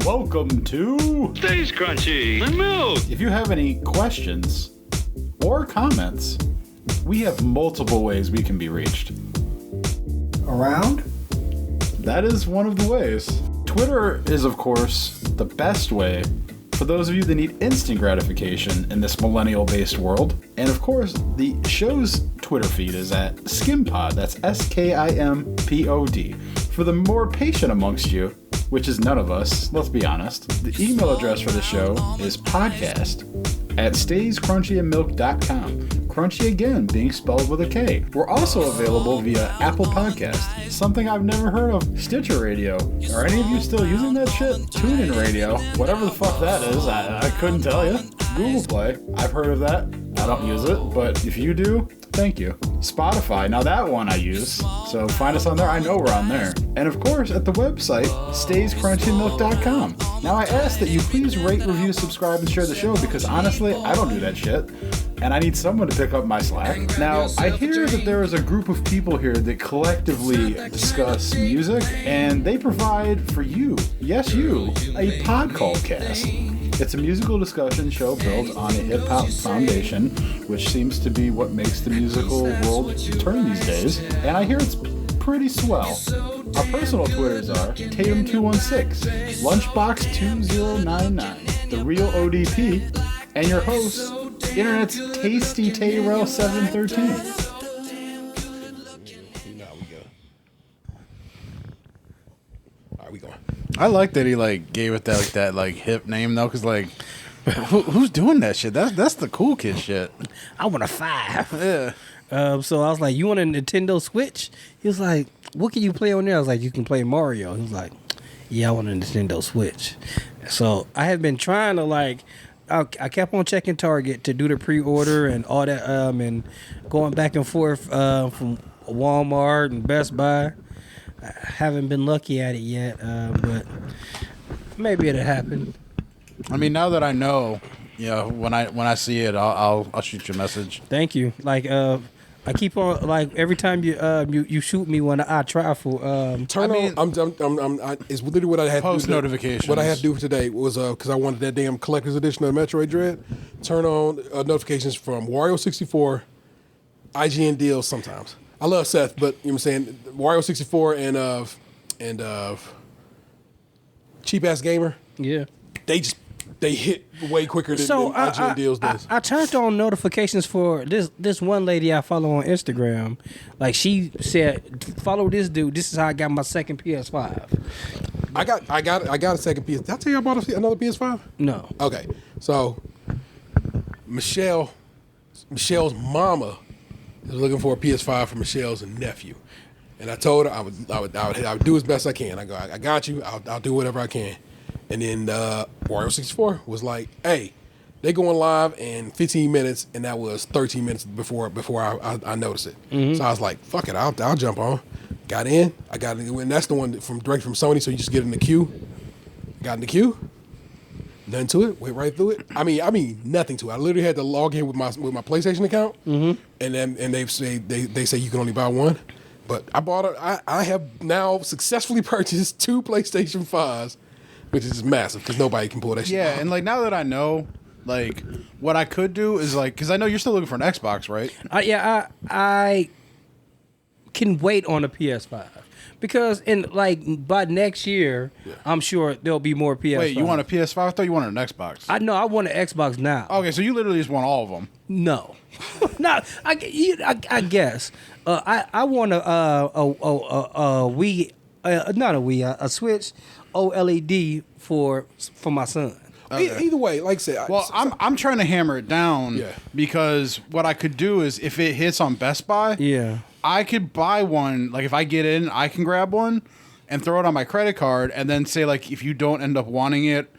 Welcome to Stays Crunchy and Milk. If you have any questions or comments, we have multiple ways we can be reached. Around? That is one of the ways. Twitter is, of course, the best way for those of you that need instant gratification in this millennial-based world. And of course, the show's Twitter feed is at Skimpod. That's SKIMPOD. For the more patient amongst you, which is none of us, let's be honest, the email address for the show is podcast@stayscrunchyandmilk.com. Crunchy again, being spelled with a K. We're also available via Apple Podcast, something I've never heard of, Stitcher Radio. Are any of you still using that shit? TuneIn Radio, whatever the fuck that is, I couldn't tell you. Google Play, I've heard of that. I don't use it, but if you do, thank you. Spotify, now that one I use, so find us on there. I know we're on there. And of course, at the website, stayscrunchyandmilk.com. Now I ask that you please rate, review, subscribe, and share the show because honestly, I don't do that shit. And I need someone to pick up my slack. Now, I hear that there is a group of people here that collectively discuss music, and they provide for you, yes you, a pod called Cast. It's a musical discussion show built on a hip-hop foundation, which seems to be what makes the musical world turn these days, and I hear it's pretty swell. Our personal Twitters are Tatum216, Lunchbox2099, The Real ODP, and your host, Internet's Tasty Tayrell 713. Now we go. All right, we going. I like that he gave it that hip name though, cause who's doing that shit? That's the cool kid shit. I want a 5. Yeah. So I was like, you want a Nintendo Switch? He was like, what can you play on there? I was like, you can play Mario. He was like, yeah, I want a Nintendo Switch. So I have been trying to I kept on checking Target to do the pre-order and all that, and going back and forth from Walmart and Best Buy. I haven't been lucky at it yet, but maybe it'll happen. I mean, now that I know, when I see it, I'll shoot you a message. Thank you. I keep on every time you shoot me when I try for It's literally what I had post to do. notifications. What I had to do today was because I wanted that damn collector's edition of Metroid Dread. Turn on notifications from Wario 64, IGN deals sometimes. I love Seth, but you know what I'm saying, Wario 64 and Cheap Ass Gamer. Yeah. They hit way quicker than IGN deals does. I turned on notifications for this one lady I follow on Instagram. She said, follow this dude. This is how I got my second PS5. I got a second PS. Did I tell you I bought another PS5? No. Okay, so Michelle's mama is looking for a PS5 for Michelle's nephew, and I told her I would do as best I can. I go, I got you. I'll do whatever I can. And then Wario 64 was like, hey, they going live in 15 minutes, and that was 13 minutes before I noticed it. Mm-hmm. So I was like, fuck it, I'll jump on. Got in, and that's the one direct from Sony, so you just get in the queue. Got in the queue, nothing to it, went right through it. I mean nothing to it. I literally had to log in with my PlayStation account, and they say you can only buy one. But I bought it. I have now successfully purchased 2 PlayStation 5s. Which is massive because nobody can pull that shit off. And now that I know, what I could do is because I know you're still looking for an Xbox, right? I can wait on a PS5 because by next year, I'm sure there'll be more PS5. Wait, you want a PS5? I thought you wanted an Xbox. I know I want an Xbox now. Okay, so you literally just want all of them. No, no. I guess I want a Wii, not a Wii, a Switch. OLED for my son. Okay. Either way, like I said, I'm trying to hammer it down because what I could do is if it hits on Best Buy, I could buy one. If I get in, I can grab one and throw it on my credit card, and then say if you don't end up wanting it,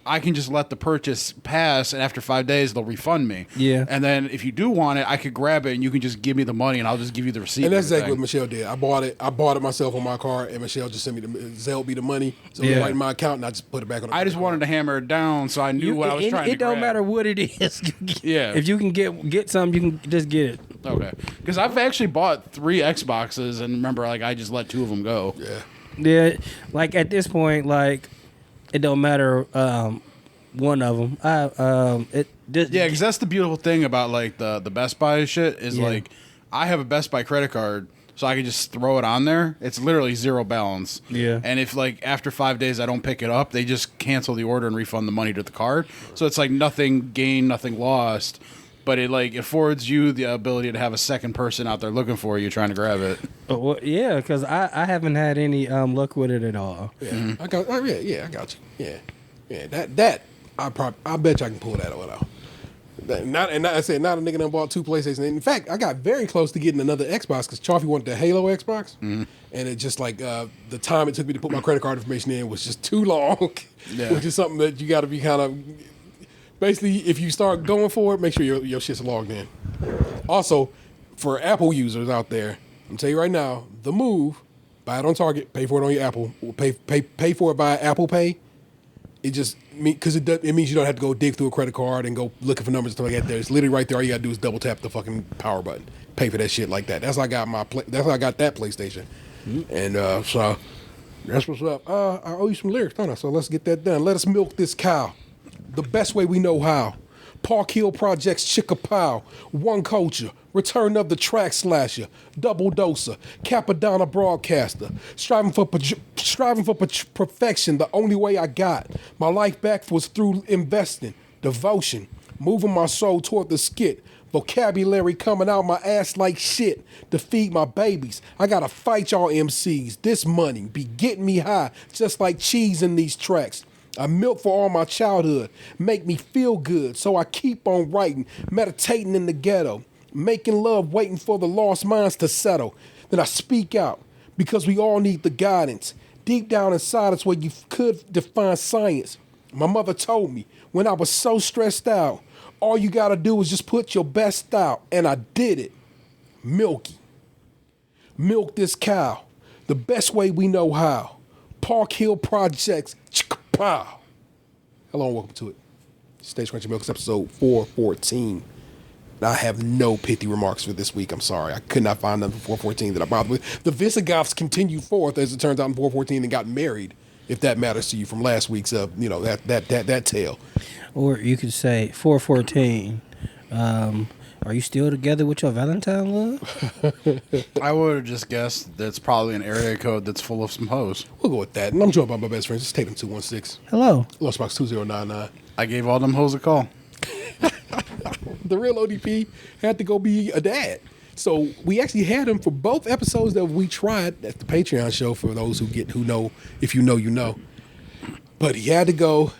I can just let the purchase pass, and after 5 days, they'll refund me. Yeah. And then if you do want it, I could grab it, and you can just give me the money, and I'll just give you the receipt. And that's exactly what Michelle did. I bought it myself on my card, and Michelle just sent me Zelle me the money, so it right in my account, and I just put it back on the I just wanted to hammer it down, so I knew what I was trying to grab. It don't matter what it is. Yeah. If you can get something, you can just get it. Okay. Because I've actually bought 3 Xboxes, and remember, I just let 2 of them go. Yeah. Yeah. At this point, It don't matter. One of them. Because that's the beautiful thing about like the Best Buy shit is like I have a Best Buy credit card, so I can just throw it on there. It's literally zero balance. Yeah. And if like after 5 days I don't pick it up, they just cancel the order and refund the money to the card. So it's like nothing gained, nothing lost. But it like affords you the ability to have a second person out there looking for you, trying to grab it. Well, yeah, because I haven't had any luck with it at all. Yeah, I got you. Yeah. That I bet you I can pull that one out. Not I said not a nigga done bought 2 PlayStations. In fact, I got very close to getting another Xbox because Chaffee wanted the Halo Xbox, and it just like the time it took me to put my credit card information in was just too long, which is something that you got to be kind of. Basically, if you start going for it, make sure your shit's logged in. Also, for Apple users out there, I'm telling you right now, the move, buy it on Target, pay for it on your Apple, pay for it by Apple Pay. It just because it means you don't have to go dig through a credit card and go looking for numbers and stuff like that. It's literally right there. All you gotta do is double tap the fucking power button, pay for that shit like that. That's how I got that's how I got that PlayStation. And so that's what's up. I owe you some lyrics, don't I? So let's get that done. Let us milk this cow the best way we know how. Park Hill Projects Chickapow, One Culture, Return of the Track Slasher, Double Doser, Capadonna Broadcaster, striving for perfection. The only way I got my life back was through investing, devotion, moving my soul toward the skit. Vocabulary coming out my ass like shit to feed my babies. I gotta fight y'all MCs. This money be getting me high, just like cheese in these tracks. I milk for all my childhood, make me feel good, so I keep on writing, meditating in the ghetto, making love, waiting for the lost minds to settle. Then I speak out, because we all need the guidance. Deep down inside is where you could define science. My mother told me, when I was so stressed out, all you gotta do is just put your best out, and I did it. Milky. Milk this cow, the best way we know how. Park Hill Projects, Wow. Hello and welcome to it. Stage Crunchy Milk, episode 414. I have no pithy remarks for this week. I'm sorry. I could not find nothing for 414 that I bothered with. The Visigoths continued forth, as it turns out, in 414 and got married, if that matters to you, from last week's, that tale. Or you could say 414. Are you still together with your Valentine love? I would have just guessed that's probably an area code that's full of some hoes. We'll go with that. And I'm joined by my best friends. It's Tatum 216. Hello. Lunchbox 2099. I gave all them hoes a call. The real ODP had to go be a dad. So we actually had him for both episodes that we tried at the Patreon show for those who know. If you know, you know. But he had to go,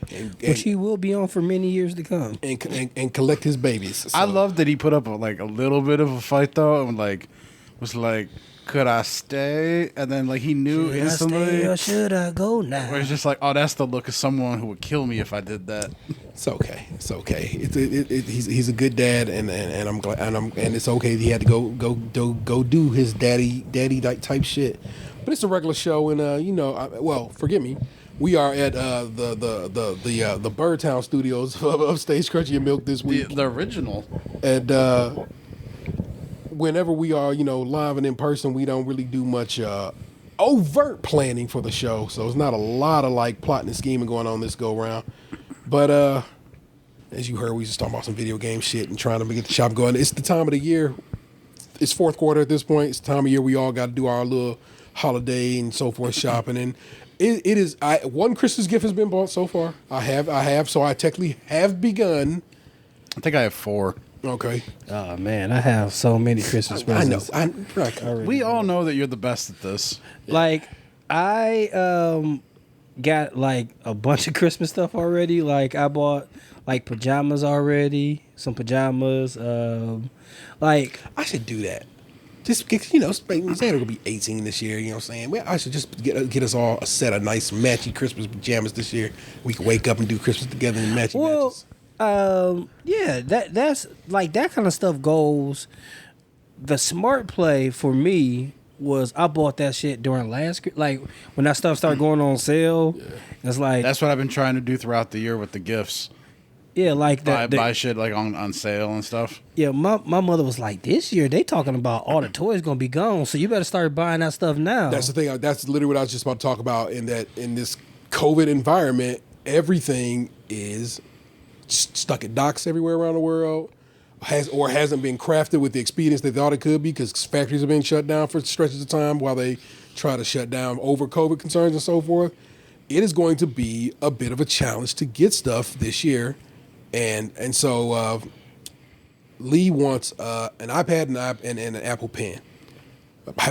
which he will be on for many years to come, and collect his babies. So. I love that he put up a little bit of a fight though, and was like, could I stay? And then he knew should instantly. I stay or should I go now? Where it's just like, oh, that's the look of someone who would kill me if I did that. It's okay. It's okay. He's a good dad, and I'm glad, and it's okay. He had to go do his daddy type shit. But it's a regular show, and forgive me. We are at the Birdtown Studios of Stage Crunchy and Milk this week. The original. And whenever we are, live and in person, we don't really do much overt planning for the show. So it's not a lot of plotting and scheming going on this go round. But as you heard, we just talking about some video game shit and trying to get the shop going. It's the time of the year. It's fourth quarter at this point. It's the time of year we all got to do our little holiday and so forth shopping. And it is. One Christmas gift has been bought so far. I have. So I technically have begun. I think I have 4. Okay. Oh man, I have so many Christmas presents. I know. We all know that you're the best at this. I got a bunch of Christmas stuff already. I bought pajamas already. Some pajamas. I should do that. Just because, Xander will be 18 this year, you know what I'm saying? Well, I should just get us all a set of nice matchy Christmas pajamas this year. We can wake up and do Christmas together in matchy matches. Yeah, that's that kind of stuff goes. The smart play for me was I bought that shit during when that stuff started going on sale. Yeah. It's that's what I've been trying to do throughout the year with the gifts. Yeah, buy shit on sale and stuff. Yeah, my mother was like, this year they talking about all the toys gonna be gone, so you better start buying that stuff now. That's the thing. That's literally what I was just about to talk about. In this COVID environment, everything is stuck at docks everywhere around the world, hasn't been crafted with the expedience they thought it could be, because factories have been shut down for stretches of time while they try to shut down over COVID concerns and so forth. It is going to be a bit of a challenge to get stuff this year, and so Lee wants an iPad and an Apple Pen.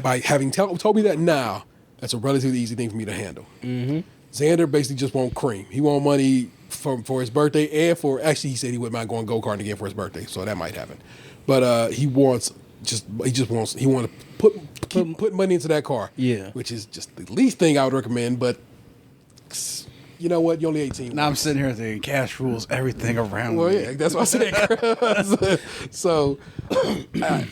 By having told me that now, that's a relatively easy thing for me to handle. Mm-hmm. Xander basically just want cream. He want money for his birthday, and he said he wouldn't mind going go-karting again for his birthday, so that might happen. But he wants to put money into that car. Yeah, which is just the least thing I would recommend. But you know what? You're only 18. Now I'm sitting here thinking cash rules everything around me. Well, yeah, that's what I said. So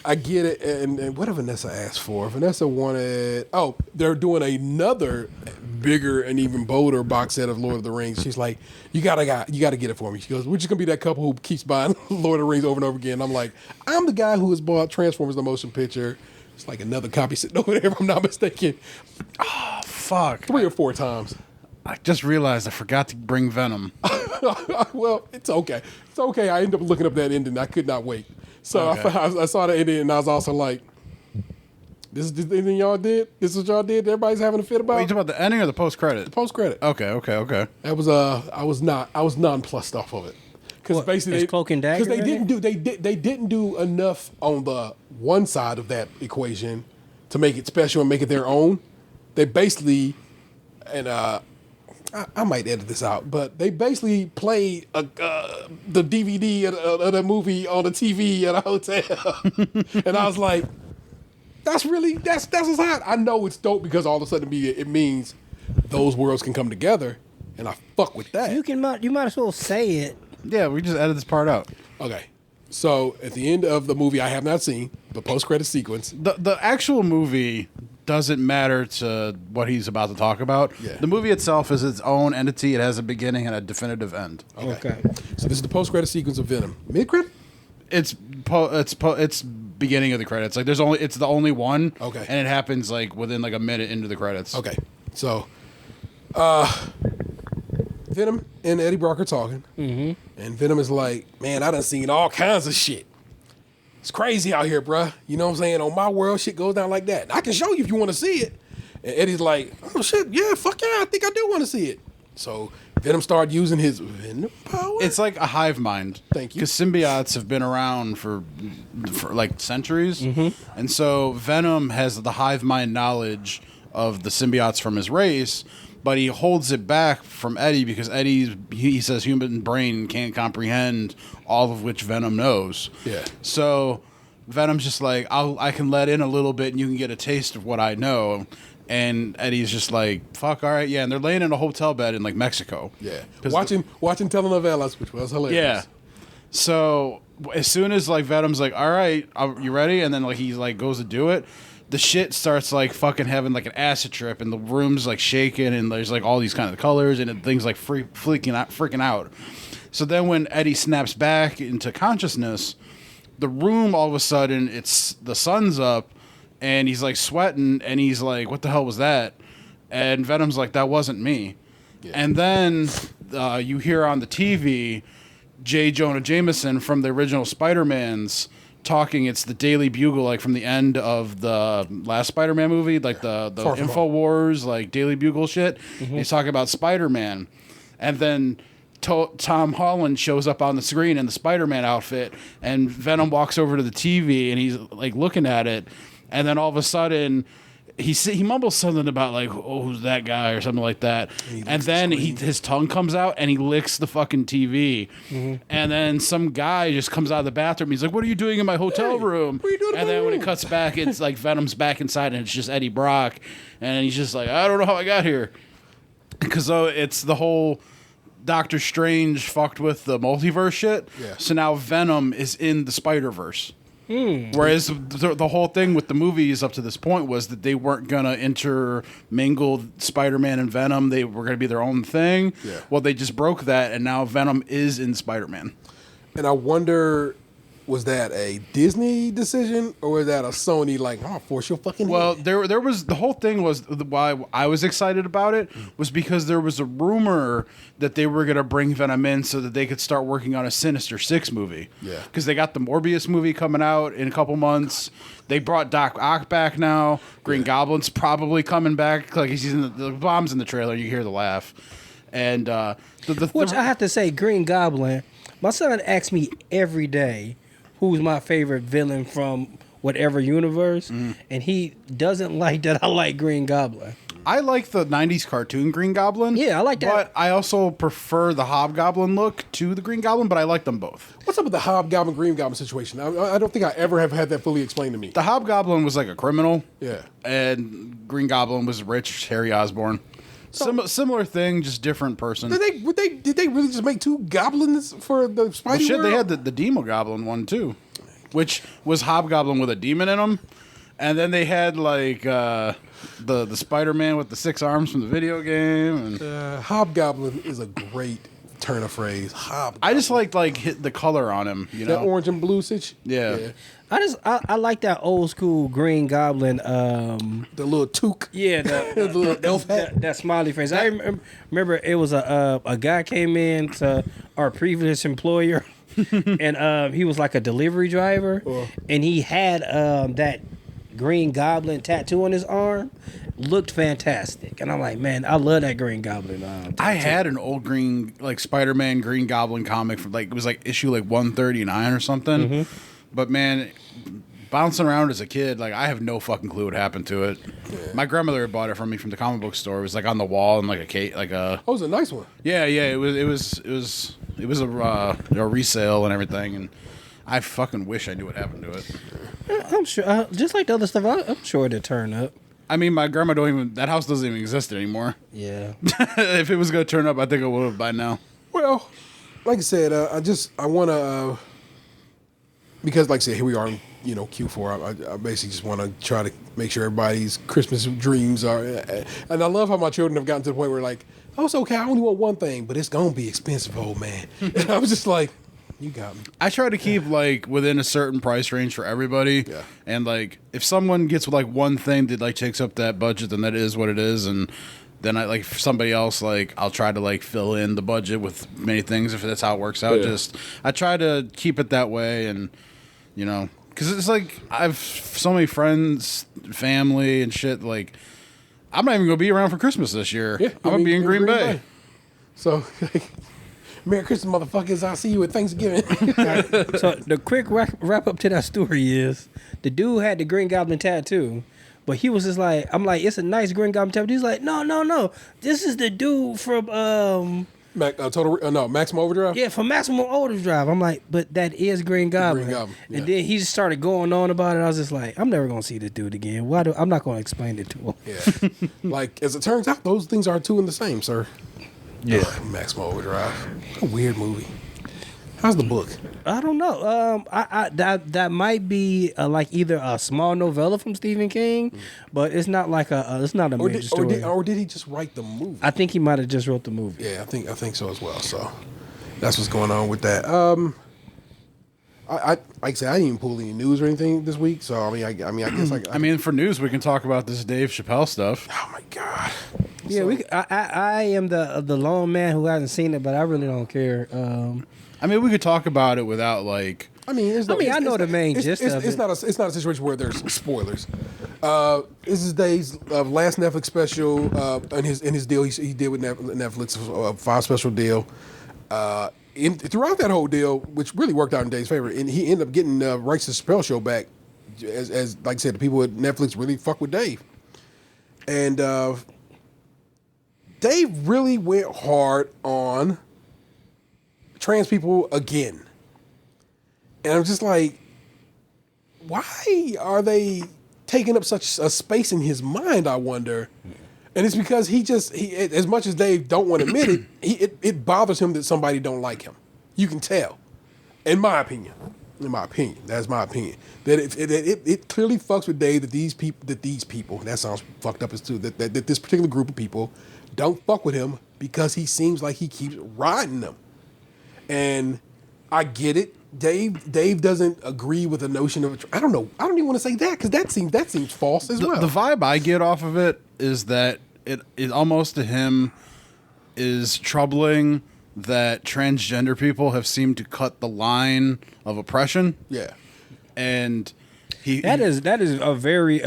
I get it. And what did Vanessa ask for? Vanessa wanted. Oh, they're doing another bigger and even bolder box set of Lord of the Rings. She's like, you gotta get it for me. She goes, we're just gonna be that couple who keeps buying Lord of the Rings over and over again. I'm like, I'm the guy who has bought Transformers the motion picture. It's like another copy sitting over there, if I'm not mistaken. Oh, fuck. 3 or 4 times. I just realized I forgot to bring Venom. Well, it's okay. It's okay. I ended up looking up that ending. I could not wait. So okay. I saw the ending, and I was also like, this is the ending y'all did? This is what y'all did? Everybody's having a fit about? Wait, you talking about the ending or the post-credit? The post-credit. Okay. That was I was nonplussed off of it. Because basically Cloak and Dagger. Because they didn't do enough on the one side of that equation to make it special and make it their own. They basically, and I might edit this out, but they basically played the DVD of the movie on the TV at a hotel, and I was like, that's what's hot. I know it's dope because all of a sudden it means those worlds can come together, and I fuck with that. You might as well say it. Yeah, we just edited this part out. Okay. So at the end of the movie I have not seen, the post-credit sequence. The actual movie doesn't matter to what he's about to talk about. Yeah. The movie itself is its own entity. It has a beginning and a definitive end. Okay. So this is the post-credit sequence of Venom. Mid-credit? It's beginning of the credits. Like it's the only one. Okay. And it happens like within like a minute into the credits. Okay. So Venom and Eddie Brock are talking. Mm-hmm. And Venom is like, man, I done seen all kinds of shit. It's crazy out here, bruh. You know what I'm saying? On my world, shit goes down like that. I can show you if you want to see it. And Eddie's like, oh, shit, yeah, fuck yeah, I think I do want to see it. So Venom started using his Venom power. It's like a hive mind. Thank you. Because symbiotes have been around for like centuries. Mm-hmm. And so Venom has the hive mind knowledge of the symbiotes from his race, but he holds it back from Eddie because he says human brain can't comprehend all of which Venom knows. Yeah. So Venom's just like, I can let in a little bit and you can get a taste of what I know. And Eddie's just like, fuck, all right, yeah. And they're laying in a hotel bed in like Mexico. Yeah. Watching telenovelas, which was hilarious. Yeah. So as soon as like Venom's like, all right, you ready? And then like he like goes to do it. The shit starts like fucking having like an acid trip, and the room's like shaking, and there's like all these kind of colors, and things like freaking out. So then when Eddie snaps back into consciousness, the room all of a sudden the sun's up, and he's like sweating, and he's like, "What the hell was that?" And Venom's like, "That wasn't me." Yeah. And then you hear on the TV J. Jonah Jameson from the original Spider-Mans talking. It's the Daily Bugle, like from the end of the last Spider-Man movie, like the InfoWars, like Daily Bugle shit. Mm-hmm. He's talking about Spider-Man, and then Tom Holland shows up on the screen in the Spider-Man outfit, and Venom walks over to the TV, and he's like looking at it, and then all of a sudden he mumbles something about like, oh, who's that guy or something like that, and then his tongue comes out and he licks the fucking TV, mm-hmm. and then some guy just comes out of the bathroom. He's like, "What are you doing in my hotel room?" What are you doing? And then when it cuts back, it's like Venom's back inside and it's just Eddie Brock, and he's just like, "I don't know how I got here," because it's the whole Doctor Strange fucked with the multiverse shit. Yeah. So now Venom is in the Spider-Verse. Whereas the whole thing with the movies up to this point was that they weren't going to intermingle Spider-Man and Venom. They were going to be their own thing. Yeah. Well, they just broke that, and now Venom is in Spider-Man. And I wonder was that a Disney decision or was that a Sony like, oh, force your fucking Well, hand? there was the whole thing was why I was excited about it was because there was a rumor that they were gonna bring Venom in so that they could start working on a Sinister Six movie. Yeah. Because they got the Morbius movie coming out in a couple months. They brought Doc Ock back now. Green Goblin's probably coming back. Like he's in the bombs in the trailer. You hear the laugh, and which I have to say, Green Goblin. My son asks me every day who's my favorite villain from whatever universe, and he doesn't like that I like Green Goblin. I like the 90s cartoon Green Goblin. Yeah, I like that. But I also prefer the Hobgoblin look to the Green Goblin, but I like them both. What's up with the Hobgoblin Green Goblin situation? I don't think I ever have had that fully explained to me. The Hobgoblin was like a criminal. Yeah. And Green Goblin was rich, Harry Osborn. Similar thing, just different person. Did they really just make two goblins for the Spidey Well, shit, world? they had the Demo Goblin one too, which was Hobgoblin with a demon in him, and then they had like the Spider-Man with the 6 arms from the video game. And Hobgoblin is a great turn of phrase. Hobgoblin. I just like hit the color on him, you know, that orange and blue stitch. Yeah. I like that old school Green Goblin. The little toque. Yeah, The little elf hat. that smiley face. I remember it was a guy came in to our previous employer, and he was like a delivery driver, and he had that Green Goblin tattoo on his arm. Looked fantastic, and I'm like, man, I love that Green Goblin. I had an old green Spider-Man Green Goblin comic from it was like issue 139 or something. But man, bouncing around as a kid, I have no fucking clue what happened to it. Yeah. My grandmother had bought it from me from the comic book store. It was on the wall and a cake, Oh, it was a nice one. Yeah. It was a resale and everything, and I fucking wish I knew what happened to it. I'm sure, just like the other stuff, I'm sure it'd turn up. I mean, my grandma that house doesn't even exist anymore. Yeah. If it was gonna turn up, I think it would have by now. Well, like I said, I want to. Because, like I said, here we are in Q4. I basically just want to try to make sure everybody's Christmas dreams are. And I love how my children have gotten to the point where oh, it's okay. I only want one thing, but it's gonna be expensive, old man. And I was just like, you got me. I try to keep within a certain price range for everybody. Yeah. And if someone gets one thing that takes up that budget, then that is what it is. And then for somebody else, I'll try to fill in the budget with many things if that's how it works out. Yeah. I try to keep it that way, and because it's I've so many friends, family, and shit. I'm not even gonna be around for Christmas this year. Yeah, I'm gonna be in Green Bay. So, Merry Christmas, motherfuckers! I'll see you at Thanksgiving. So the quick wrap up to that story is the dude had the Green Goblin tattoo. But he was just I'm it's a nice Green Goblin tattoo. He's like, no, this is the dude from Maximum Overdrive. Yeah, from Maximum Overdrive. I'm like, but that is Green Goblin. Green Goblin. Yeah. And then he just started going on about it. I was just like, I'm never gonna see this dude again. I'm not gonna explain it to him. Yeah, as it turns out, those things are two and the same, sir. Yeah, Maximum Overdrive. A weird movie. How's the book? I don't know. That might be either a small novella from Stephen King, but it's not it's not a major story. Or did he just write the movie? I think he might have just wrote the movie. Yeah, I think so as well. So that's what's going on with that. I like I said, I didn't even pull any news or anything this week. So I guess for news we can talk about this Dave Chappelle stuff. Oh my god. Yeah, I am the lone man who hasn't seen it, but I really don't care. We could talk about it without I know the main gist of it. It's not a situation where there's spoilers. This is Dave's last Netflix special. In his deal he did with Netflix, a 5 special deal. Throughout that whole deal, which really worked out in Dave's favor, and he ended up getting rights to the Chappelle Show back. As like I said, the people at Netflix really fuck with Dave, and Dave really went hard on trans people again. And I'm just like, why are they taking up such a space in his mind, I wonder? And it's because he as much as Dave don't want to admit it, it bothers him that somebody don't like him. You can tell. In my opinion. That's my opinion. That it clearly fucks with Dave that these people, that sounds fucked up as too, that this particular group of people don't fuck with him because he seems like he keeps riding them. And I get it. Dave doesn't agree with the notion of. I don't know. I don't even want to say that because that seems false as well. The vibe I get off of it is that it almost to him is troubling that transgender people have seemed to cut the line of oppression. Yeah, and that is a very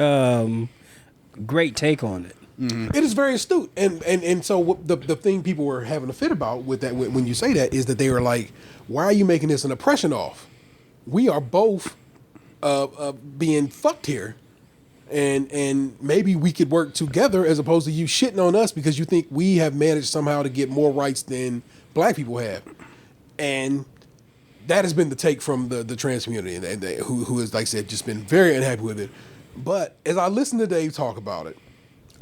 great take on it. Mm-hmm. It is very astute, and so the thing people were having a fit about with that when you say that is that they were like, why are you making this an oppression off? We are both being fucked here, and maybe we could work together as opposed to you shitting on us because you think we have managed somehow to get more rights than black people have, and that has been the take from the trans community, and who has, like I said, just been very unhappy with it. But as I listen to Dave talk about it,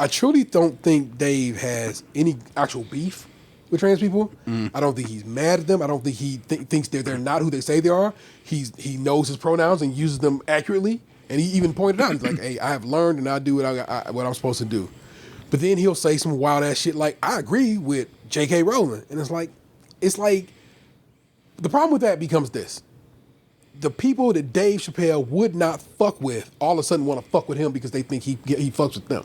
I truly don't think Dave has any actual beef with trans people. I don't think he's mad at them. I don't think he thinks they're not who they say they are. He knows his pronouns and uses them accurately. And he even pointed out, he's like, hey, I have learned and I do what I'm supposed to do. But then he'll say some wild ass shit like, I agree with J.K. Rowling. And it's like, the problem with that becomes this. The people that Dave Chappelle would not fuck with all of a sudden want to fuck with him because they think he fucks with them.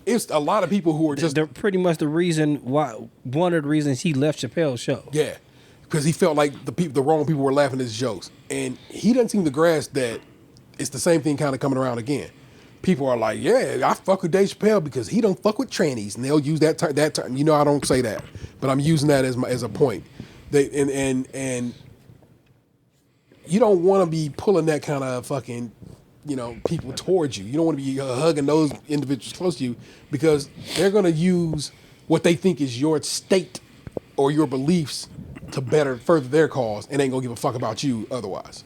It's a lot of people who are just... They're pretty much the reason why... One of the reasons he left Chappelle's show. Yeah. Because he felt like the wrong people were laughing at his jokes. And he doesn't seem to grasp that it's the same thing kind of coming around again. People are like, yeah, I fuck with Dave Chappelle because he don't fuck with trannies. And they'll use that term. You know, I don't say that. But I'm using that as a point. And you don't want to be pulling that kind of fucking... people towards you. You don't want to be hugging those individuals close to you because they're going to use what they think is your state or your beliefs to further their cause and ain't going to give a fuck about you otherwise.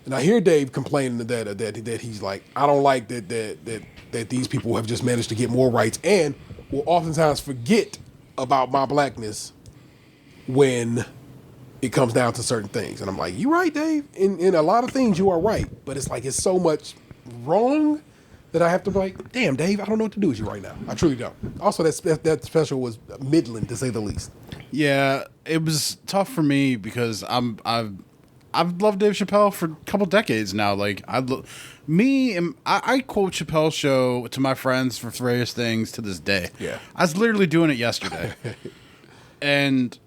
And I hear Dave complaining that he's like, I don't like that these people have just managed to get more rights and will oftentimes forget about my blackness when it comes down to certain things. And I'm like, you're right, Dave. In a lot of things, you are right. But it's like, it's so much wrong that I have to be like, damn, Dave, I don't know what to do with you right now. I truly don't. Also, that special was middling, to say the least. Yeah, it was tough for me because I've loved Dave Chappelle for a couple decades now. Like, I quote Chappelle's show to my friends for various things to this day. Yeah. I was literally doing it yesterday. And...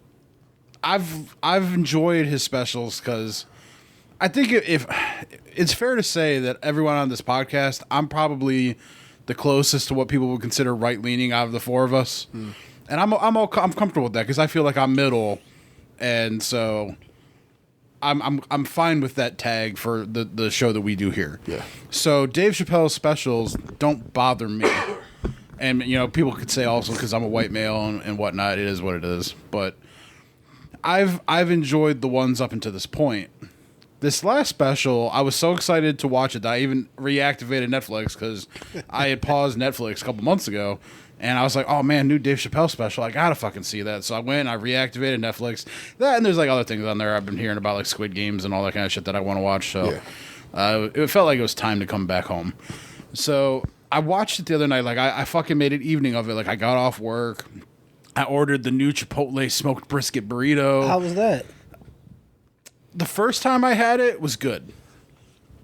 I've enjoyed his specials because I think if it's fair to say that everyone on this podcast, I'm probably the closest to what people would consider right leaning out of the four of us, and I'm comfortable with that because I feel like I'm middle, and so I'm fine with that tag for the show that we do here. Yeah. So Dave Chappelle's specials don't bother me, and people could say also because I'm a white male and whatnot. It is what it is, but. I've enjoyed the ones up until this point. This last special, I was so excited to watch it that I even reactivated Netflix because I had paused Netflix a couple months ago, and I was like, "Oh man, new Dave Chappelle special! I gotta fucking see that." So I went, I reactivated Netflix. That and there's like other things on there I've been hearing about, like Squid Games and all that kind of shit that I want to watch. So it felt like it was time to come back home. So I watched it the other night. Like I fucking made an evening of it. Like I got off work. I ordered the new Chipotle smoked brisket burrito. How was that? The first time I had it was good.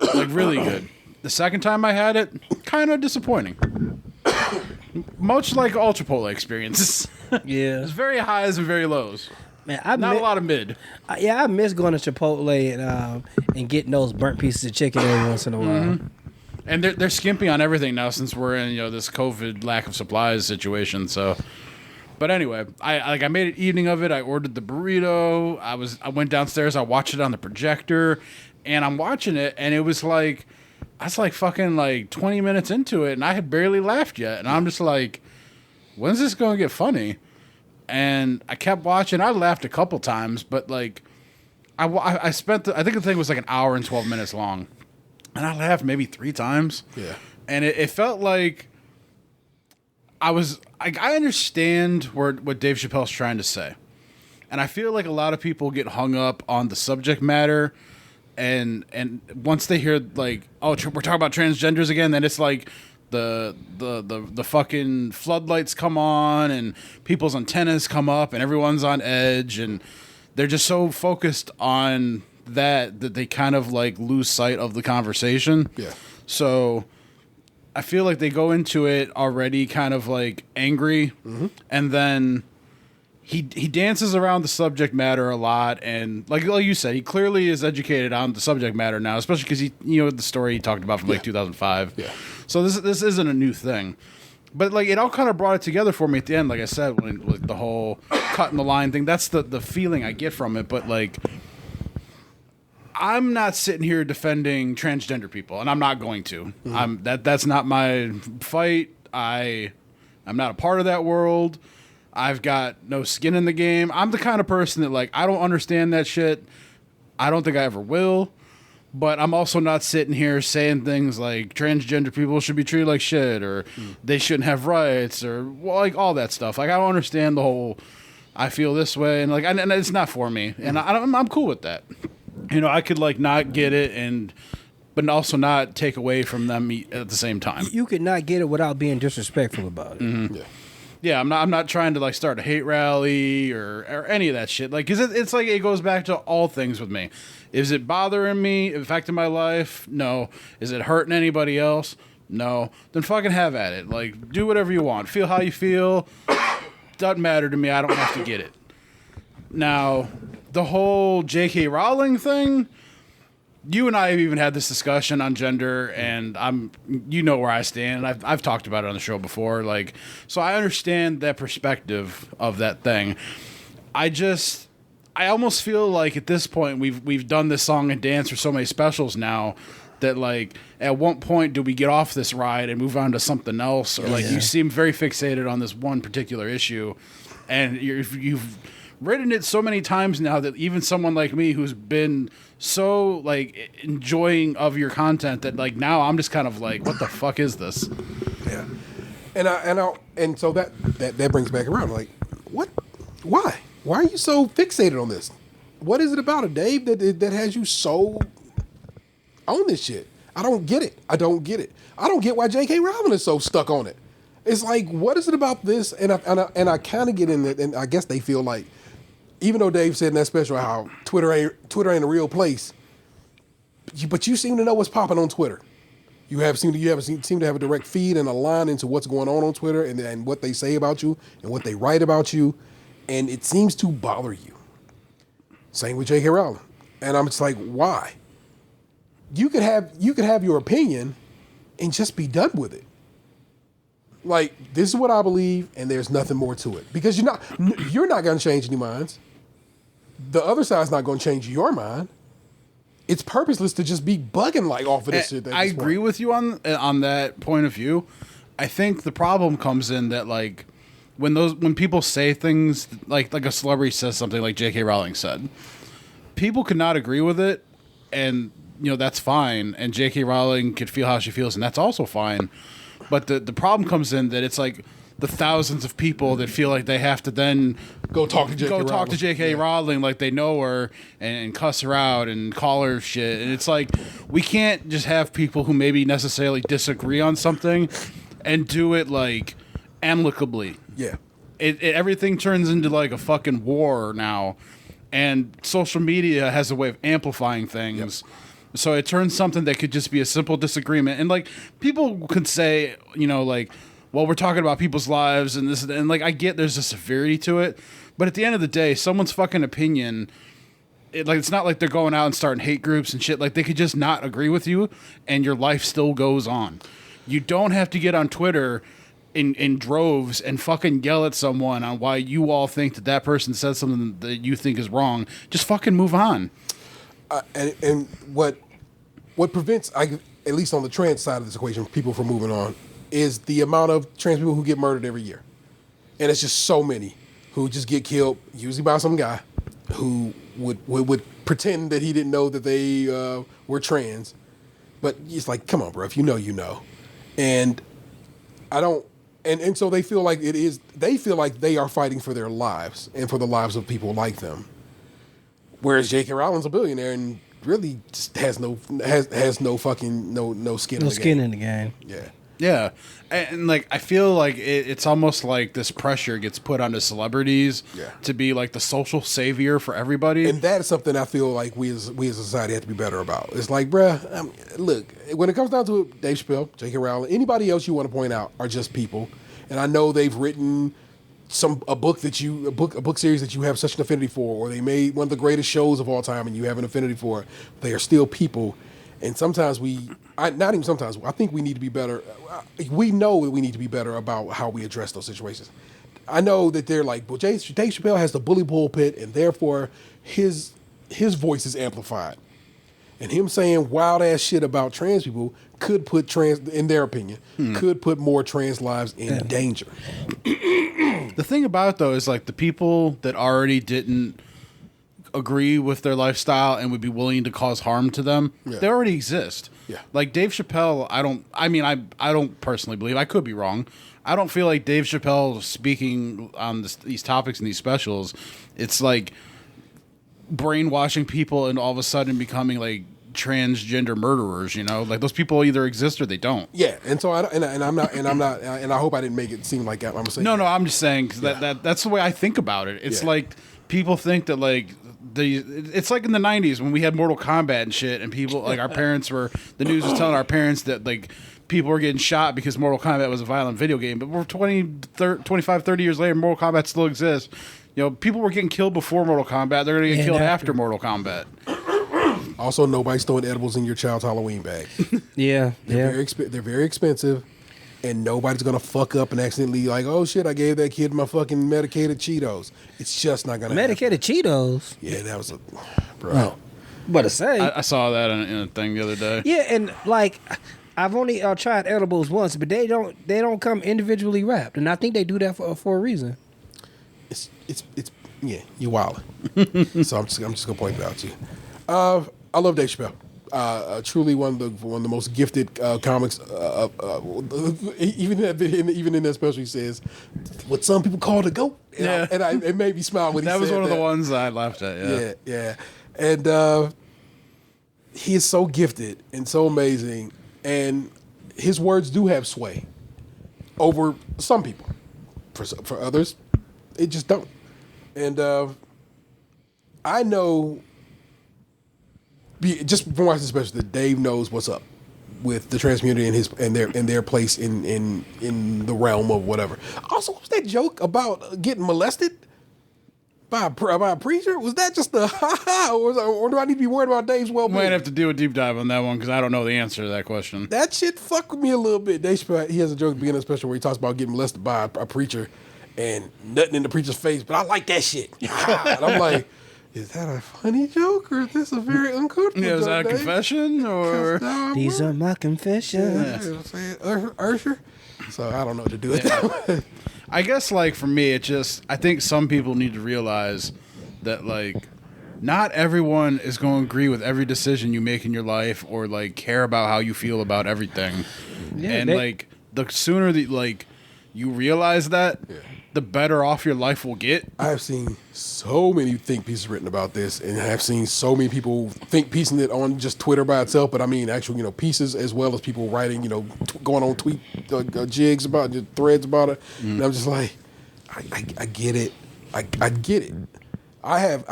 Like, really good. The second time I had it, kind of disappointing. Much like all Chipotle experiences. Yeah. There's very highs and very lows. Man, Not a lot of mid. I miss going to Chipotle and getting those burnt pieces of chicken every once in a while. Mm-hmm. And they're skimpy on everything now since we're in this COVID lack of supplies situation, so... But anyway, I made an evening of it. I ordered the burrito. I went downstairs. I watched it on the projector, and I'm watching it, and it was like I was like fucking like 20 minutes into it, and I had barely laughed yet, and I'm just like, when's this gonna get funny? And I kept watching. I laughed a couple times, but like I spent I think the thing was like an hour and 12 minutes long, and I laughed maybe 3 times. Yeah, and it felt like. I understand what Dave Chappelle's trying to say. And I feel like a lot of people get hung up on the subject matter. And once they hear, like, oh, we're talking about transgenders again, then it's like the fucking floodlights come on and people's antennas come up and everyone's on edge. And they're just so focused on that they kind of like lose sight of the conversation. Yeah. So I feel like they go into it already kind of like angry, and then he dances around the subject matter a lot, and like you said, he clearly is educated on the subject matter now, especially because the story he talked about from like 2005. Yeah. So this isn't a new thing. But like it all kind of brought it together for me at the end, like I said, with the whole cutting the line thing. That's the feeling I get from it. But like, I'm not sitting here defending transgender people, and I'm not going to. That's not my fight. I'm not a part of that world. I've got no skin in the game. I'm the kind of person that like I don't understand that shit. I don't think I ever will. But I'm also not sitting here saying things like transgender people should be treated like shit, or they shouldn't have rights, or like all that stuff. Like I don't understand the whole I feel this way, and like and it's not for me, and I'm cool with that. I could like not get it, but also not take away from them at the same time. You could not get it without being disrespectful about it. Yeah, I'm not trying to like start a hate rally or any of that shit. Like, 'cause it's like it goes back to all things with me. Is it bothering me? Affecting my life? No. Is it hurting anybody else? No. Then fucking have at it. Like, do whatever you want. Feel how you feel. Doesn't matter to me. I don't have to get it. Now, the whole J.K. Rowling thing. You and I have even had this discussion on gender, and where I stand. I've talked about it on the show before. Like, so I understand that perspective of that thing. I almost feel like at this point we've done this song and dance for so many specials now that like at what point do we get off this ride and move on to something else? Or like you seem very fixated on this one particular issue, and you've written it so many times now that even someone like me who's been so like enjoying of your content that like now I'm just kind of like, what the fuck is this? Yeah. And so that brings back around like, what? Why are you so fixated on this? What is it about it, Dave, that has you so on this shit? I don't get it. I don't get why J.K. Rowling is so stuck on it. It's like, what is it about this? And I kind of get in it, and I guess they feel like, even though Dave said in that special how Twitter ain't a real place, but you seem to know what's popping on Twitter. You seem to have a direct feed and a line into what's going on Twitter and what they say about you and what they write about you, and it seems to bother you. Same with J.K. Rowling, and I'm just like, why? You could have your opinion and just be done with it. Like, this is what I believe, and there's nothing more to it, because you're not going to change any minds. The other side's not going to change your mind. It's purposeless to just be bugging like off of this shit. I agree with you on that point of view. I think the problem comes in that like when people say things like a celebrity says something like J.K. Rowling said, people could not agree with it, and that's fine. And J.K. Rowling could feel how she feels, and that's also fine. But the problem comes in that it's like the thousands of people that feel like they have to then go talk to J.K. Rowling like they know her and cuss her out and call her shit. And it's like, we can't just have people who maybe necessarily disagree on something and do it like amicably. Yeah. Everything turns into like a fucking war now. And social media has a way of amplifying things. Yep. So it turns something that could just be a simple disagreement. And like people could say, like, well, we're talking about people's lives and this, and like I get there's a severity to it, but at the end of the day, someone's fucking opinion, it's not like they're going out and starting hate groups and shit. Like they could just not agree with you, and your life still goes on. You don't have to get on Twitter in droves and fucking yell at someone on why you all think that person said something that you think is wrong. Just fucking move on. And what prevents, at least on the trans side of this equation, people from moving on is the amount of trans people who get murdered every year. And it's just so many who just get killed, usually by some guy who would pretend that he didn't know that they were trans. But it's like, come on, bro, if you know, you know. And I don't, and so they feel like they are fighting for their lives and for the lives of people like them. Whereas J.K. Rowling's a billionaire and really just has no fucking skin. No skin in the game. Yeah. Yeah. And like I feel like it's almost like this pressure gets put onto celebrities to be like the social savior for everybody. And that is something I feel like we as a society have to be better about. It's like, bruh, look, when it comes down to it, Dave Chappelle, J.K. Rowling, anybody else you want to point out are just people. And I know they've written a book series that you have such an affinity for, or they made one of the greatest shows of all time and you have an affinity for it. They are still people. And sometimes I think we need to be better. We know that we need to be better about how we address those situations. I know that they're like, well, Dave Chappelle has the bully pulpit, and therefore his voice is amplified. And him saying wild ass shit about trans people could put in their opinion, could put more trans lives in danger. The thing about it, though, is like the people that already didn't agree with their lifestyle and would be willing to cause harm to them, they already exist. Yeah. Like Dave Chappelle, I don't personally believe, I could be wrong. I don't feel like Dave Chappelle speaking on these topics in these specials, it's like brainwashing people and all of a sudden becoming like transgender murderers, you know, like those people either exist or they don't. Yeah, and so I'm not, and I hope I didn't make it seem like I'm saying. No, I'm just saying that's the way I think about it. It's like people think that like it's like in the 90s when we had Mortal Kombat and shit, and people like our parents were, the news was telling our parents that like people were getting shot because Mortal Kombat was a violent video game. But we're 25, 30 years later, Mortal Kombat still exists. You know, people were getting killed before Mortal Kombat. They're going to get killed after Mortal Kombat. Also, nobody's throwing edibles in your child's Halloween bag. They're very expensive, and nobody's gonna fuck up and accidentally like, oh shit, I gave that kid my fucking medicated Cheetos. It's just not gonna medicated happen. Cheetos. Yeah, that was bro. Oh, what to say? I saw that in a thing the other day. Yeah, and like I've only tried edibles once, but they don't come individually wrapped, and I think they do that for a reason. It's yeah, you wild. So I'm just gonna point it out to you. I love Dave Chappelle. Truly one of the most gifted comics. Even in that special, he says what some people call the GOAT. And it made me smile when he said that. Was one of the ones I laughed at. Yeah. And he is so gifted and so amazing, and his words do have sway over some people. For others, it just don't. And I know. Just from watching the special, that Dave knows what's up with the trans community and their place in the realm of whatever. Also, what was that joke about getting molested by a preacher? Was that just a ha-ha, or do I need to be worried about Dave's well-being? We might have to do a deep dive on that one because I don't know the answer to that question. That shit fucked with me a little bit. Dave Chappelle, he has a joke at the beginning of the special where he talks about getting molested by a preacher and nothing in the preacher's face, but I like that shit. And I'm like, is that a funny joke or is this a very uncomfortable joke? Is that a confession or? These are my confessions. Ursher. So I don't know what to do with that. I guess like for me, I think some people need to realize that like not everyone is going to agree with every decision you make in your life or like care about how you feel about everything. Yeah, and like the sooner that like you realize that, the better off your life will get. I have seen so many think pieces written about this, and I have seen so many people think piecing it on just Twitter by itself, but I mean actual, pieces as well as people writing, going on tweet jigs about it, threads about it. And I'm just like, I get it. I get it. I have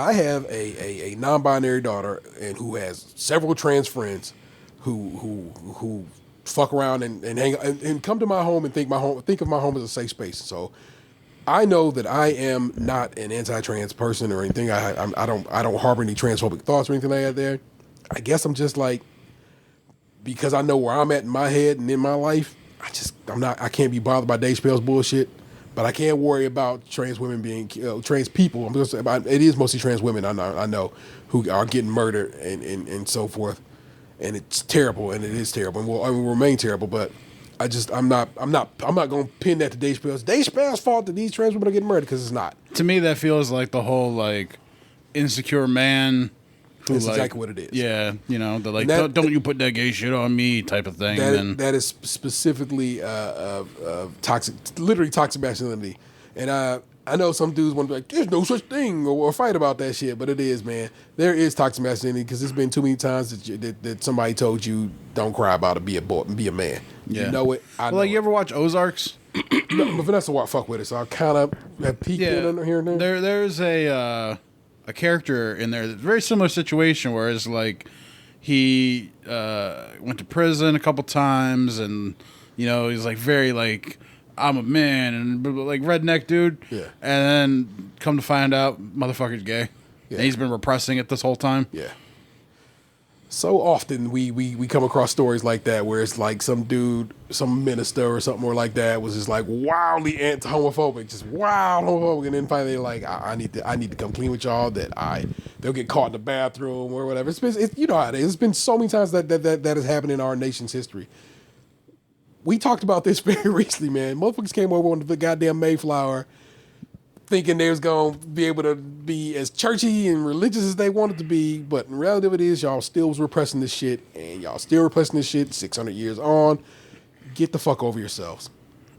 a non-binary daughter and who has several trans friends who fuck around and hang and come to my home and think of my home as a safe space. So I know that I am not an anti-trans person or anything. I don't harbor any transphobic thoughts or anything like that there. I guess I'm just like, because I know where I'm at in my head and in my life, I can't be bothered by Dave Chappelle's bullshit, but I can't worry about trans women being trans people. I'm just about, it is mostly trans women I know who are getting murdered and so forth. And it's terrible, and it is terrible, and will remain terrible. But I'm not going to pin that to Dave Chappelle. It's Dave Chappelle's fault that these trans women are getting murdered, because it's not. To me, that feels like the whole like insecure man. That's exactly what it is. Yeah, the like don't you put that gay shit on me type of thing. That is specifically toxic, literally toxic masculinity. And I know some dudes want to be like, there's no such thing, or fight about that shit, but it is, man. There is toxic masculinity because there's been too many times that somebody told you, don't cry about it, be a boy, be a man. Yeah. You know it. I know you ever watch Ozarks? No, but Vanessa won't fuck with it, so I kind of have peeked in here and there. There's a character in there that's a very similar situation where it's like he went to prison a couple times and, you know, he's like very like, I'm a man and like redneck dude. Yeah. And then come to find out, motherfucker's gay. Yeah. And he's been repressing it this whole time. Yeah. So often we come across stories like that where it's like some dude, some minister or something or like that was just like wildly anti-homophobic, just wild homophobic, and then finally they're like, I need to come clean with y'all. They'll get caught in the bathroom or whatever. You know how it is. It's been so many times that has happened in our nation's history. We talked about this very recently, man. Motherfuckers came over on the goddamn Mayflower thinking they was going to be able to be as churchy and religious as they wanted to be, but in reality it is, y'all still was repressing this shit, and y'all still repressing this shit 600 years on. Get the fuck over yourselves.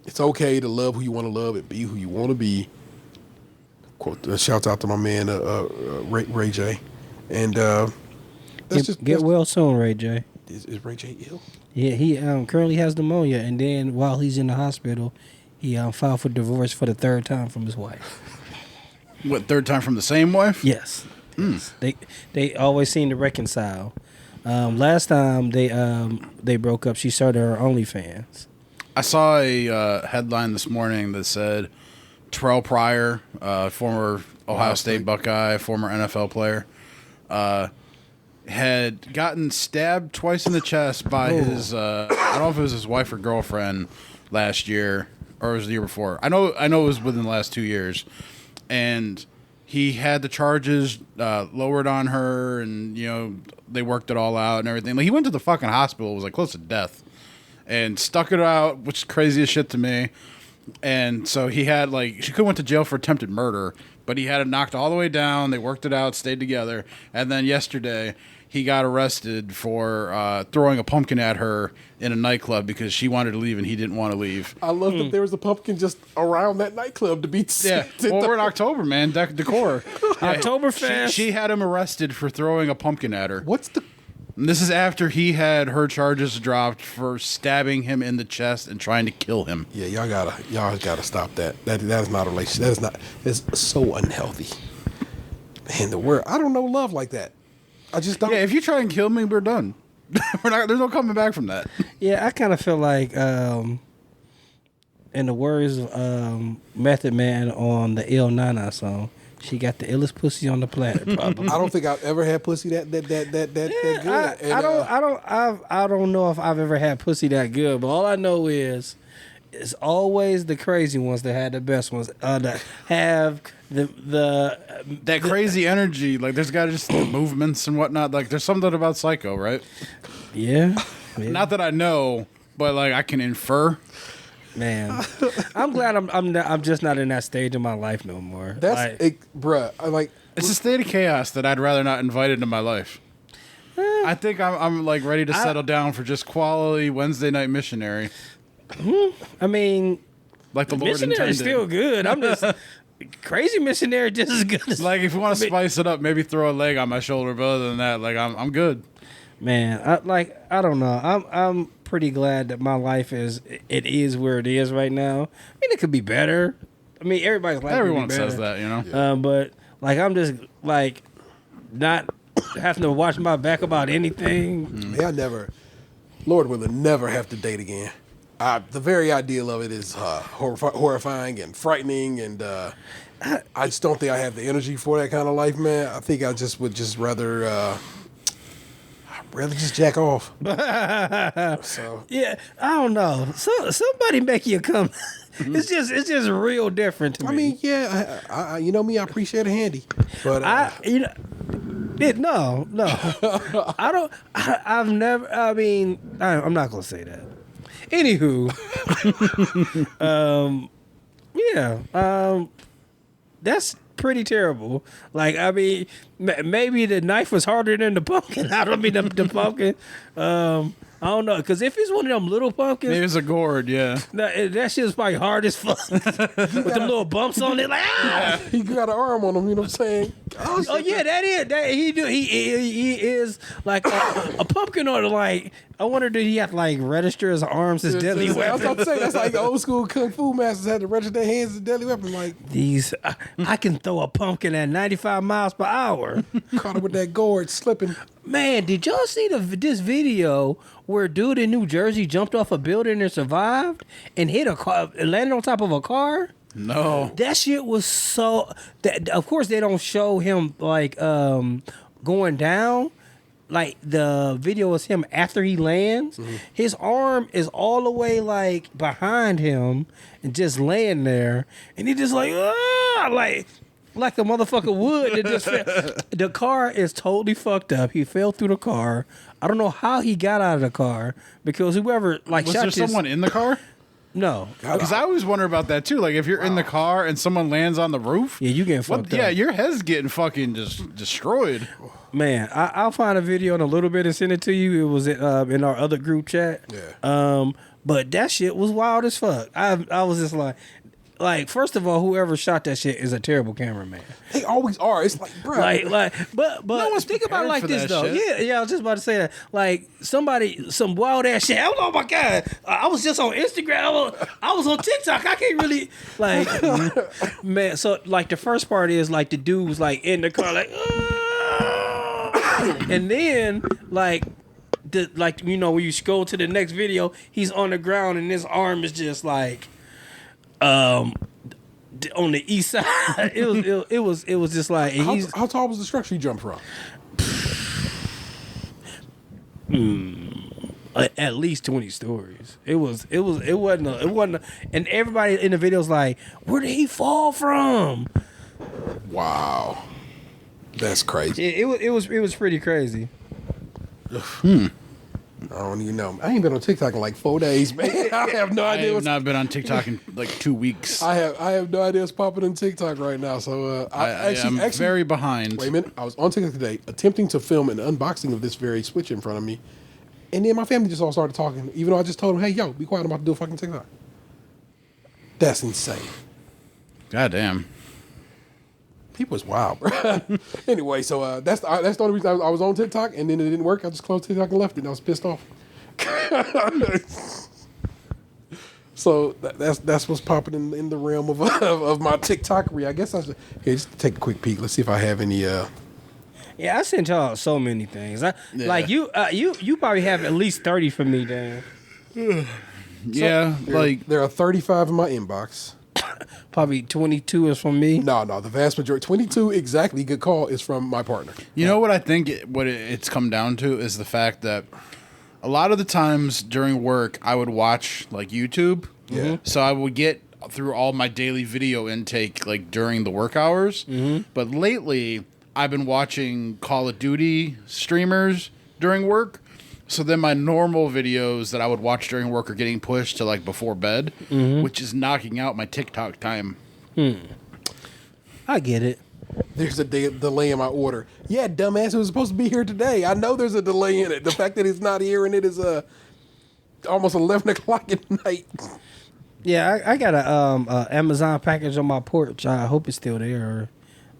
It's okay to love who you want to love and be who you want to be. Quote, shouts out to my man, Ray J. And get well soon, Ray J. Is Ray J ill? Yeah, he currently has pneumonia, and then while he's in the hospital, he filed for divorce for the third time from his wife. What, third time from the same wife? Yes. Yes. They always seem to reconcile. Last time they broke up, she started her OnlyFans. I saw a headline this morning that said Terrell Pryor, former Ohio State Buckeye, former NFL player, had gotten stabbed twice in the chest by his, I don't know if it was his wife or girlfriend last year, or it was the year before. I know it was within the last 2 years. And he had the charges lowered on her, and, you know, they worked it all out and everything. Like, he went to the fucking hospital, was like close to death, and stuck it out, which is crazy as shit to me. And so he had, like, she could have went to jail for attempted murder, but he had it knocked all the way down. They worked it out, stayed together. And then yesterday, he got arrested for throwing a pumpkin at her in a nightclub because she wanted to leave and he didn't want to leave. I love that there was a pumpkin just around that nightclub to be. Yeah, well, we're in October, man. Decor. Oktoberfest. She had him arrested for throwing a pumpkin at her. And this is after he had her charges dropped for stabbing him in the chest and trying to kill him. Yeah, y'all gotta stop that. That is not a relationship. It's so unhealthy. Man, I don't know love like that. I just don't. Yeah, if you try and kill me, we're done. There's no coming back from that. Yeah, I kind of feel like, in the words of Method Man on the Il Nana song, she got the illest pussy on the planet. Probably. I don't think I've ever had pussy that good. I don't know if I've ever had pussy that good, but all I know is it's always the crazy ones that had the best ones. That have that crazy energy. Like, there's got just the movements and whatnot. Like, there's something about Psycho, right? Yeah. Not that I know, but like I can infer. Man, I'm glad I'm just not in that stage of my life no more. That's bruh. It's a state of chaos that I'd rather not invite into my life. I think I'm like ready to settle down for just quality Wednesday night missionary. I mean, like the Lord missionary intended. is still good. I'm just crazy missionary just as good as like if you want to spice it up, maybe throw a leg on my shoulder. But other than that, like I'm good. Man, I don't know. I'm pretty glad that my life is where it is right now. I mean, it could be better. I mean, everybody's life. Everyone says that, you know. Yeah. But like, I'm just like not having to watch my back about anything. Yeah, Lord willing, never have to date again. The very ideal of it is horrifying and frightening, and I just don't think I have the energy for that kind of life, man. I think I just would just rather just jack off. So yeah, I don't know. So somebody make you come. It's just real different to me. I mean, yeah, I you know me, I appreciate a handy, but no, I don't. I've never. I mean, I'm not gonna say that. Anywho, that's pretty terrible. Like, I mean, maybe the knife was harder than the pumpkin. I don't mean the pumpkin. I don't know, because if it's one of them little pumpkins, maybe it's a gourd. Yeah, that shit's probably hard as fuck with them little bumps on it. Like, ah! He got an arm on him. You know what I'm saying? Oh yeah, that he is like a pumpkin, or like I wonder, did he have to like register his arms as deadly I was weapons? about to say that's like old school kung fu masters had to register their hands as deadly weapons. Like These, I can throw a pumpkin at 95 miles per hour. caught him with that gourd slipping. Man, did y'all see this video where a dude in New Jersey jumped off a building and survived and hit a car, landed on top of a car? no. That shit was so. Of course, they don't show him like going down. Like the video is him after he lands. Mm-hmm. His arm is all the way like behind him and just laying there, and he just like like a motherfucker would. It just the car is totally fucked up. He fell through the car. I don't know how he got out of the car because whoever like Was shot there someone in the car? No, because I always wonder about that too. Like if you're in the car and someone lands on the roof, yeah, you getting fucked up. Yeah, your head's getting fucking just destroyed. Man, I'll find a video in a little bit and send it to you. It was in our other group chat. Yeah. But that shit was wild as fuck. I was just like, first of all, whoever shot that shit is a terrible cameraman. They always are. It's like, bro. But No one's think about it like prepared this for though. that Yeah, I was just about to say that. Like some wild ass shit. Oh my god, I was just on Instagram. I was on TikTok. I can't really like, man. So like the first part is like the dude was like in the car like, and then like. You know, when you scroll to the next video, he's on the ground and his arm is just like on the east side. It was just like how tall was the structure he jumped from? At least 20 stories. It wasn't and everybody in the video was like, where did he fall from? Wow, that's crazy. It was pretty crazy. I don't even know. I ain't been on TikTok in like 4 days, man. I have no idea. I have not been on TikTok in like 2 weeks. I have no idea what's popping on TikTok right now. So I'm actually very behind. Wait a minute. I was on TikTok today attempting to film an unboxing of this very Switch in front of me. And then my family just all started talking, even though I just told them, hey, yo, be quiet, I'm about to do a fucking TikTok. That's insane. God damn. People is wild, bro. Anyway, so that's the only reason I was on TikTok, and then it didn't work. I just closed TikTok and left it, and I was pissed off. So that's what's popping in the realm of my TikTokery. I guess I should just take a quick peek. Let's see if I have any. Yeah, I sent y'all so many things. Like you probably have at least 30 from me, Dan. Yeah, there are 35 in my inbox. Probably 22 is from me. No, the vast majority, 22 exactly, good call, is from my partner. You know what I think it's come down to is the fact that a lot of the times during work I would watch like YouTube. Yeah. So I would get through all my daily video intake like during the work hours. Mm-hmm. But lately I've been watching Call of Duty streamers during work. So then my normal videos that I would watch during work are getting pushed to like before bed, which is knocking out my TikTok time. I get it. There's a delay in my order. Yeah, dumbass, it was supposed to be here today. I know there's a delay in it. The fact that it's not here and it is almost 11 o'clock at night. Yeah, I got a Amazon package on my porch. I hope it's still there,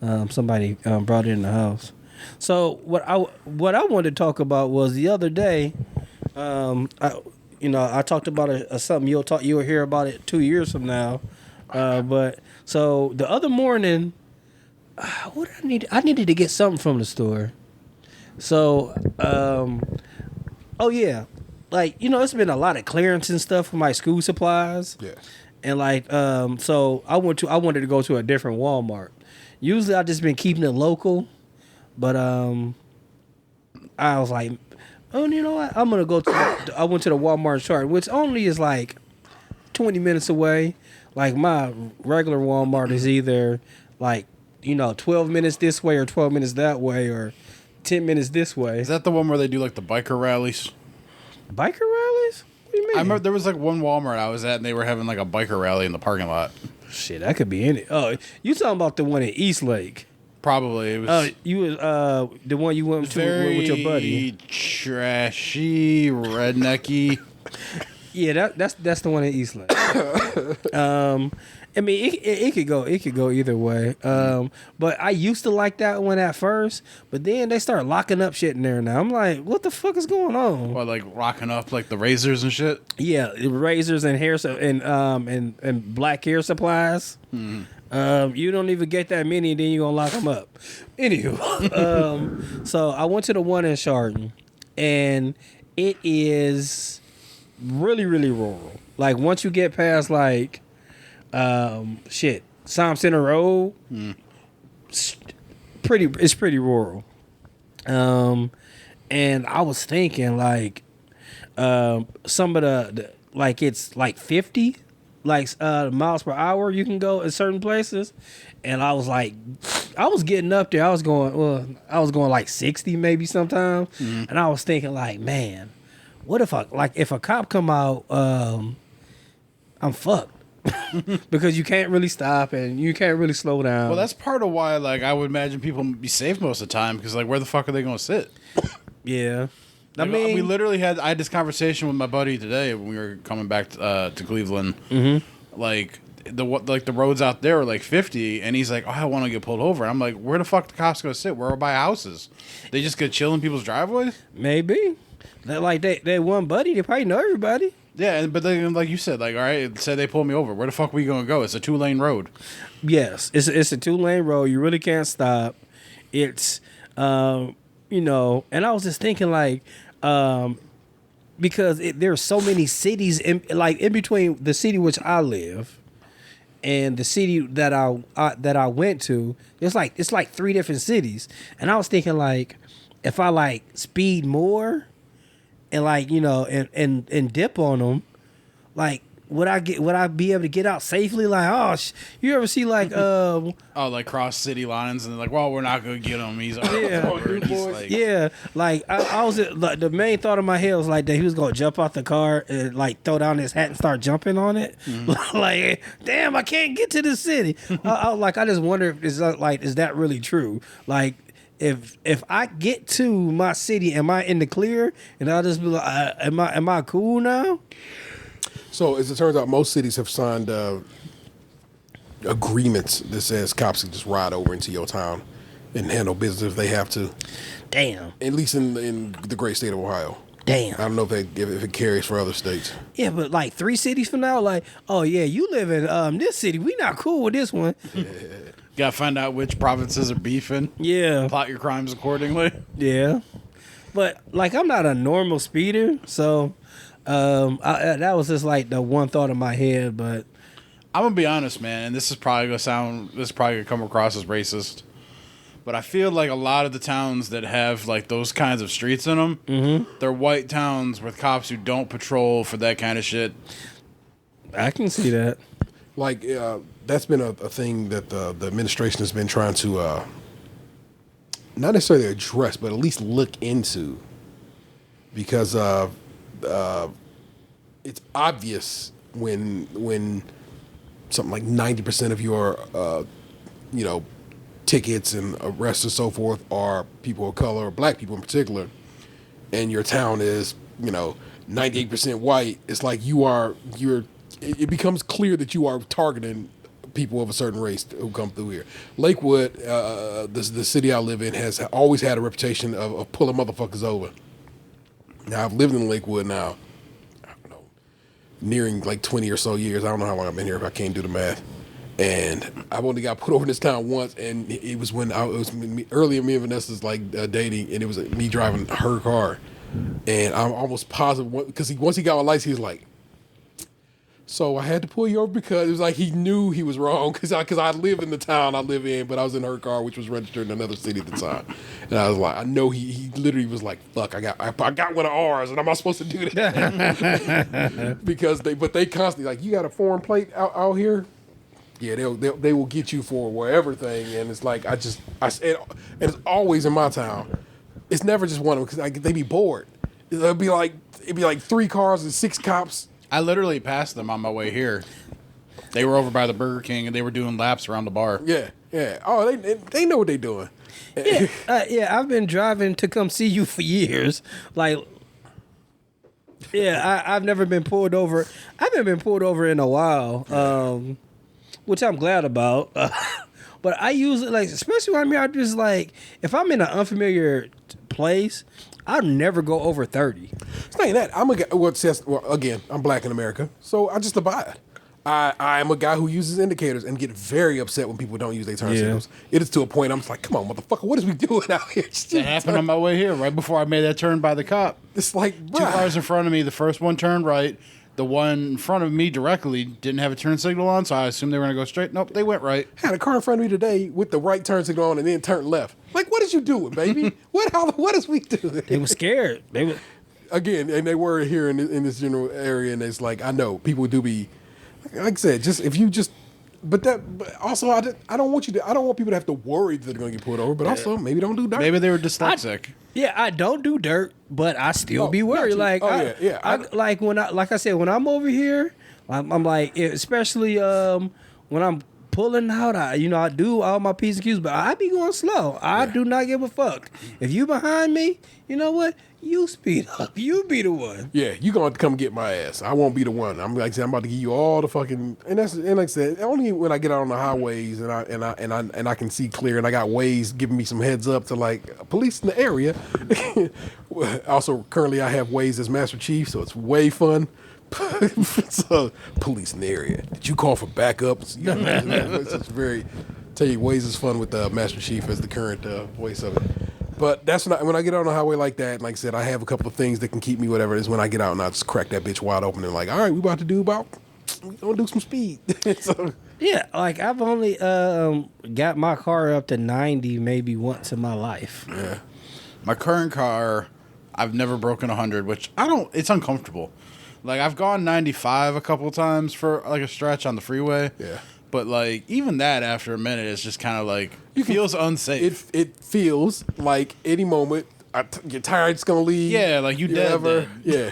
or somebody brought it in the house. So what I wanted to talk about was the other day. I talked about something you'll hear about it 2 years from now. But so the other morning, what I needed to get something from the store. So, it's been a lot of clearance and stuff for my school supplies. Yeah. And so I wanted to go to a different Walmart. Usually I just been keeping it local. But I was like, oh, you know what? I'm gonna go I went to the Walmart chart, which only is like 20 minutes away. Like my regular Walmart is either like 12 minutes this way or 12 minutes that way or 10 minutes this way. Is that the one where they do like the biker rallies? Biker rallies? What do you mean? I remember there was like one Walmart I was at and they were having like a biker rally in the parking lot. Shit, that could be in it. Oh, you talking about the one in Eastlake? Probably it was. You was the one you went to with your buddy. Trashy, rednecky. Yeah, that's the one in Eastland. I mean, it could go either way. But I used to like that one at first, but then they start locking up shit in there now. I'm like, what the fuck is going on? What, like locking up like the razors and shit? Yeah, razors and hair and black hair supplies. Mm-hmm. You don't even get that many, and then you gonna lock them up. Anywho, so I went to the one in Chardon, and it is really, really rural. Like once you get past like Psalm Center Road, it's pretty rural. And I was thinking like some of the like it's like 50 miles per hour you can go in certain places, and I was like, I was getting up there. I was going like 60 maybe sometimes, and I was thinking like, man, what if a cop come out, I'm fucked. Because you can't really stop and you can't really slow down. Well, that's part of why, like, I would imagine people be safe most of the time, because, like, where the fuck are they going to sit? Yeah. Like, I mean, we literally I had this conversation with my buddy today when we were coming back to Cleveland. Mm-hmm. Like, the roads out there are like 50, and he's like, oh, I want to get pulled over. And I'm like, where the fuck the cops going to sit? We're by houses. They just get chill in people's driveways? Maybe. They one buddy, they probably know everybody. Yeah, but then, like you said, like, all right, say they pull me over. Where the fuck are we going to go? It's a 2-lane road. Yes, it's a 2-lane road. You really can't stop. It's, and I was just thinking, like, because there are so many cities in between the city which I live and the city that I went to. It's like 3 different cities, and I was thinking, like, if I like speed more. And like, and dip on them, like, would I be able to get out safely? Like, you ever see like like cross city lines and they're like, well, we're not gonna get him. He's yeah, like I was like, the main thought in my head was like that he was gonna jump off the car and like throw down his hat and start jumping on it. Mm-hmm. Like, damn, I can't get to the city. I just wonder if is that really true? Like, If I get to my city, am I in the clear? And I'll just be like, am I cool now? So as it turns out, most cities have signed agreements that says cops can just ride over into your town and handle business if they have to. Damn. At least in the great state of Ohio. Damn. I don't know if it carries for other states. Yeah, but like 3 cities from now, like, oh yeah, you live in this city. We not cool with this one. Gotta find out which provinces are beefing. Yeah. Plot your crimes accordingly. Yeah. But like, I'm not a normal speeder, so that was just like the one thought in my head. But I'm gonna be honest, man, and this is probably gonna come across as racist, but I feel like a lot of the towns that have like those kinds of streets in them, they're white towns with cops who don't patrol for that kind of shit. I can see that. Like, that's been a thing that the administration has been trying to not necessarily address, but at least look into, because it's obvious when something like 90% of your tickets and arrests and so forth are people of color, or black people in particular, and your town is 98% white. It's like it becomes clear that you are targeting people of a certain race who come through here. Lakewood, the city I live in, has always had a reputation of pulling motherfuckers over. Now, I've lived in Lakewood now, I don't know, nearing like 20 or so years. I don't know how long I've been here if I can't do the math. And I've only got put over in this town once, and it was when earlier me and Vanessa's like dating, and it was me driving her car. And I'm almost positive, because once he got my license, he was like, so I had to pull you over, because it was like he knew he was wrong, because I live in the town I live in, but I was in her car, which was registered in another city at the time. And I was like, I know he literally was like, fuck, I got one of ours, and I'm not supposed to do that. Because they constantly like, you got a foreign plate out here? Yeah, they will get you for wherever thing. And it's like, and it's always in my town. It's never just one of them, because they be bored. It'd be like 3 cars and 6 cops. I literally passed them on my way here. They were over by the Burger King and they were doing laps around the bar. Yeah, yeah. Oh, they know what they doing. Yeah, I've been driving to come see you for years. Like, yeah, I've never been pulled over. I haven't been pulled over in a while, which I'm glad about. But I usually, like, especially when I'm here, I just, like, if I'm in an unfamiliar place, I'll never go over 30. It's not that. I'm a guy, again, I'm black in America, so I just abide. I am a guy who uses indicators and get very upset when people don't use their turn signals. It is to a point I'm just like, come on, motherfucker, what is we doing out here? That happened on my way here, right before I made that turn by the cop. It's like, bruh. 2 cars in front of me, the first one turned right. The one in front of me directly didn't have a turn signal on, so I assumed they were going to go straight. Nope, they went right. I had a car in front of me today with the right turn signal on and then turned left. Like, what is you doing, baby? What is we doing? They were scared. They were... Again, and they were here in this general area, and it's like, I know, people do be, like I said, just if you just... But also, I don't want people to have to worry that they're going to get pulled over, but also, maybe don't do dirt. Maybe they were dyslexic. I don't do dirt, but I still be worried. Like, like when I said, when I'm over here, I'm like, especially when I'm pulling out, I do all my P's and Q's, but I be going slow. I do not give a fuck. If you behind me, you know what? You speed up. You be the one. Yeah, you gonna have to come get my ass. I won't be the one. I'm like I said, I'm about to give you all the fucking and like I said, only when I get out on the highways and I can see clear and I got Waze giving me some heads up to like police in the area. Also, currently I have Waze as Master Chief, so it's way fun. So, police in the area. Did you call for backups? It's very. Tell you, Waze is fun with Master Chief as the current voice of it. But that's not when I get out on the highway like that. Like I said, I have a couple of things that can keep me. Whatever it is when I get out and I just crack that bitch wide open and like, all right, we gonna do some speed. So, yeah, like I've only got my car up to 90 maybe once in my life. Yeah, my current car, I've never broken 100, which I don't. It's uncomfortable. Like I've gone 95 a couple of times for like a stretch on the freeway. Yeah. But, like, even that, after a minute, it's just kind of, like, feels unsafe. It feels like any moment your tire's going to leave. Yeah, like you dead. Yeah.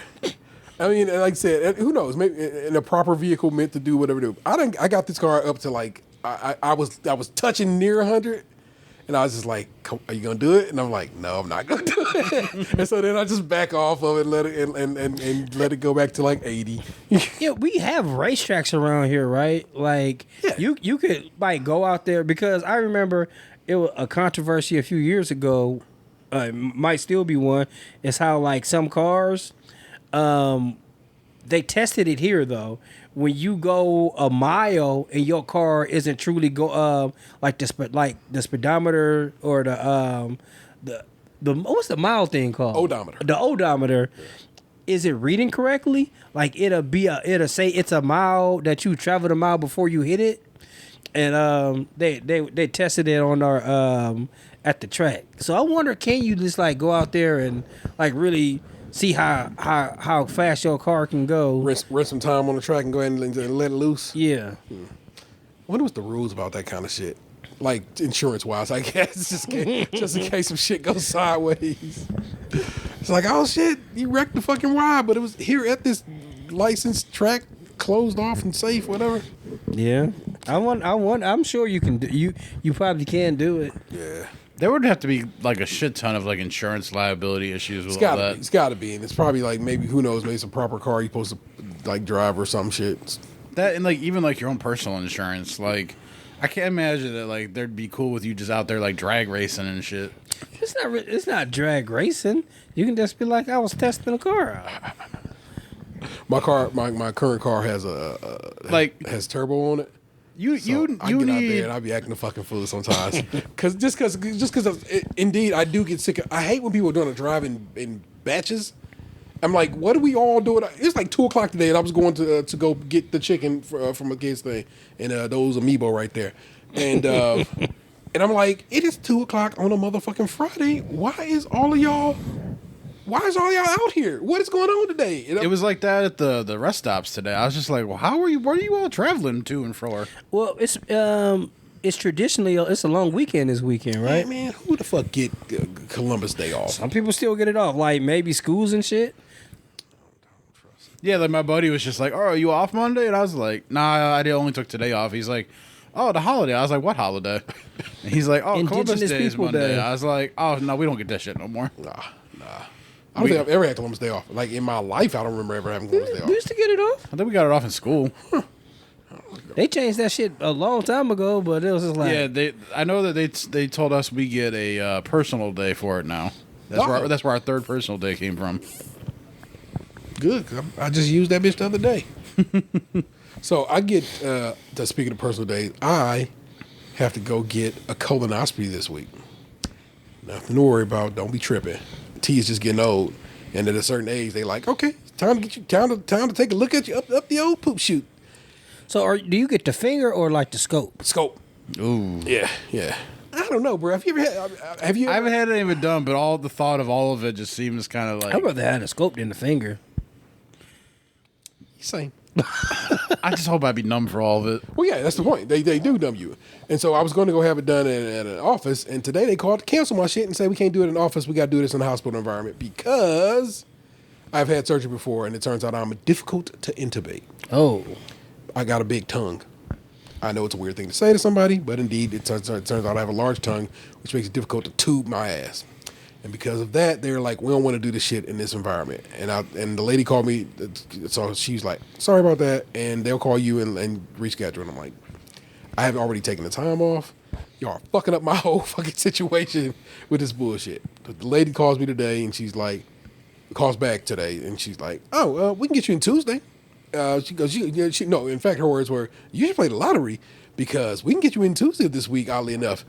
I mean, like I said, who knows? Maybe in a proper vehicle meant to do whatever it do. I got this car up to, like, I was touching near 100. And I was just like, are you going to do it? And I'm like, no, I'm not going to do it. And so then I just back off of it and let it go back to like 80. Yeah, we have racetracks around here, right? Like, you could like go out there because I remember it was a controversy a few years ago, might still be one, is how like some cars, they tested it here though. When you go a mile and your car isn't truly like the speedometer or the what's the mile thing called? Odometer. The odometer. Is it reading correctly? Like it'll say it's a mile that you traveled a mile before you hit it, and they tested it on our at the track. So I wonder, can you just like go out there and like really see how fast your car can go. Rent some time on the track and go ahead and let it loose. Yeah. I wonder what's the rules about that kind of shit. Like insurance-wise, I guess. Just in case some shit goes sideways. It's like, oh shit, you wrecked the fucking ride, but it was here at this licensed track, closed off and safe, whatever. Yeah. I'm sure you can do you probably can do it. Yeah. There would have to be like a shit ton of like insurance liability issues with all that. It's got to be, and it's probably like maybe who knows, maybe it's a proper car you're supposed to like drive or some shit. That and like even like your own personal insurance, like I can't imagine that like they'd be cool with you just out there like drag racing and shit. It's not drag racing. You can just be like, I was testing a car out. My current car has has turbo on it. You get out there and I be acting a fucking fool sometimes. Because indeed I do get sick of. I hate when people are doing a drive in batches. I'm like, what are we all doing? It's like 2:00 today, and I was going to go get the chicken from a kid's thing, and those amiibo right there, and and I'm like, it is 2:00 on a motherfucking Friday. Why is all y'all out here? What is going on today? It was like that at the rest stops today. I was just like, well, where are you all traveling to and fro? Well, it's traditionally it's a long weekend this weekend, right? Hey, man, who the fuck get Columbus Day off? Some people still get it off, like maybe schools and shit. Yeah, like my buddy was just like, "Oh, are you off Monday?" And I was like, "Nah, I only took today off." He's like, "Oh, the holiday." I was like, "What holiday?" And he's like, "Oh, Columbus Day is Monday." I was like, "Oh, no, we don't get that shit no more." Nah. I don't think I've ever had Columbus Day off. Like in my life, I don't remember ever having Columbus Day off. We used to get it off. I think we got it off in school. They changed that shit a long time ago, but it was just like I know that they told us we get a personal day for it now. That's where our third personal day came from. Good, cause I just used that bitch the other day. So I get speaking of personal days, I have to go get a colonoscopy this week. Nothing to worry about. Don't be tripping. T is just getting old, and at a certain age, they like, okay, it's time to get you time to take a look at you up the old poop chute. So, do you get the finger or like the scope? Scope. Ooh. Yeah. I don't know, bro. Have you ever had? I haven't had it even done, but all the thought of all of it just seems kind of like. I'd rather have a scope than the finger. Same. I just hope I'd be numb for all of it. Well, yeah, that's the point. They do numb you. And so I was going to go have it done at an office, and today they called to cancel my shit and say we can't do it in an office. We got to do this in a hospital environment because I've had surgery before, and it turns out I'm difficult to intubate. Oh. I got a big tongue. I know it's a weird thing to say to somebody, but indeed it turns out I have a large tongue, which makes it difficult to tube my ass. And because of that, they're like, we don't want to do this shit in this environment. And the lady called me, so she's like, sorry about that, and they'll call you and reschedule. And I'm like, I have already taken the time off. Y'all are fucking up my whole fucking situation with this bullshit. The lady calls me today, and she's like, calls back today, and she's like, oh, we can get you in Tuesday. She goes, no, in fact, her words were, you should play the lottery because we can get you in Tuesday this week, oddly enough.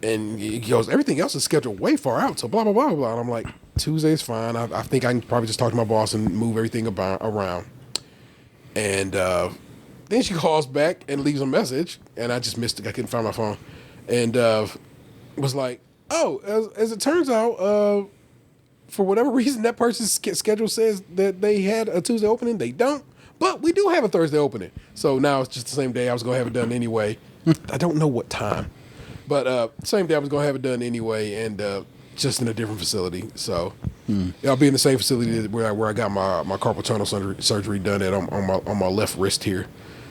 And he goes, everything else is scheduled way far out, so blah, blah, blah, blah. And I'm like, Tuesday's fine. I think I can probably just talk to my boss and move everything around. And then she calls back and leaves a message, and I just missed it. I couldn't find my phone. And was like, oh, as it turns out, for whatever reason, that person's schedule says that they had a Tuesday opening. They don't. But we do have a Thursday opening. So now it's just the same day. I was going to have it done anyway. I don't know what time. But same day I was going to have it done anyway, and just in a different facility. So I'll be in the same facility where I got my carpal tunnel surgery done on my left wrist here.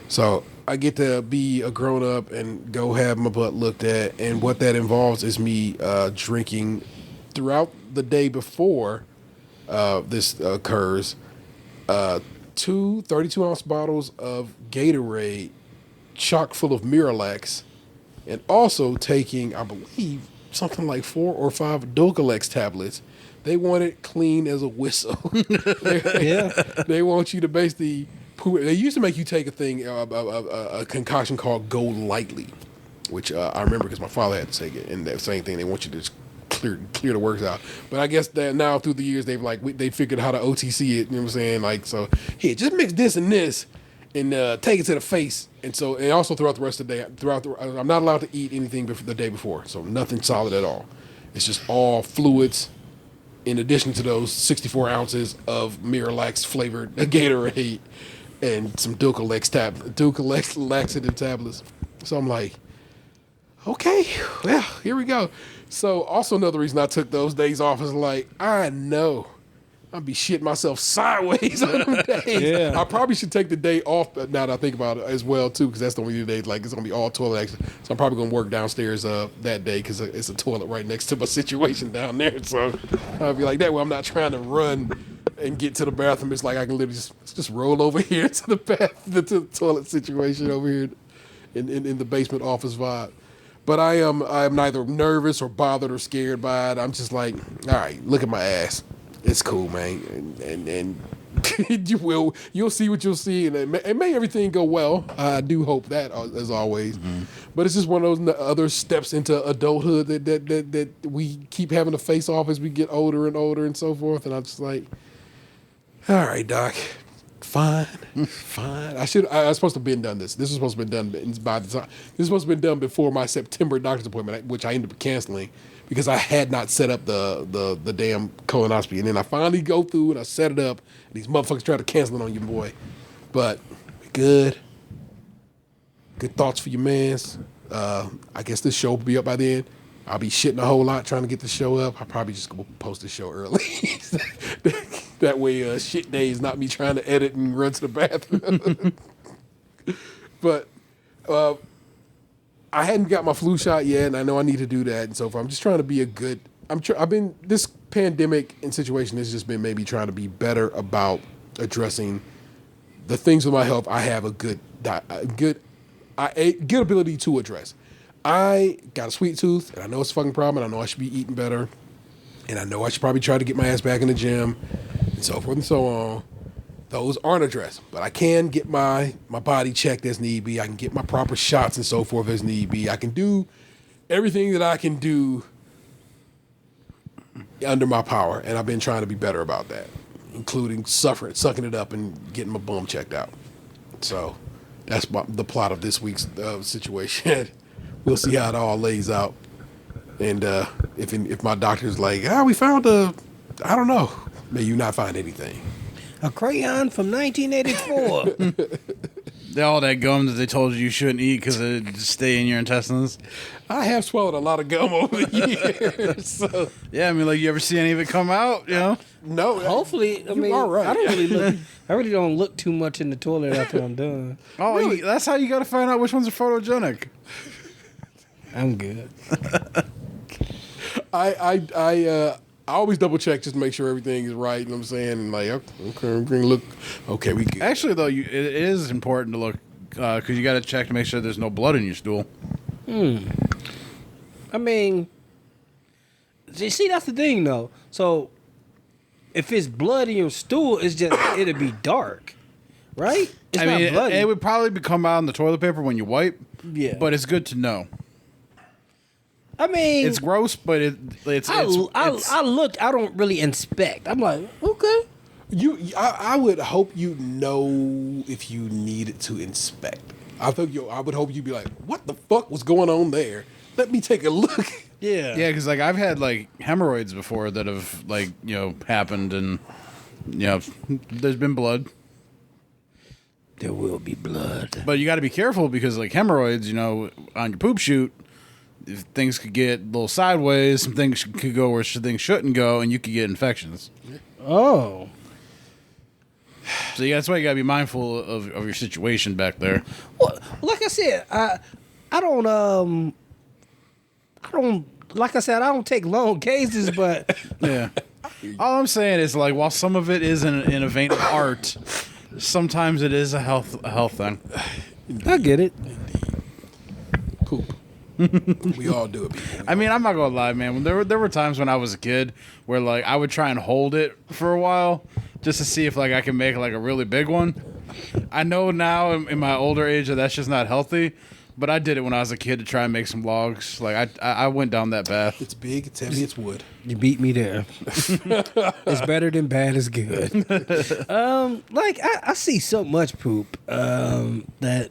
So I get to be a grown-up and go have my butt looked at. And what that involves is me drinking throughout the day before this occurs, 2 32-ounce bottles of Gatorade chock full of Miralax, and also taking, I believe, something like 4 or 5 Dulcalex tablets. They want it clean as a whistle. They want you to basically poop. They used to make you take a thing, a concoction called Go Lightly, which I remember because my father had to take it. And that same thing, they want you to just clear the works out. But I guess that now through the years they figured how to OTC it. You know what I'm saying? Like, so here, just mix this and this, and take it to the face. And so, and also throughout the rest of the day, I'm not allowed to eat anything the day before. So nothing solid at all. It's just all fluids. In addition to those 64 ounces of Miralax flavored Gatorade and some Dulcalex laxative tablets. So I'm like, okay, well, here we go. So also another reason I took those days off is like, I know I'll be shitting myself sideways on them days. Yeah. I probably should take the day off now that I think about it as well too, because that's the only two days like it's gonna be all toilet action. So I'm probably gonna work downstairs that day because it's a toilet right next to my situation down there. So I'll be like that way. I'm not trying to run and get to the bathroom. It's like I can literally just roll over here to the toilet situation over here in the basement office vibe. But I am neither nervous or bothered or scared by it. I'm just like, all right, look at my ass. It's cool, man, and you'll see what you'll see, and may everything go well. I do hope that, as always. Mm-hmm. But it's just one of those other steps into adulthood that we keep having to face off as we get older and older and so forth. And I'm just like, all right, doc, fine. I was supposed to have been done this. This was supposed to have been done by the time. This was supposed to have been done before my September doctor's appointment, which I ended up canceling because I had not set up the damn colonoscopy. And then I finally go through and I set it up, and these motherfuckers try to cancel it on you, boy. But good thoughts for your mans. I guess this show will be up by then. I'll be shitting a whole lot trying to get the show up. I'll probably just go post the show early. That way, shit days, not me trying to edit and run to the bathroom. But I hadn't got my flu shot yet, and I know I need to do that and so forth. I'm just trying to be a good. This pandemic and situation has just been maybe trying to be better about addressing the things with my health. I have a good ability to address. I got a sweet tooth, and I know it's a fucking problem, and I know I should be eating better, and I know I should probably try to get my ass back in the gym, and so forth and so on. Those aren't addressed, but I can get my body checked as need be. I can get my proper shots and so forth as need be. I can do everything that I can do under my power, and I've been trying to be better about that, including sucking it up, and getting my bum checked out. So that's the plot of this week's situation. We'll see how it all lays out, and if my doctor's like, we found I don't know, may you not find anything. A crayon from 1984. All that gum that they told you shouldn't eat because it stay in your intestines. I have swallowed a lot of gum over the years. So. Yeah, I mean, like, you ever see any of it come out? You know? No. Hopefully, I mean, are right. I really don't look too much in the toilet after I'm done. Oh, really? That's how you got to find out which ones are photogenic. I'm good. I always double check just to make sure everything is right. You know what I'm saying? And like, okay, we're gonna look. Okay, we good. Actually, though, it is important to look because you got to check to make sure there's no blood in your stool. I mean, see, that's the thing, though. So, if it's blood in your stool, it'll be dark, right? It's not bloody. It would probably come out in the toilet paper when you wipe. Yeah, but it's good to know. I mean, it's gross, but it's. I look. I don't really inspect. I'm like, okay. I would hope you know if you needed to inspect. I would hope you'd be like, what the fuck was going on there? Let me take a look. Yeah. Yeah, because like I've had like hemorrhoids before that have like happened, and there's been blood. There will be blood, but you got to be careful because like hemorrhoids, on your poop chute. If things could get a little sideways, some things could go where things shouldn't go, and you could get infections. Oh. So that's why you gotta be mindful of your situation back there. Well, like I said, I don't like I said, I don't take long cases, but yeah. All I'm saying is like while some of it is in a vein of art, sometimes it is a health thing. I get it. Poop. We all do it, people. I mean, I'm not gonna lie, man. There were times when I was a kid where like I would try and hold it for a while just to see if like I can make like a really big one. I know now in my older age that that's just not healthy, but I did it when I was a kid to try and make some logs. Like I went down that path. It's big, it's heavy, it's wood. You beat me there. It's better than bad is good. Like I see so much poop that.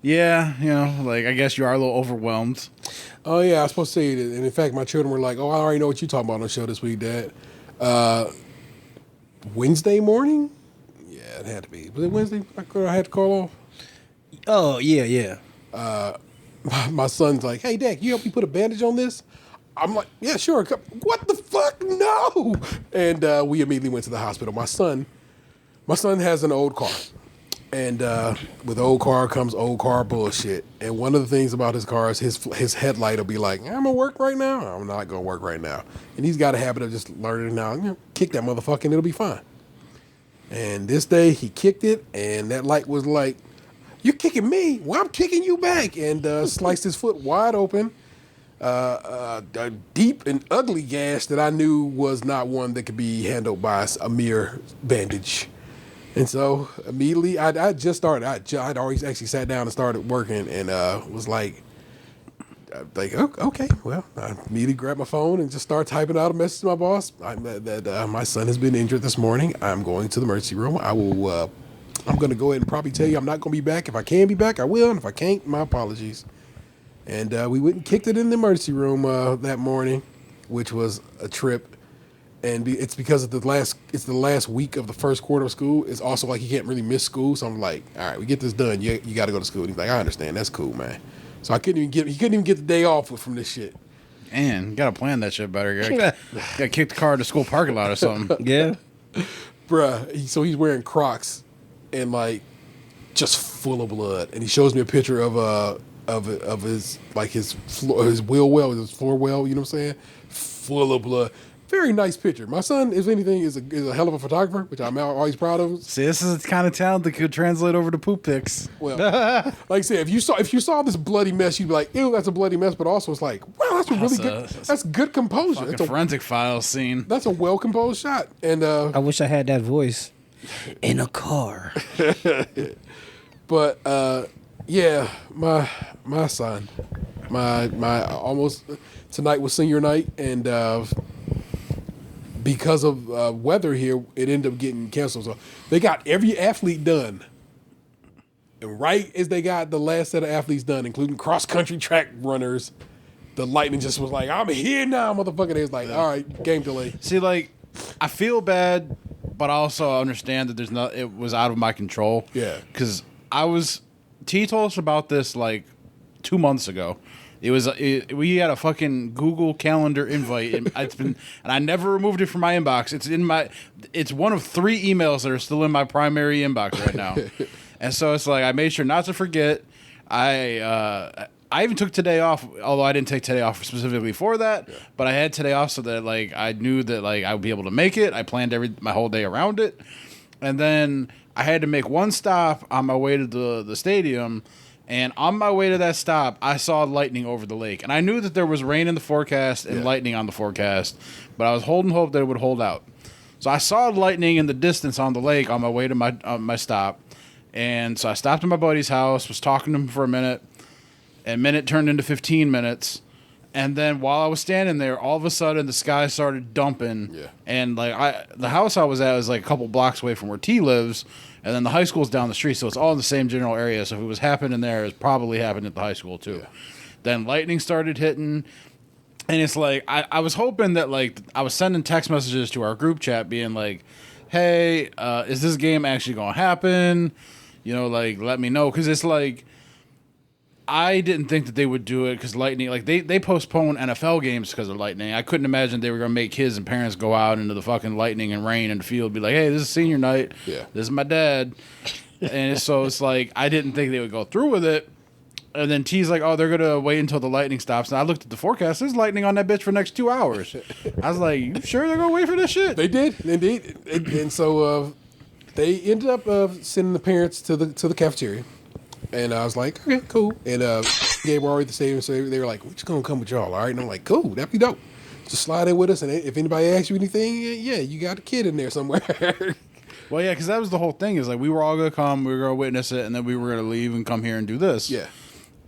Yeah, like I guess you are a little overwhelmed. Oh yeah, I was supposed to say that, and in fact, my children were like, "Oh, I already know what you're talking about on the show this week, Dad." Wednesday morning? Yeah, it had to be. Was it Wednesday? I had to call off. Oh yeah. My son's like, "Hey, Dad, can you help me put a bandage on this?" I'm like, "Yeah, sure." What the fuck? No! And we immediately went to the hospital. My son has an old car. And with old car comes old car bullshit. And one of the things about his car is his headlight will be like, I'm gonna work right now. I'm not gonna work right now. And he's got a habit of just learning now. Kick that motherfucker and it'll be fine. And this day he kicked it, and that light was like, "You're kicking me? Well, I'm kicking you back." And sliced his foot wide open. A deep and ugly gash that I knew was not one that could be handled by a mere bandage. And so immediately, I just started. I'd always actually sat down and started working, and was like, okay, well, I immediately grabbed my phone and just started typing out a message to my boss that my son has been injured this morning. I'm going to the emergency room. I'm going to go ahead and probably tell you I'm not going to be back. If I can be back, I will, and if I can't, my apologies. And we went and kicked it in the emergency room that morning, which was a trip. And it's because of it's the last week of the first quarter of school. It's also like he can't really miss school. So I'm like, all right, we get this done. You got to go to school. And he's like, I understand. That's cool, man. So he couldn't even get the day off from this shit. Man, you gotta plan that shit better. You gotta kick the car to school parking lot or something. Yeah. Bruh, so he's wearing Crocs and like just full of blood. And he shows me a picture of his like his wheel well, his floor well, you know what I'm saying? Full of blood. Very nice picture. My son, if anything, is a hell of a photographer, which I'm always proud of. See, this is the kind of talent that could translate over to poop pics. Well, like I said, if you saw this bloody mess, you'd be like, ew, that's a bloody mess. But also, it's like, wow, that's a really good. That's good composure. It's a forensic file scene. That's a well composed shot. And I wish I had that voice in a car. But yeah, my son, my almost tonight was senior night, and because of weather here, it ended up getting canceled. So they got every athlete done. And right as they got the last set of athletes done, including cross-country track runners, the Lightning just was like, I'm here now, motherfucker. They was like, all right, game delay. See, like, I feel bad, but I also understand that it was out of my control. Yeah. Because T told us about this like 2 months ago. We had a fucking Google Calendar invite, and I never removed it from my inbox. It's one of 3 emails that are still in my primary inbox right now, and so it's like I made sure not to forget. I even took today off, although I didn't take today off specifically for that. Yeah. But I had today off so that like I knew that like I would be able to make it. I planned my whole day around it, and then I had to make one stop on my way to the stadium. And on my way to that stop, I saw lightning over the lake. And I knew that there was rain in the forecast and lightning on the forecast, but I was holding hope that it would hold out. So I saw lightning in the distance on the lake on my way to my stop. And so I stopped at my buddy's house, was talking to him for a minute. A minute turned into 15 minutes. And then while I was standing there, all of a sudden the sky started dumping. Yeah. And like the house I was at was like a couple blocks away from where T lives. And then the high school's down the street, so it's all in the same general area. So if it was happening there, it's probably happened at the high school too. Yeah. Then lightning started hitting, and it's like I was hoping that like I was sending text messages to our group chat being like, "Hey, is this game actually going to happen? You know, like let me know," because it's like I didn't think that they would do it because lightning. Like they postpone NFL games because of lightning. I couldn't imagine they were going to make kids and parents go out into the fucking lightning and rain in the field, be like, "Hey, this is senior night. Yeah. This is my dad," and so it's like I didn't think they would go through with it. And then T's like, "Oh, they're going to wait until the lightning stops." And I looked at the forecast. There's lightning on that bitch for the next 2 hours. I was like, "You sure they're going to wait for this shit?" They did, indeed, and so they ended up sending the parents to the cafeteria. And I was like, okay, cool. And they were already at the stadium, so they were like, we're just going to come with y'all, all right? And I'm like, cool, that'd be dope. Just slide in with us, and if anybody asks you anything, yeah, you got a kid in there somewhere. Well, yeah, because that was the whole thing, is like we were all going to come, we were going to witness it, and then we were going to leave and come here and do this. Yeah.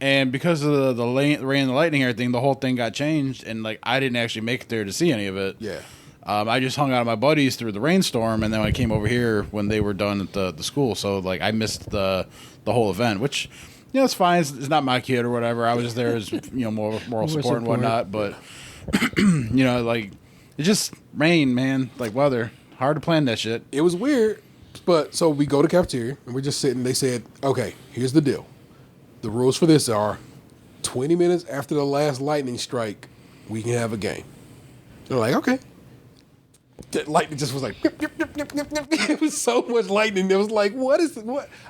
And because of the rain and the lightning and everything, the whole thing got changed, and like I didn't actually make it there to see any of it. Yeah. I just hung out with my buddies through the rainstorm, and then I came over here when they were done at the school. So like I missed the whole event, which, you know, it's fine. It's not my kid or whatever. I was just there as, you know, moral support and whatnot. But you know, like it just rain, man. Like weather, hard to plan that shit. It was weird, but so we go to cafeteria and we're just sitting. They said, okay, here's the deal. The rules for this are 20 minutes after the last lightning strike, we can have a game. They're like, okay. That lightning just was like, it was so much lightning. It was like, what?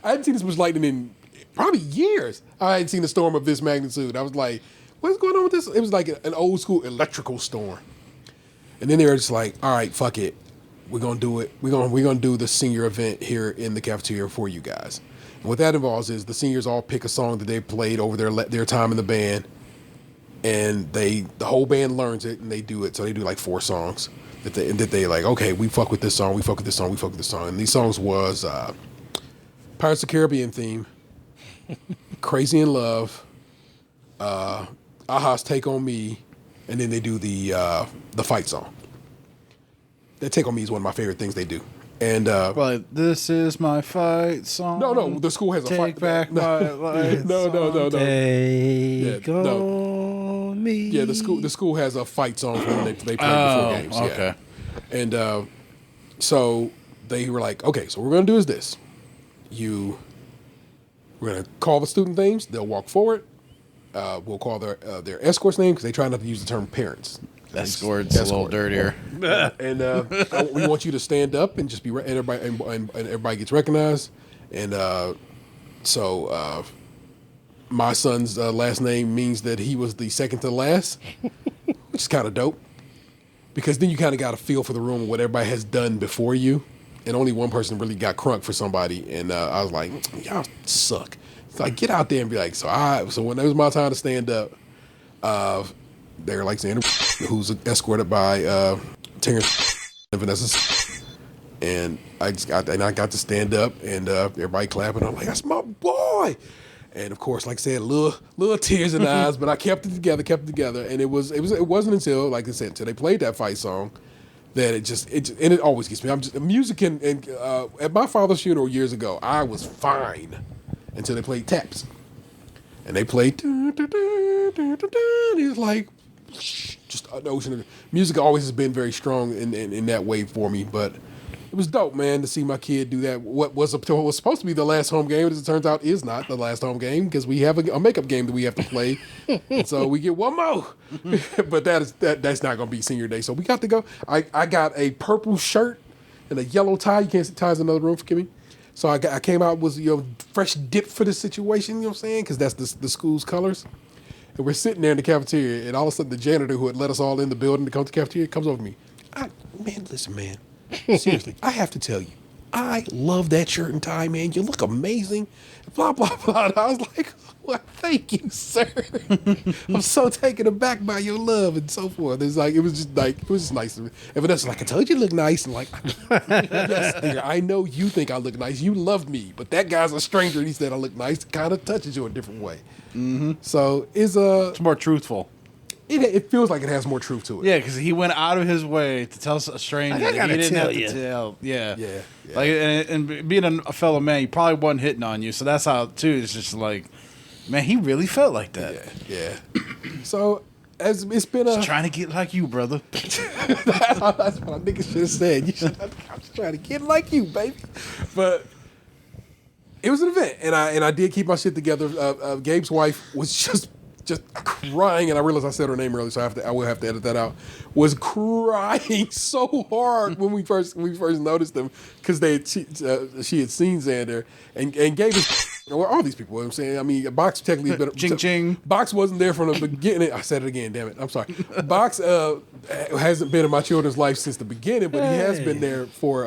I hadn't seen this much lightning in probably years. I hadn't seen a storm of this magnitude. I was like, what's going on with this? It was like an old school electrical storm. And then they were just like, all right, fuck it. We're going to do it. We're going to do the senior event here in the cafeteria for you guys. And what that involves is the seniors all pick a song that they played over their time in the band. And the whole band learns it and they do it. So they do like 4 songs. That they like, okay, we fuck with this song, we fuck with this song, we fuck with this song. And these songs was Pirates of the Caribbean theme, Crazy in Love, Aha's Take on Me, and then they do the fight song. That Take on Me is one of my favorite things they do. And well, this is my fight song. No, the school has a fight. Take back my life. No. Take on me. Yeah, the school has a fight song for when they play before games. Okay. Yeah. And so they were like, okay, so what we're gonna do is this. We're gonna call the student names. They'll walk forward. we'll call their escort's name because they try not to use the term parents. Escort's a little dirtier. And we want you to stand up and just be and everybody gets recognized. And so my son's last name means that he was the second to the last, which is kind of dope. Because then you kind of got a feel for the room of what everybody has done before you. And only one person really got crunk for somebody. And I was like, y'all suck. So I get out there and be like, so when it was my time to stand up, they were like saying, who's escorted by Terrence and Vanessa. And I got to stand up and everybody clapping. I'm like, that's my boy. And of course, like I said, little tears in the eyes, but I kept it together. And it wasn't until, like I said, until they played that fight song that it always gets me. Music and at my father's funeral years ago, I was fine until they played taps. And they played, it's like, just an ocean of music. Always has been very strong in that way for me, but it was dope, man, to see my kid do that. What was supposed to be the last home game, as it turns out, is not the last home game because we have a makeup game that we have to play, and so we get one more. But that's not going to be senior day, so we got to go. I got a purple shirt and a yellow tie. You can't see ties in another room, forgive me. So I came out with fresh dip for the situation. You know what I'm saying? Because that's the school's colors. And we're sitting there in the cafeteria, and all of a sudden the janitor who had let us all in the building to come to the cafeteria comes over to me. Listen, man. Seriously, I have to tell you, I love that shirt and tie, man. You look amazing. Blah, blah, blah. And I was like, well, thank you, sir. I'm so taken aback by your love and so forth. It was just nice. And Vanessa's like, I told you look nice. And like, yes, dear, I know you think I look nice. You love me. But that guy's a stranger and he said I look nice. It kind of touches you a different way. Mm-hmm. So it's more truthful. It feels like it has more truth to it. Yeah, because he went out of his way to tell a stranger that he didn't have to tell. Yeah. Like, and being a fellow man, he probably wasn't hitting on you. So that's how, too, it's just like, man, he really felt like that. Yeah. So, as it's been just trying to get like you, brother. That's what a nigga should have said. I'm just trying to get like you, baby. But it was an event, and I did keep my shit together. Gabe's wife was just crying, and I realized I said her name earlier, so I will have to edit that out. Was crying so hard when we first noticed them because she had seen Xander and Gabe is all these people. You know what I'm saying, I mean, Box technically has been ching. Box wasn't there from the beginning. I said it again. Damn it. I'm sorry. Box hasn't been in my children's life since the beginning, but he has been there for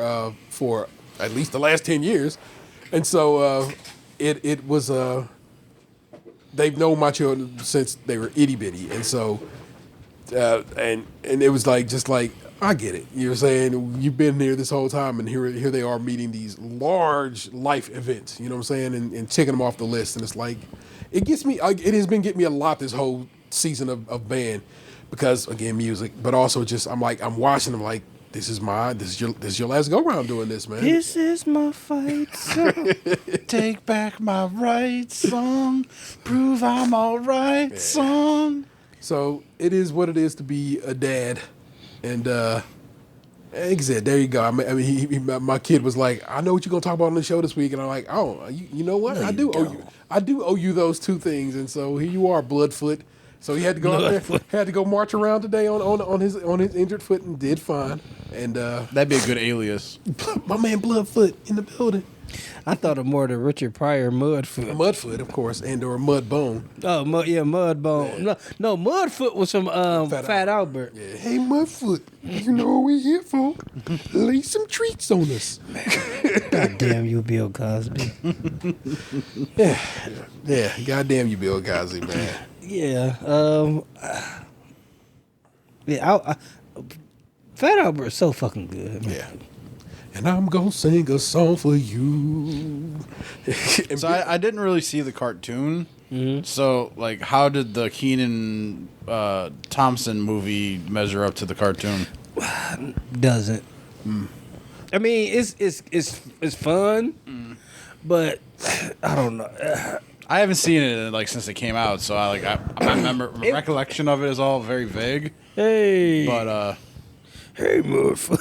at least the last 10 years, and so it was. They've known my children since they were itty bitty, and so, and it was just like I get it. You're saying you've been here this whole time, and here they are meeting these large life events. You know what I'm saying, and checking them off the list, and it's like it gets me. It has been getting me a lot this whole season of band because again music, but also just I'm watching them like. This is your last go round doing this, man. This is my fight song. Take back my right song. Prove I'm all right song. So it is what it is to be a dad, and like I said, there you go. I mean, my kid was like, "I know what you're gonna talk about on the show this week," and I'm like, "Oh, you know what? I do owe you those two things." And so here you are, Bloodfoot. So he had to go out there, had to go march around today on his injured foot and did fine. And that'd be a good alias. My man Bloodfoot in the building. I thought of more the Richard Pryor Mudfoot. Mudfoot, of course, and or Mudbone. Oh, Mudbone. Yeah. No, Mudfoot was from Fat Albert. Yeah. Hey, Mudfoot, you know what we're here for? Lay some treats on us. God damn you, Bill Cosby. Yeah. God damn you, Bill Cosby, man. Yeah. Fat Albert is so fucking good, man. Yeah. And I'm gonna sing a song for you. So I didn't really see the cartoon. Mm-hmm. So, how did the Kenan Thompson movie measure up to the cartoon? Doesn't. I mean, it's fun, but I don't know. I haven't seen it since it came out, so I remember recollection of it is all very vague. Hey, but hey, Mudfoot.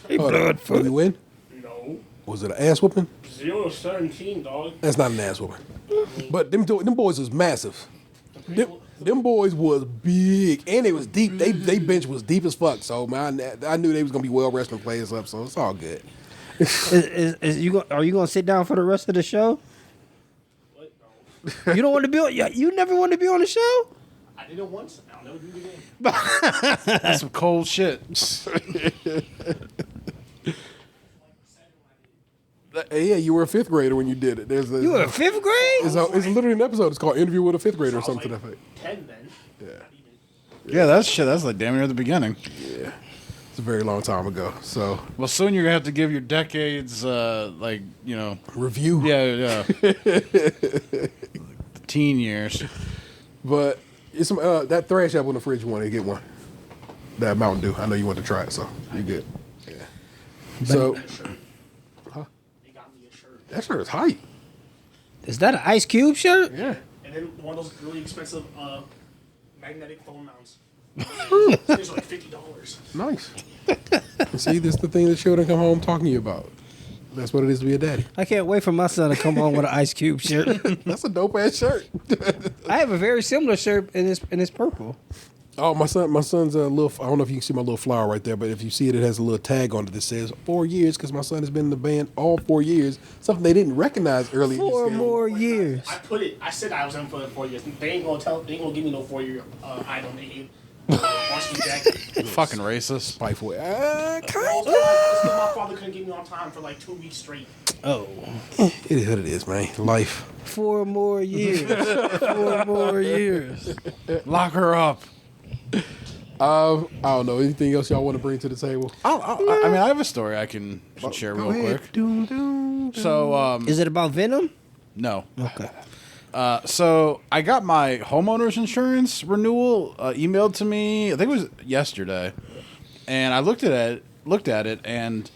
Hey, Bloodfoot. Did we win? No. Was it an ass whooping? 0-17, dog. That's not an ass whooping. But them boys was massive. Them boys was big, and it was deep. They bench was deep as fuck. So man, I knew they was gonna be well wrestling players up. So it's all good. Are you gonna sit down for the rest of the show? What? No. You don't want to be on. You never want to be on the show. I did it once. I'll never do it again. That's some cold shit. Yeah, you were a fifth grader when you did it. You were a fifth grade? It's literally an episode. It's called "Interview with a Fifth Grader" or something to that effect. 10 then. Yeah, that's like damn near the beginning. Yeah, it's a very long time ago. So, well, soon you're gonna have to give your decades, review. Yeah. The teen years. But it's some that thrash apple in the fridge. You want to get one? That Mountain Dew. I know you want to try it, so you're good. Yeah. So, that shirt is hype. Is that an Ice Cube shirt? Yeah. And then one of those really expensive magnetic phone mounts. These are like $50. Nice. See, this is the thing that children come home talking to you about. That's what it is to be a daddy. I can't wait for my son to come home with an Ice Cube shirt. That's a dope ass shirt. I have a very similar shirt in this purple. Oh, my son's a little. I don't know if you can see my little flower right there, but if you see it, it has a little tag on it that says 4 years because my son has been in the band all 4 years. Something they didn't recognize earlier. 4 more years. I said I was in for the 4 years. They ain't gonna give me no 4-year item. They Washington jacket. Fucking racist. Spiteful. It's because my father couldn't get me on time for like 2 weeks straight. Oh. It is what it is, man. Life. 4 more years. 4 more years. Lock her up. I don't know. Anything else y'all want to bring to the table? I mean, I have a story I can share real quick. So, is it about Venom? No. Okay. So I got my homeowner's insurance renewal emailed to me. I think it was yesterday, and I looked at it, and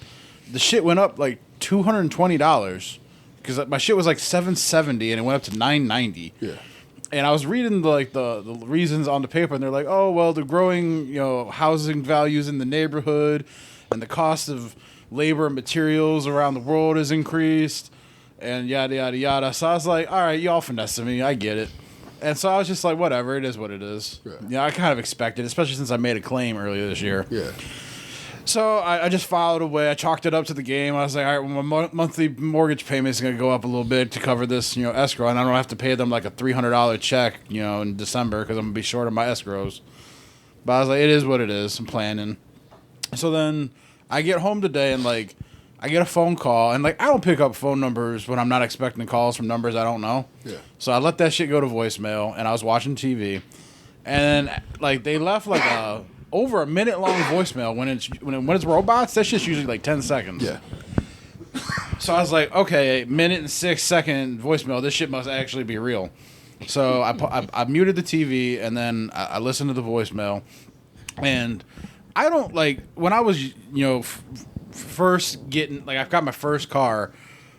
the shit went up like $220 because my shit was like $770 and it went up to $990. Yeah. And I was reading the reasons on the paper, and they're like, oh, well, the growing housing values in the neighborhood, and the cost of labor and materials around the world has increased, and yada yada yada. So I was like, all right, y'all finessing me, I get it. And so I was just like, whatever, it is what it is. Right. Yeah, I kind of expected, especially since I made a claim earlier this year. Yeah. So I just filed away. I chalked it up to the game. I was like, all right, well, my monthly mortgage payment is going to go up a little bit to cover this, escrow, and I don't have to pay them like a $300 check, in December because I'm going to be short of my escrows. But I was like, it is what it is. I'm planning. So then I get home today and I get a phone call, and I don't pick up phone numbers when I'm not expecting calls from numbers I don't know. Yeah. So I let that shit go to voicemail, and I was watching TV, and they left a over a minute long voicemail. When it's robots, that shit's usually like 10 seconds. Yeah. So I was like, okay, minute and 6 second voicemail. This shit must actually be real. So I muted the TV, and then I listened to the voicemail, and I don't when I was first getting I've got my first car.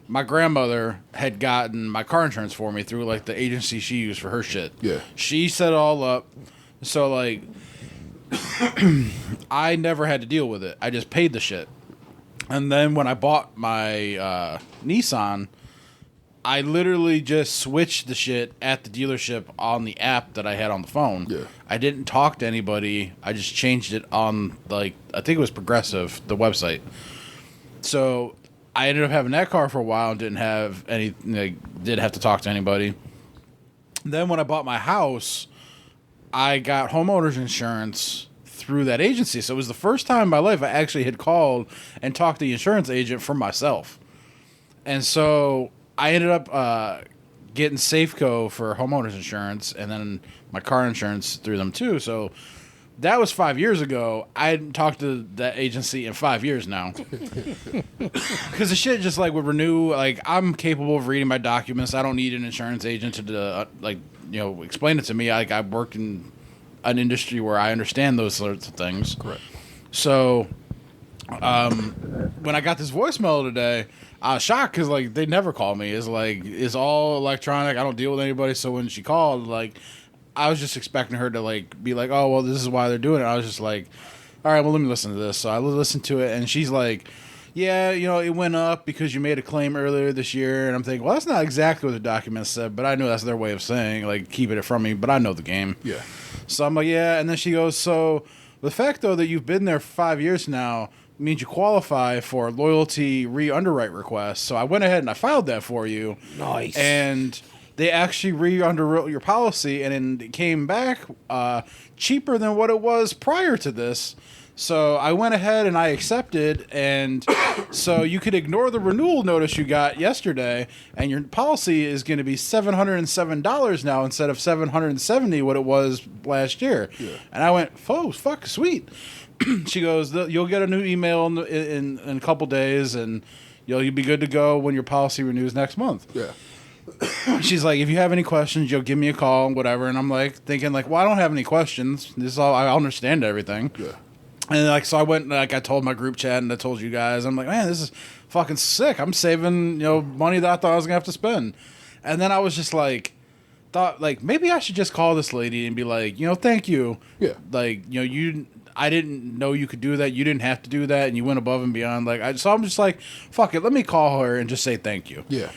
My grandmother had gotten my car insurance for me through the agency she used for her shit. Yeah. She set it all up. So I never had to deal with it. I just paid the shit. And then when I bought my Nissan, I literally just switched the shit at the dealership on the app that I had on the phone. Yeah. I didn't talk to anybody. I just changed it on I think it was Progressive, the website. So I ended up having that car for a while and didn't have didn't have to talk to anybody. Then when I bought my house, I got homeowner's insurance through that agency. So it was the first time in my life I actually had called and talked to the insurance agent for myself. And so I ended up getting Safeco for homeowner's insurance, and then my car insurance through them too. So that was 5 years ago. I hadn't talked to that agency in 5 years now. Because the shit just would renew. I'm capable of reading my documents. I don't need an insurance agent to explain it to me. I work in an industry where I understand those sorts of things. Correct. So when I got this voicemail today, I was shocked because they never call me. It's all electronic. I don't deal with anybody. So when she called, I was just expecting her to be like, oh, well, this is why they're doing it. I was just like, all right, well, let me listen to this. So I listened to it, and she's like, yeah, it went up because you made a claim earlier this year. And I'm thinking, well, that's not exactly what the document said, but I knew that's their way of saying, like, keeping it from me. But I know the game. Yeah. So I'm like, yeah. And then she goes, so the fact, though, that you've been there for 5 years now means you qualify for loyalty re-underwrite request. So I went ahead and I filed that for you. Nice. And they actually re-underwrote your policy, and it came back cheaper than what it was prior to this. So I went ahead and I accepted, and so you could ignore the renewal notice you got yesterday, and your policy is going to be $707 now instead of $770 what it was last year. Yeah. And I went, "Oh, fuck, sweet." She goes, "You'll get a new email in a couple days, and you'll be good to go when your policy renews next month." Yeah. She's like, "If you have any questions, you'll give me a call and whatever." And I'm like thinking, like, well, I don't have any questions. This is all, I understand everything. Yeah. And like, so I went, like, I told my group chat and I told you guys, I'm like, man, this is fucking sick. I'm saving, money that I thought I was gonna have to spend. And then I was just like, thought like maybe I should just call this lady and be like, thank you. Yeah. Like, I didn't know you could do that. You didn't have to do that, and you went above and beyond. Like, so I'm just like, fuck it. Let me call her and just say thank you. Yeah.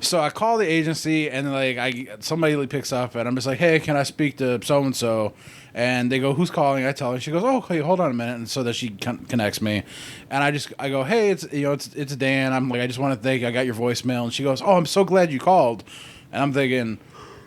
So I call the agency, and like somebody picks up, and I'm just like, hey, can I speak to so and so? And they go, who's calling? I tell her. She goes, oh, okay, hold on a minute. And so that she connects me, and I go, hey, it's Dan. I'm like, I just want to thank you. I got your voicemail, and she goes, oh, I'm so glad you called. And I'm thinking,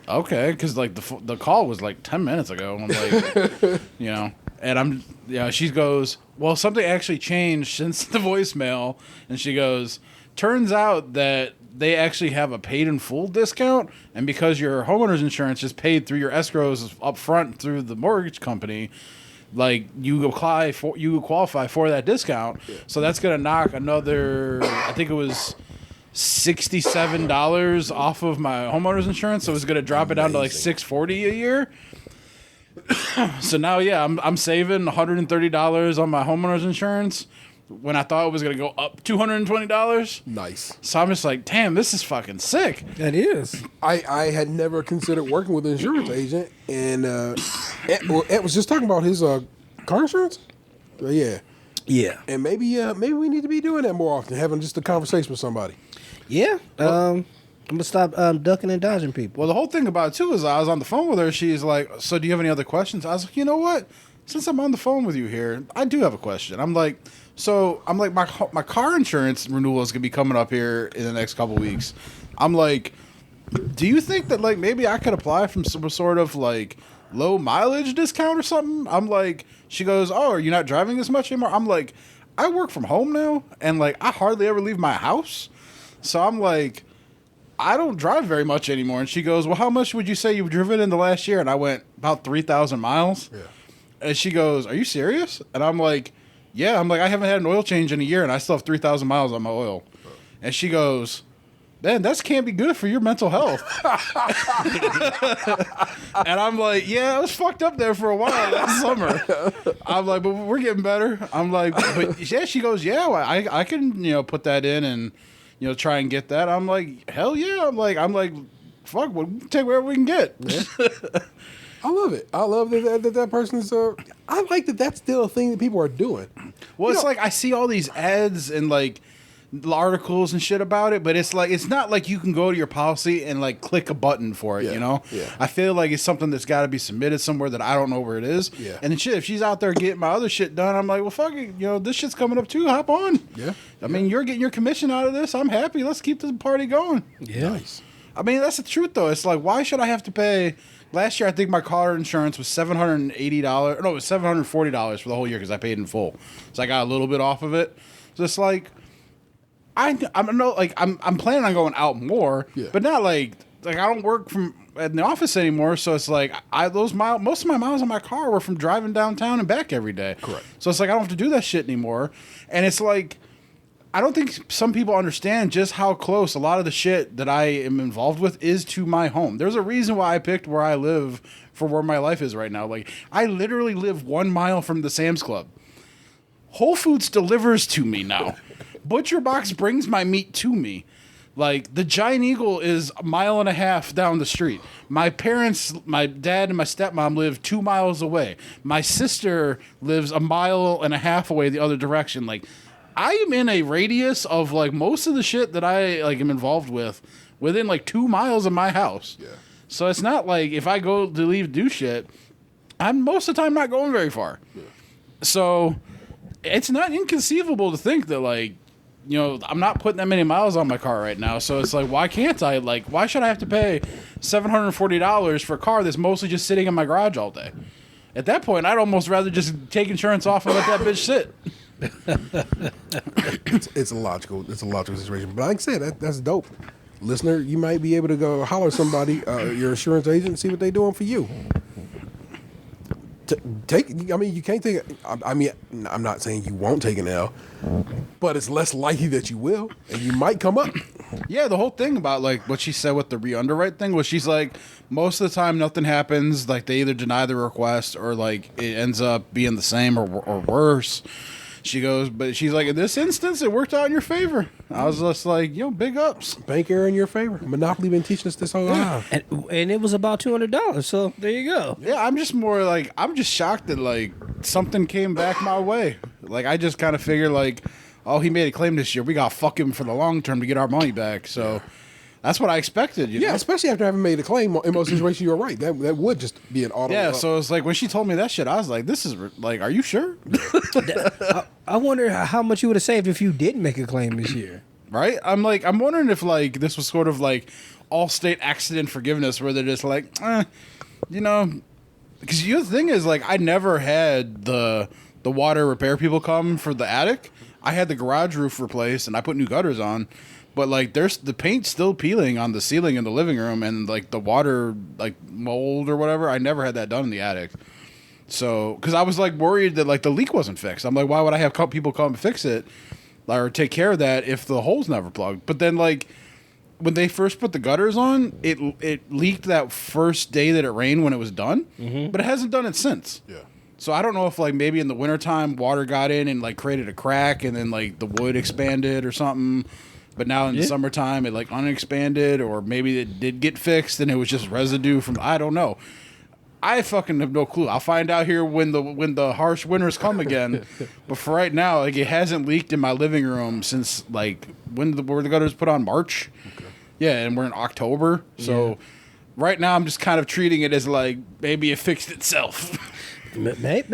okay, because like the call was like 10 minutes ago. And I'm like, and she goes, well, something actually changed since the voicemail, and she goes, turns out that they actually have a paid in full discount, and because your homeowner's insurance is paid through your escrows up front through the mortgage company, like you qualify for that discount. Yeah. So that's gonna knock another, I think it was $67 off of my homeowner's insurance. So it's gonna drop it down to like $640 a year. So now, yeah, I'm saving $130 on my homeowner's insurance when I thought it was going to go up $220. Nice. So I'm just like, damn, this is fucking sick. That is. I had never considered working with an insurance agent, and Ed was just talking about his car insurance. Yeah. Yeah. And maybe we need to be doing that more often, having just a conversation with somebody. Yeah. I'm going to stop ducking and dodging people. Well, the whole thing about it, too, is I was on the phone with her. She's like, so do you have any other questions? I was like, you know what? Since I'm on the phone with you here, I do have a question. I'm like, my car insurance renewal is going to be coming up here in the next couple weeks. I'm like, do you think that, like, maybe I could apply from some sort of, like, low mileage discount or something? I'm like, she goes, oh, are you not driving as much anymore? I'm like, I work from home now, and, like, I hardly ever leave my house. So I'm like, I don't drive very much anymore. And she goes, well, how much would you say you've driven in the last year? And I went, about 3,000 miles. Yeah. And she goes, are you serious? And I'm like, yeah. I'm like, I haven't had an oil change in a year, and I still have 3,000 miles on my oil. And she goes, man, that can't be good for your mental health. And I'm like, yeah, I was fucked up there for a while last summer. I'm like, but we're getting better. I'm like, but yeah, she goes, yeah, well, I can, put that in and, try and get that. I'm like, hell yeah. I'm like, fuck, we'll take wherever we can get. Yeah. I love it. I love that person's. I like that that's still a thing that people are doing. Well, it's like I see all these ads and like articles and shit about it, but it's like it's not like you can go to your policy and like click a button for it. Yeah. I feel like it's something that's got to be submitted somewhere that I don't know where it is. Yeah. And then shit, if she's out there getting my other shit done, I'm like, well, fuck it. This shit's coming up too. Hop on. Yeah. I mean, you're getting your commission out of this. I'm happy. Let's keep the party going. Yeah. Nice. I mean, that's the truth though. It's like, why should I have to pay? Last year, I think my car insurance was $780. No, it was $740 for the whole year because I paid in full. So I got a little bit off of it. So it's like, I'm planning on going out more, but not like I don't work in the office anymore. So it's like most of my miles on my car were from driving downtown and back every day. Correct. So it's like I don't have to do that shit anymore. And it's like, I don't think some people understand just how close a lot of the shit that I am involved with is to my home. There's a reason why I picked where I live for where my life is right now. Like, I literally live 1 mile from the Sam's Club. Whole Foods delivers to me now. Butcher Box brings my meat to me. Like, the Giant Eagle is 1.5 miles down the street. My parents, my dad and my stepmom live 2 miles away. My sister lives 1.5 miles away the other direction. Like, I am in a radius of like most of the shit that I like am involved with within like 2 miles of my house. Yeah. So it's not like if I go to leave do shit, I'm most of the time not going very far. Yeah. So it's not inconceivable to think that like, you know, I'm not putting that many miles on my car right now. So it's like, why can't I? Like, why should I have to pay $740 for a car that's mostly just sitting in my garage all day? At that point, I'd almost rather just take insurance off and let that bitch sit. It's a logical situation. But like I said, that's dope. Listener, you might be able to go holler at somebody, your insurance agent, and see what they're doing for you. You can't take it. I mean, I'm not saying you won't take an L, but it's less likely that you will, and you might come up. Yeah, the whole thing about like what she said with the re-underwrite thing was she's like, most of the time nothing happens. Like they either deny the request or like it ends up being the same or worse. She goes, but she's like, in this instance, it worked out in your favor. I was just like, big ups. Bank error in your favor. Monopoly been teaching us this whole time. And it was about $200, so there you go. Yeah, I'm just more like, I'm just shocked that like something came back my way. Like I just kind of figured like, oh, he made a claim this year. We got to fuck him for the long term to get our money back. So that's what I expected. You know? Especially after having made a claim in most situations. You're right. That would just be an auto. Yeah, so it's like when she told me that shit, I was like, this is like, are you sure? I wonder how much you would have saved if you didn't make a claim this year. Right? I'm wondering if like this was sort of like Allstate accident forgiveness where they're just like, you know, because the thing is like I never had the water repair people come for the attic. I had the garage roof replaced and I put new gutters on. But like, there's the paint still peeling on the ceiling in the living room, and like the water, like mold or whatever. I never had that done in the attic. So, because I was like worried that like the leak wasn't fixed. I'm like, why would I have people come and fix it or take care of that if the hole's never plugged? But then like when they first put the gutters on, it leaked that first day that it rained when it was done, but it hasn't done it since. Yeah. So I don't know if like maybe in the wintertime water got in and like created a crack, and then like the wood expanded or something. But now in the summertime, it like unexpanded, or maybe it did get fixed and it was just residue from, I don't know. I fucking have no clue. I'll find out here when the harsh winters come again. But for right now, like it hasn't leaked in my living room since like were the gutters put on March? Okay. Yeah, and we're in October. So right now I'm just kind of treating it as like maybe it fixed itself. I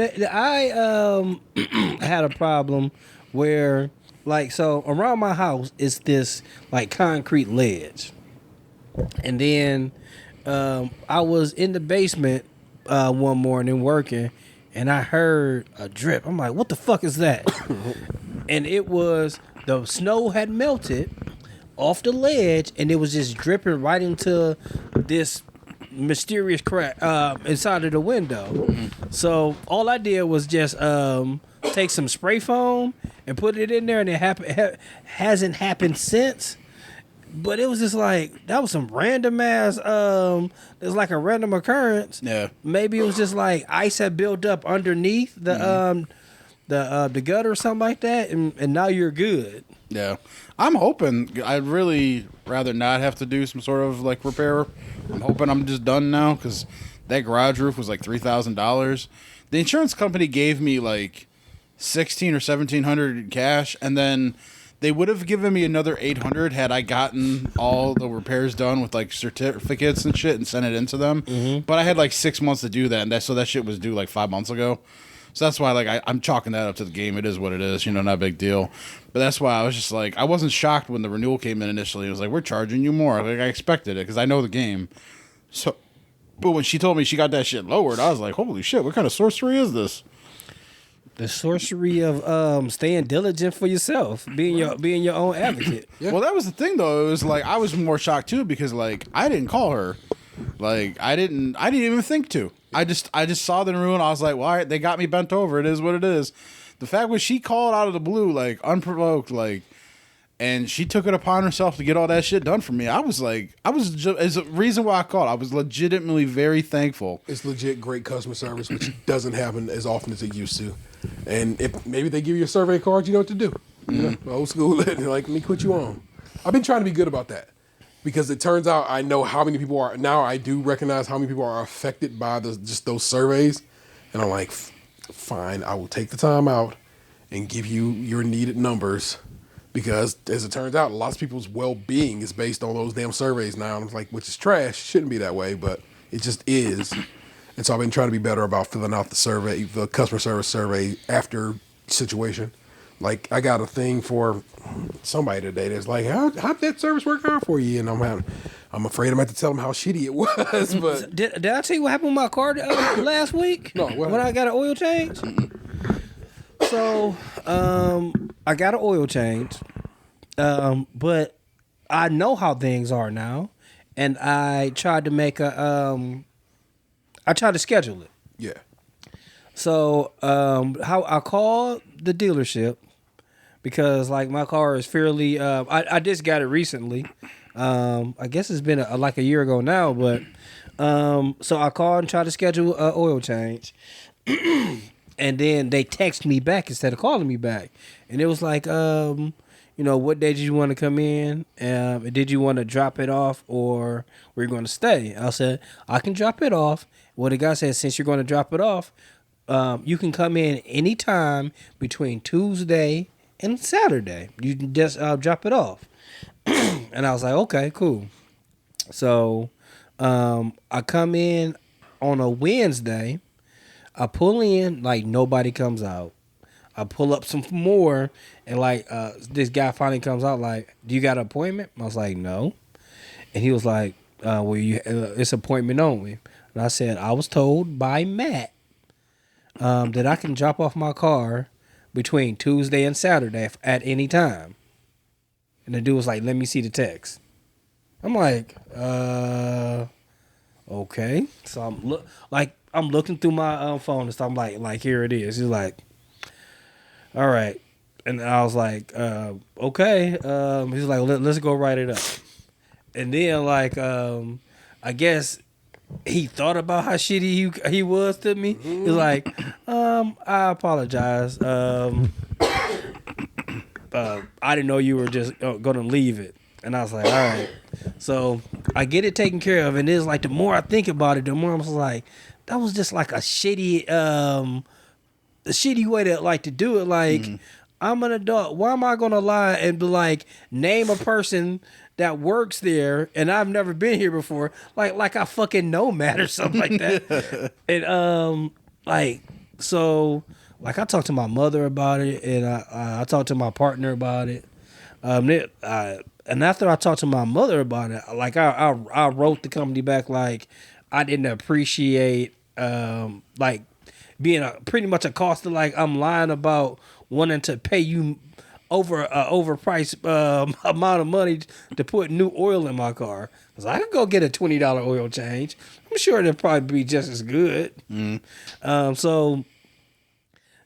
had a problem where, like, so around my house is this like concrete ledge, and then I was in the basement one morning working, and I heard a drip. I'm like, what the fuck is that? And it was the snow had melted off the ledge, and it was just dripping right into this mysterious crack inside of the window. So all I did was just take some spray foam and put it in there, and it hasn't happened since. But it was just like, that was some random ass, it's like a random occurrence. Yeah. Maybe it was just like ice had built up underneath the gutter or something like that, and now you're good. Yeah. I'm hoping, I'd really rather not have to do some sort of like repair. I'm hoping I'm just done now, because that garage roof was like $3,000. The insurance company gave me like $1,600 or $1,700 in cash, and then they would have given me another $800 had I gotten all the repairs done with like certificates and shit and sent it into them. But I had like 6 months to do that, and so that shit was due like 5 months ago. So that's why like I'm chalking that up to the game. It is what it is, not a big deal. But that's why I was just like, I wasn't shocked when the renewal came in initially. It was like, we're charging you more. Like I expected it because I know the game. So, but when she told me she got that shit lowered, I was like, holy shit, what kind of sorcery is this? The sorcery of staying diligent for yourself, being your own advocate. Yeah. Well, that was the thing though. It was like I was more shocked too because like I didn't call her, like I didn't even think to. I just saw the renewal and I was like, well, all right, they got me bent over. It is what it is. The fact was she called out of the blue, like unprovoked, like, and she took it upon herself to get all that shit done for me. As a reason why I called, I was legitimately very thankful. It's legit great customer service, which doesn't happen as often as it used to. And if maybe they give you a survey card, you know what to do. Old school, like, let me put you on. I've been trying to be good about that because it turns out I know how many people are, now I do recognize how many people are affected by just those surveys. And I'm like, fine, I will take the time out and give you your needed numbers. Because as it turns out, a lot of people's well-being is based on those damn surveys now. And I'm like, which is trash. Shouldn't be that way, but it just is. And so I've been trying to be better about filling out the survey, the customer service survey after situation. Like I got a thing for somebody today that's like, how'd that service work out for you? And I'm afraid I'm going to have to tell them how shitty it was. But did I tell you what happened with my car last week? No, when I got an oil change. So, I got an oil change, but I know how things are now, and I tried to make I tried to schedule it. Yeah. So, how I called the dealership because like my car is fairly, I just got it recently. I guess it's been like a year ago now, but so I called and tried to schedule an oil change. And then they text me back instead of calling me back. And it was like, what day did you want to come in? Did you want to drop it off or were you going to stay? I said, I can drop it off. Well, the guy said, since you're going to drop it off, you can come in anytime between Tuesday and Saturday. You can just drop it off. And I was like, okay, cool. So I come in on a Wednesday. I pull in, like, nobody comes out. I pull up some more, and, like, this guy finally comes out, like, do you got an appointment? I was like, no. And he was like, well, it's appointment only. And I said, I was told by Matt that I can drop off my car between Tuesday and Saturday at any time. And the dude was like, let me see the text. I'm like, okay. So I'm looking through my phone and stuff. I'm like, here it is. He's like, all right. And I was like, okay. He's like, let's go write it up. And then, like, I guess he thought about how shitty he was to me. He's like, I apologize. I didn't know you were just going to leave it. And I was like, all right. So I get it taken care of. And it's like, the more I think about it, the more I was like, that was just like a shitty way to like to do it. Like, I'm an adult. Why am I gonna lie and be like, name a person that works there and I've never been here before? Like I fucking know Matt or something like that. And so I talked to my mother about it, and I talked to my partner about it. And after I talked to my mother about it, like I wrote the company back like I didn't appreciate like being pretty much a cost of like I'm lying about wanting to pay you overpriced amount of money to put new oil in my car. Cause I could go get a $20 oil change. I'm sure it'll probably be just as good. So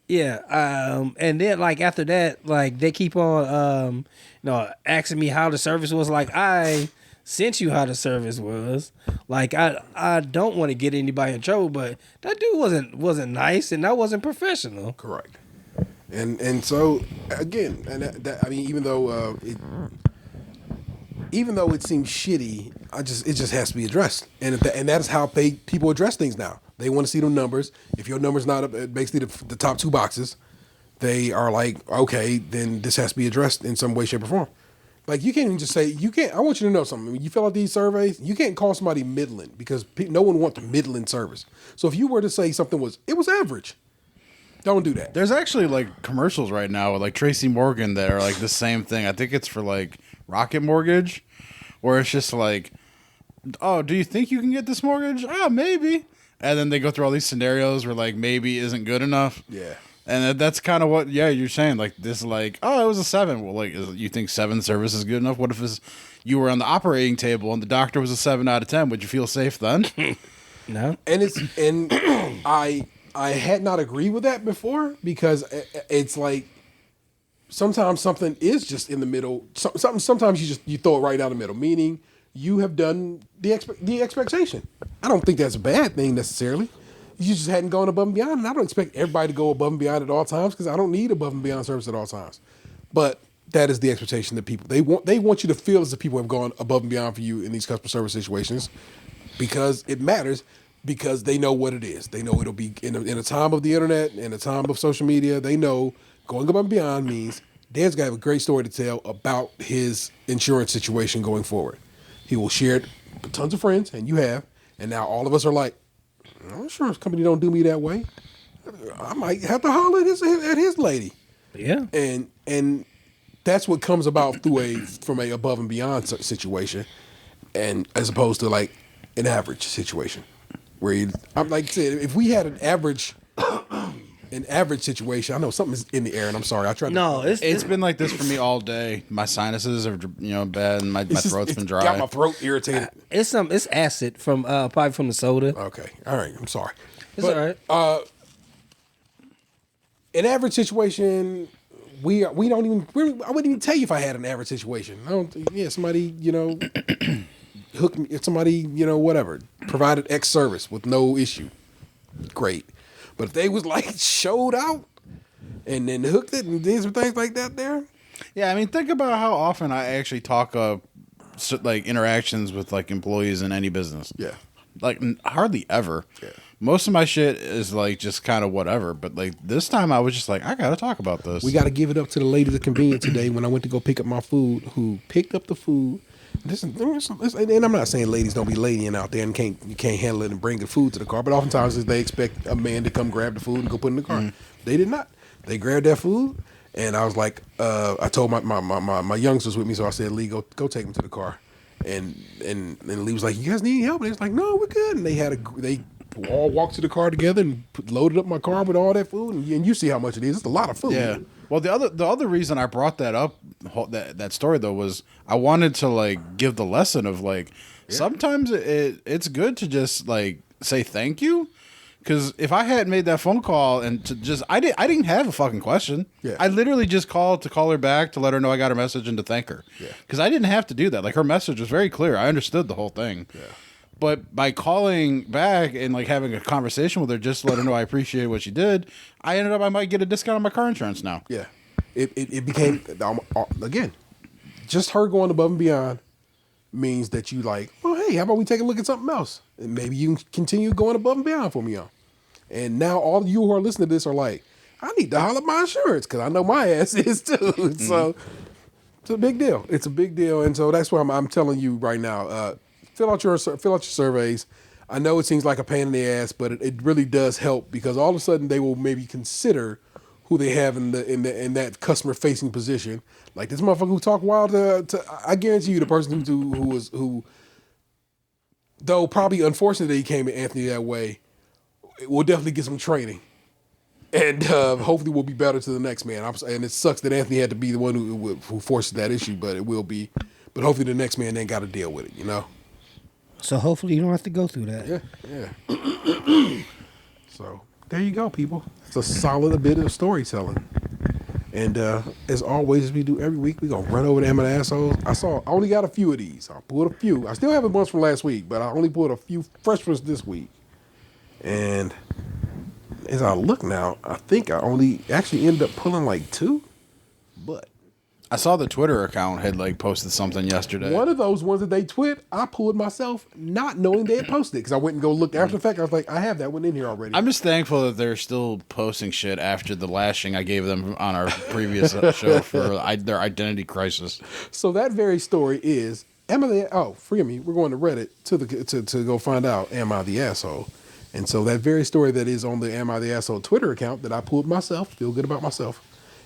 yeah, and then like after that, like they keep on asking me how the service was. Like I sent you how the service was. Like I don't want to get anybody in trouble, but that dude wasn't nice and that wasn't professional. Correct. And so again, and that I mean, even though it seems shitty, it just has to be addressed, and that is how people address things now. They want to see the numbers. If your number's not up, basically the top two boxes, they are like, okay, then this has to be addressed in some way, shape, or form. Like you can't even just say you can't. I want you to know something. When you fill out these surveys, you can't call somebody middling because no one wants a middling service. So if you were to say something was average, don't do that. There's actually like commercials right now with like Tracy Morgan that are like the same thing. I think it's for like Rocket Mortgage, where it's just like, oh, do you think you can get this mortgage? Oh, maybe. And then they go through all these scenarios where like maybe isn't good enough. Yeah. And that's kind of what, you're saying. Like this, like, oh, it was a 7. Well, like, you think 7 service is good enough? What if you were on the operating table and the doctor was a 7 out of 10? Would you feel safe then? No. And I had not agreed with that before because it's like sometimes something is just in the middle. Sometimes you throw it right down the middle, meaning you have done the expectation. I don't think that's a bad thing necessarily. You just hadn't gone above and beyond, and I don't expect everybody to go above and beyond at all times because I don't need above and beyond service at all times. But that is the expectation that people they want you to feel as if people have gone above and beyond for you in these customer service situations because it matters because they know what it is. They know it'll be in a time of the internet, in a time of social media. They know Going above and beyond means Dan's got a great story to tell about his insurance situation going forward. He will share it with tons of friends, and you have, and now all of us are like, "Our insurance company don't do me that way. I might have to holler at his lady." Yeah. And that's what comes about from a above and beyond situation, and as opposed to like an average situation where I'm like I said, if we had an average situation, I know something's in the air, and I'm sorry. It's been like this for me all day. My sinuses are bad, and my throat's been dry. Got my throat irritated. It's acid from probably from the soda. Okay, all right. I'm sorry. It's all right. An average situation, we don't even. I wouldn't even tell you if I had an average situation. Somebody hooked me. Somebody whatever provided X service with no issue. Great. But if they was like showed out and then hooked it and did some things like that there. Yeah, I mean, think about how often I actually talk like interactions with like employees in any business. Yeah. Like hardly ever. Yeah. Most of my shit is like just kind of whatever. But like this time I was just like, I got to talk about this. We got to give it up to the ladies of convenience today when I went to go pick up my food, who picked up the food. And I'm not saying ladies don't be ladying out there and you can't handle it and bring the food to the car, but oftentimes they expect a man to come grab the food and go put it in the car. Mm-hmm. They did not. They grabbed that food, and I was like, I told my youngsters with me, so I said, Lee, go take them to the car, and Lee was like, you guys need any help? And they was like, no, we're good. And they all walked to the car together and loaded up my car with all that food, and you see how much it is. It's a lot of food. Yeah. Well, the other reason I brought that up, that story though, was I wanted to like give the lesson of like sometimes it's good to just like say thank you, because if I hadn't made that phone call and to just I didn't have a fucking question. Yeah. I literally just called to call her back to let her know I got her message and to thank her. Yeah. Because I didn't have to do that. Like her message was very clear. I understood the whole thing. Yeah. But by calling back and like having a conversation with her just to let her know I appreciate what she did, I ended up I might get a discount on my car insurance now. Yeah, it became again, just her going above and beyond means that you like, well, hey, how about we take a look at something else, and maybe you can continue going above and beyond for me on. And now all of you who are listening to this are like, I need to holler at my insurance because I know my ass is too. Mm-hmm. So it's a big deal. It's a big deal, and so that's why I'm telling you right now. Fill out your surveys. I know it seems like a pain in the ass, but it really does help because all of a sudden they will maybe consider who they have in that customer facing position. Like this motherfucker who talk wild to I guarantee you the person who though probably unfortunate that he came at Anthony that way, will definitely get some training. And hopefully we'll be better to the next man. And it sucks that Anthony had to be the one who forced that issue, but it will be. But hopefully the next man ain't got to deal with it, So hopefully you don't have to go through that. Yeah. So there you go, people. It's a solid bit of storytelling. And as always, as we do every week, we're going to run over the Am I the Assholes. I only got a few of these. I pulled a few. I still have a bunch from last week, but I only pulled a few fresh ones this week. And as I look now, I think I only actually ended up pulling like 2. But I saw the Twitter account had like posted something yesterday. one of those ones that they tweet, I pulled myself not knowing they had posted it because I went and go look after the fact. I was like, I have that one in here already. I'm just thankful that they're still posting shit after the lashing I gave them on our previous show for their identity crisis. So that very story is, forgive me, we're going to Reddit to go find out, am I the asshole? And so that very story that is on the Am I the Asshole Twitter account that I pulled myself, feel good about myself,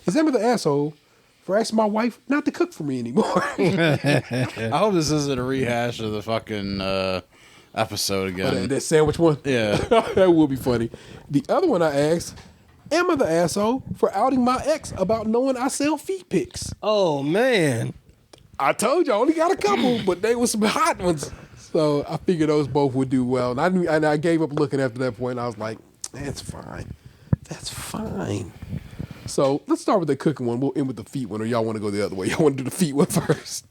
is am I the asshole for asking my wife not to cook for me anymore? I hope this isn't a rehash of the fucking episode again. That sandwich one? Yeah. That would be funny. The other one I asked, am I the asshole for outing my ex about knowing I sell feet pics? Oh, man. I told you I only got a couple, but they were some hot ones. So I figured those both would do well. And I gave up looking after that point. I was like, that's fine. That's fine. So let's start with the cooking one. We'll end with the feet one, or y'all want to go the other way? Y'all want to do the feet one first?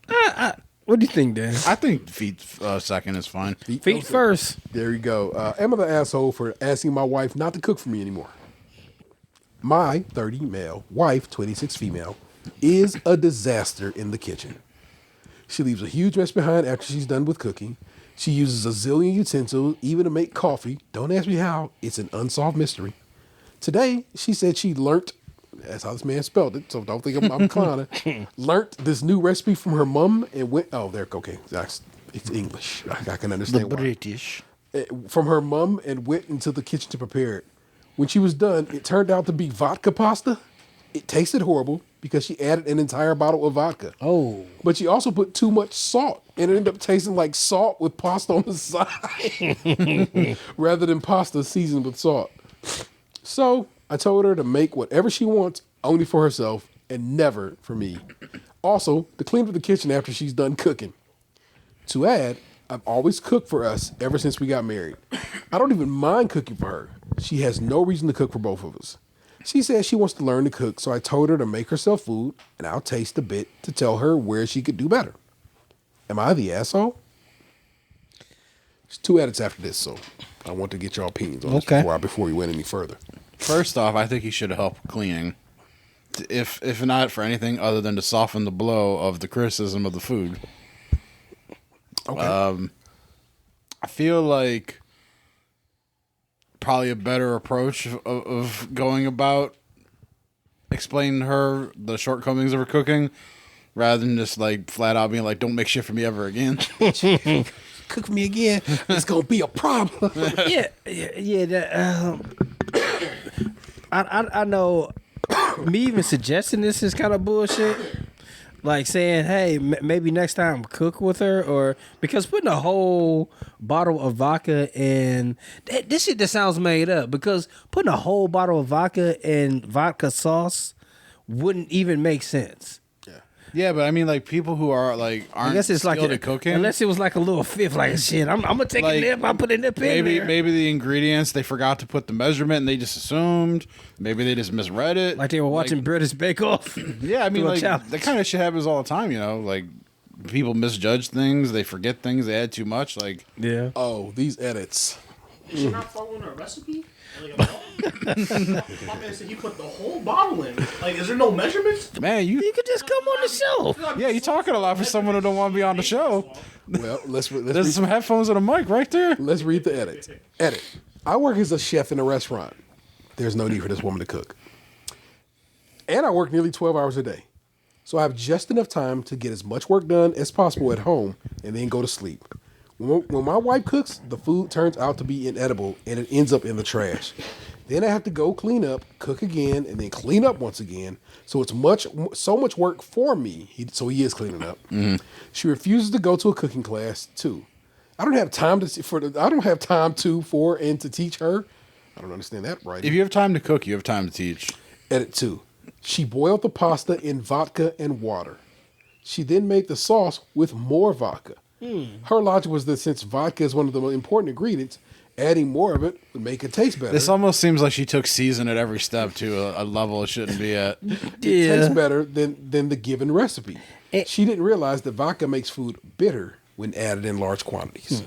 What do you think, Dan? I think feet second is fine. Feet first. There you go. Am I the asshole for asking my wife not to cook for me anymore? My 30 male wife, 26 female, is a disaster in the kitchen. She leaves a huge mess behind after she's done with cooking. She uses a zillion utensils, even to make coffee. Don't ask me how. It's an unsolved mystery. Today, she said she learnt That's how this man spelled it, so don't think I'm clowning. Learned this new recipe from her mom and went, okay. It's English. I can understand The why. British. From her mom and went into the kitchen to prepare it. When she was done, it turned out to be vodka pasta. It tasted horrible because she added an entire bottle of vodka. Oh. But she also put too much salt, and it ended up tasting like salt with pasta on the side rather than pasta seasoned with salt. So I told her to make whatever she wants only for herself and never for me. Also, to clean up the kitchen after she's done cooking. To add, I've always cooked for us ever since we got married. I don't even mind cooking for her. She has no reason to cook for both of us. She says she wants to learn to cook, so I told her to make herself food, and I'll taste a bit to tell her where she could do better. Am I the asshole? There's 2 edits after this, so I want to get your opinions on this before we went any further. First off, I think he should have helped cleaning. If not for anything other than to soften the blow of the criticism of the food. Okay. I feel like probably a better approach of going about explaining to her the shortcomings of her cooking rather than just like flat out being like, don't make shit for me ever again. Cook for me again. It's going to be a problem. Yeah. I know me even suggesting this is kind of bullshit. Like saying, hey, maybe next time cook with her, or because putting a whole bottle of vodka in this shit just sounds made up. Because putting a whole bottle of vodka in vodka sauce wouldn't even make sense. Yeah, but I mean, like people who are like aren't I guess it's like at cooking, unless it was like a little fifth, like shit. I'm gonna take a nip. I'll put a nip in there. Maybe the ingredients they forgot to put the measurement and they just assumed. Maybe they just misread it. Like they were watching British Bake Off. Yeah, I mean, like that kind of shit happens all the time. You know, like people misjudge things, they forget things, they add too much. Like oh, these edits. Is she not following a recipe? My man said he put the whole bottle in. Like, is there no measurements? Man, you could just come on the show. Yeah, you're talking a lot for someone who don't want to be on the show. Well, there's some headphones and a mic right there. Let's read the edits. Edit. I work as a chef in a restaurant. There's no need for this woman to cook. And I work nearly 12 hours a day. So I have just enough time to get as much work done as possible at home and then go to sleep. When my wife cooks, the food turns out to be inedible and it ends up in the trash. Then I have to go clean up, cook again, and then clean up once again. So it's so much work for me. So he is cleaning up. Mm-hmm. She refuses to go to a cooking class too. I don't have time to teach her. I don't understand that right. If you have time to cook, you have time to teach. Edit 2. She boiled the pasta in vodka and water. She then made the sauce with more vodka. Her logic was that since vodka is one of the most important ingredients, adding more of it would make it taste better. This almost seems like she took season at every step to a level it shouldn't be at. It tastes better than the given recipe. She didn't realize that vodka makes food bitter when added in large quantities.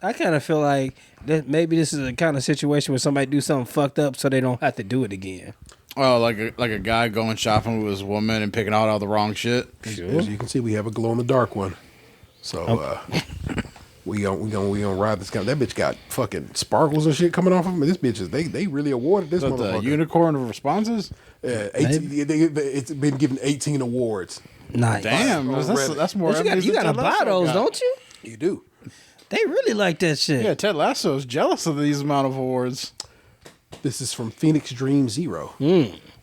I kind of feel like that maybe this is a kind of situation where somebody do something fucked up so they don't have to do it again. Oh, like a guy going shopping with his woman and picking out all the wrong shit. Sure. As you can see, we have a glow in the dark one. So we gonna ride this guy. That bitch got fucking sparkles and shit coming off of him. This bitch is they really awarded this motherfucker. The unicorn of responses. Yeah, it's been given 18 awards. Nice. Damn, that's more. You gotta buy those, don't you? You do. They really like that shit. Yeah, Ted Lasso is jealous of these amount of awards. This is from Phoenix Dream Zero.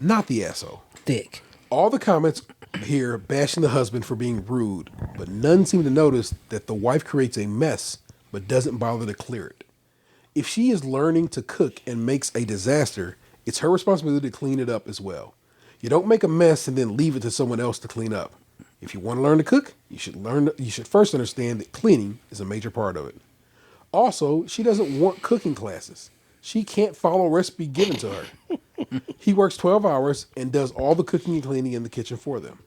Not the asshole. Thick. All the comments here bashing the husband for being rude, but none seem to notice that the wife creates a mess but doesn't bother to clear it. If she is learning to cook and makes a disaster, it's her responsibility to clean it up as well. You don't make a mess and then leave it to someone else to clean up. If you want to learn to cook, you should first understand that cleaning is a major part of it. Also, she doesn't want cooking classes. She can't follow a recipe given to her. He works 12 hours and does all the cooking and cleaning in the kitchen for them.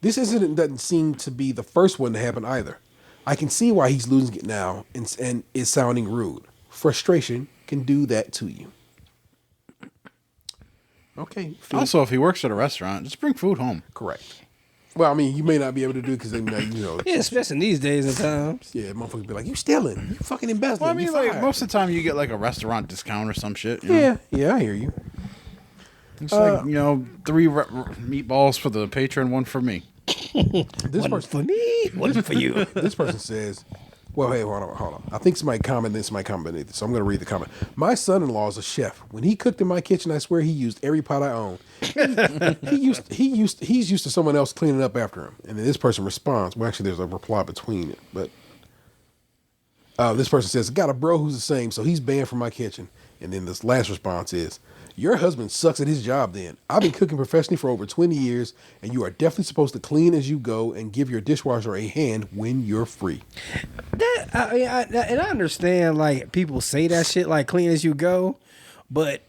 This incident doesn't seem to be the first one to happen either. I can see why he's losing it now and is sounding rude. Frustration can do that to you. Okay. Also, if he works at a restaurant, just bring food home. Correct. Well, I mean, you may not be able to do it because yeah, especially these days and times. Yeah, motherfuckers be like, you stealing. You fucking embezzling. Well, I mean, like, most of the time you get like a restaurant discount or some shit. You know? Yeah, I hear you. It's like, 3 meatballs for the patron, 1 for me. This One for me, one for you. This person says, well, hey, hold on. I think somebody commented beneath it, so I'm going to read the comment. My son-in-law is a chef. When he cooked in my kitchen, I swear he used every pot I own. He's used to someone else cleaning up after him. And then this person responds. Well, actually, there's a reply between it, but this person says, got a bro who's the same, so he's banned from my kitchen. And then this last response is, your husband sucks at his job then. I've been cooking professionally for over 20 years, and you are definitely supposed to clean as you go and give your dishwasher a hand when you're free. I understand, like, people say that shit, like, clean as you go. But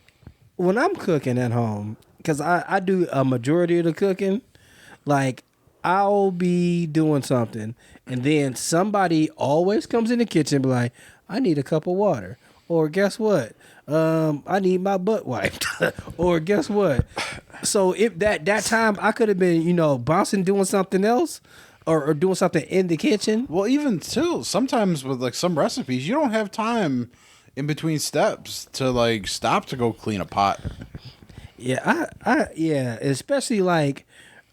when I'm cooking at home, because I do a majority of the cooking, like, I'll be doing something, and then somebody always comes in the kitchen and be like, I need a cup of water. Or guess what? I need my butt wiped. Or guess what? So if that time I could have been, bouncing doing something else or doing something in the kitchen. Well, even still, sometimes with like some recipes, you don't have time in between steps to like stop to go clean a pot. Yeah, yeah, especially like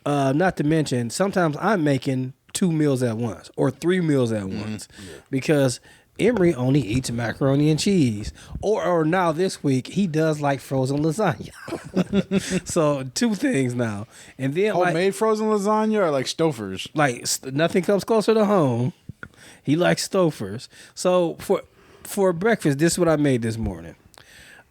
not to mention sometimes I'm making 2 meals at once or 3 meals at once because Emery only eats macaroni and cheese. Or now this week, he does like frozen lasagna. So 2 things now. And then homemade frozen lasagna or like Stouffer's? Like nothing comes closer to home. He likes Stouffer's. So for breakfast, this is what I made this morning.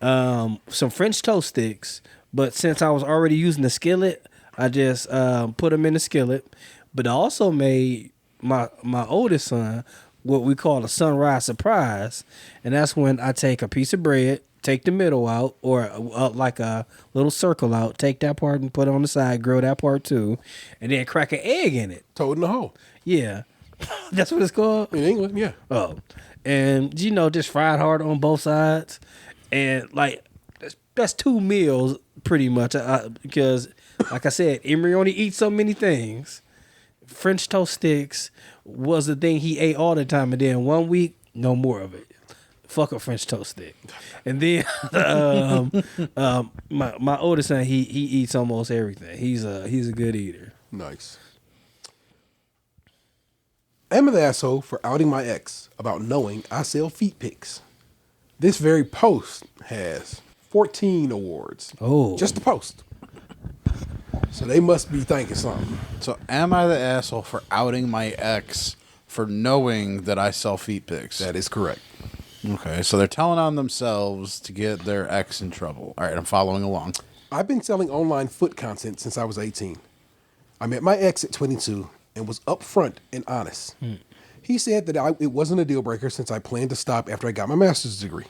Some French toast sticks, but since I was already using the skillet, I just put them in the skillet. But I also made my oldest son what we call a sunrise surprise, and that's when I take a piece of bread, take the middle out, or like a little circle out, take that part and put it on the side, grill that part too, and then crack an egg in it. Toad in the hole. Yeah. That's what it's called? In England, yeah. Oh. And, just fried hard on both sides. And, like, that's 2 meals pretty much because, like I said, Emery only eats so many things. French toast sticks was the thing he ate all the time, and then 1 week, no more of it. Fuck a French toast stick. And then my oldest son, he eats almost everything. He's a good eater. Nice. Am I the asshole for outing my ex about knowing I sell feet pics? This very post has 14 awards. Oh, just the post. So they must be thinking something. So am I the asshole for outing my ex for knowing that I sell feet pics? That is correct. Okay, so they're telling on themselves to get their ex in trouble. All right, I'm following along. I've been selling online foot content since I was 18. I met my ex at 22 and was upfront and honest. He said that it wasn't a deal breaker since I planned to stop after I got my master's degree.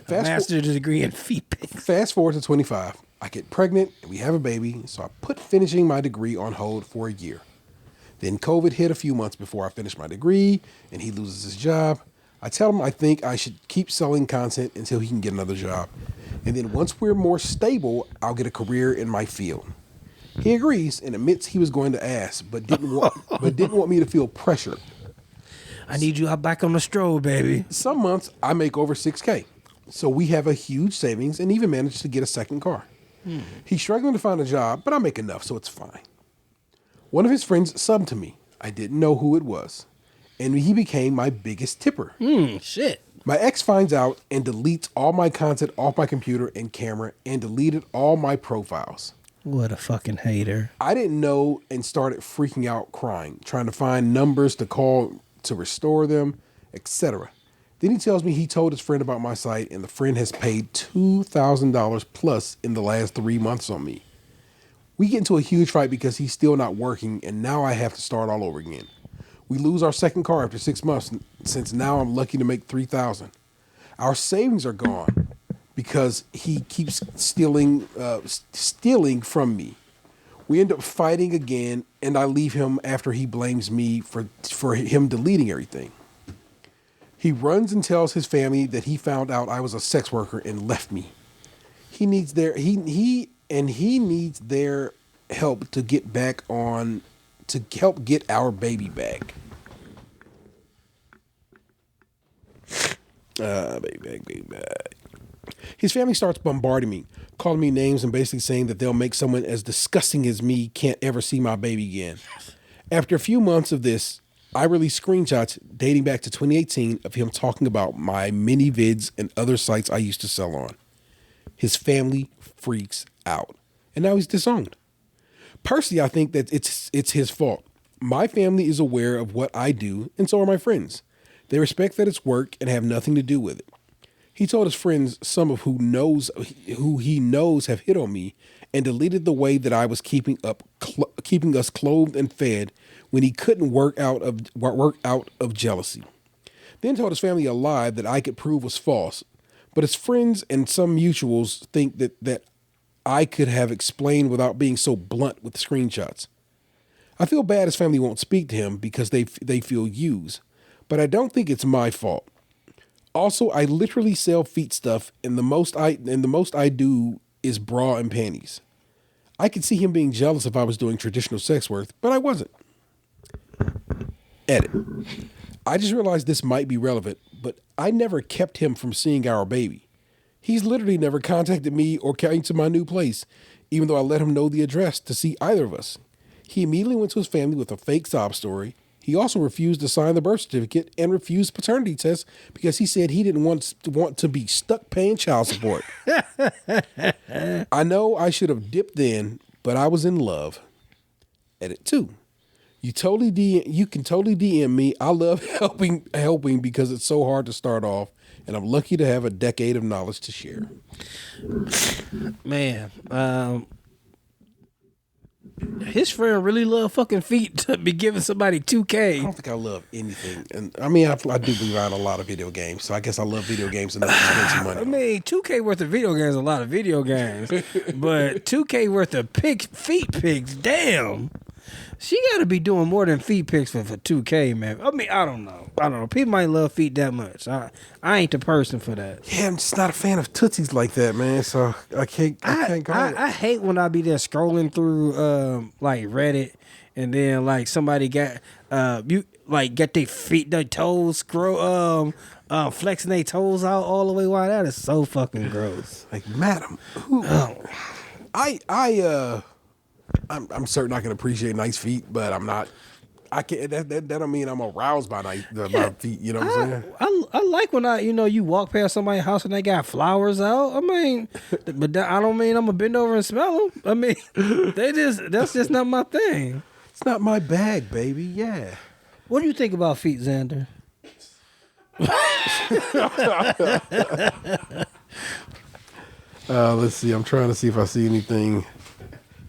Master's degree in feet pics. Fast forward to 25. I get pregnant and we have a baby, so I put finishing my degree on hold for a year. Then COVID hit a few months before I finished my degree and he loses his job. I tell him I think I should keep selling content until he can get another job. And then once we're more stable, I'll get a career in my field. He agrees and admits he was going to ask, but didn't want me to feel pressured. I need you out back on the stroll, baby. Some months I make over $6,000. So we have a huge savings and even managed to get a second car. He's struggling to find a job, but I make enough, so it's fine. One of his friends subbed to me. I didn't know who it was. And he became my biggest tipper. Shit. My ex finds out and deletes all my content off my computer and camera and deleted all my profiles. What a fucking hater. I didn't know and started freaking out, crying, trying to find numbers to call to restore them, etc. Then he tells me he told his friend about my site and the friend has paid $2,000 plus in the last 3 months on me. We get into a huge fight because he's still not working and now I have to start all over again. We lose our second car after 6 months since now I'm lucky to make $3,000. Our savings are gone because he keeps stealing from me. We end up fighting again and I leave him after he blames me for him deleting everything. He runs and tells his family that he found out I was a sex worker and left me. He needs their help to get back on to help get our baby back. Baby back. His family starts bombarding me, calling me names and basically saying that they'll make someone as disgusting as me can't ever see my baby again. After a few months of this, I released screenshots dating back to 2018 of him talking about my mini vids and other sites I used to sell on. His family freaks out, and now he's disowned. Personally, I think that it's his fault. My family is aware of what I do, and so are my friends. They respect that it's work and have nothing to do with it. He told his friends, some of who he knows have hit on me, and deleted the way that I was keeping us clothed and fed when he couldn't work out of jealousy. Then told his family a lie that I could prove was false, but his friends and some mutuals think that I could have explained without being so blunt with screenshots. I feel bad his family won't speak to him because they feel used, but I don't think it's my fault. Also, I literally sell feet stuff, and the most I do is bra and panties. I could see him being jealous if I was doing traditional sex work, but I wasn't. Edit. I just realized this might be relevant, but I never kept him from seeing our baby. He's literally never contacted me or came to my new place, even though I let him know the address to see either of us. He immediately went to his family with a fake sob story. He also refused to sign the birth certificate and refused paternity tests because he said he didn't want to be stuck paying child support. I know I should have dipped in, but I was in love. Edit 2. You can totally DM me. I love helping because it's so hard to start off, and I'm lucky to have a decade of knowledge to share. Man, his friend really love fucking feet to be giving somebody $2K. I don't think I love anything. And I mean, I do believe I own a lot of video games, so I guess I love video games enough to spend some money. I mean, $2K worth of video games is a lot of video games. But $2K worth of feet pics, damn. She got to be doing more than feet pics for $2K, man. I mean, I don't know. People might love feet that much. I ain't the person for that. Yeah, I'm just not a fan of Tootsies like that, man. So I can't go. I hate when I be there scrolling through like Reddit, and then like somebody got get their toes flexing their toes out all the way. Why, that is so fucking gross. Like, madam, I'm certain I can appreciate nice feet, but I'm not. I can't. That don't mean I'm aroused by my feet. You know what I'm saying? I like when you walk past somebody's house and they got flowers out. I mean, but I don't mean I'm gonna bend over and smell them. I mean, that's just not my thing. It's not my bag, baby. Yeah. What do you think about feet, Xander? Let's see. I'm trying to see if I see anything.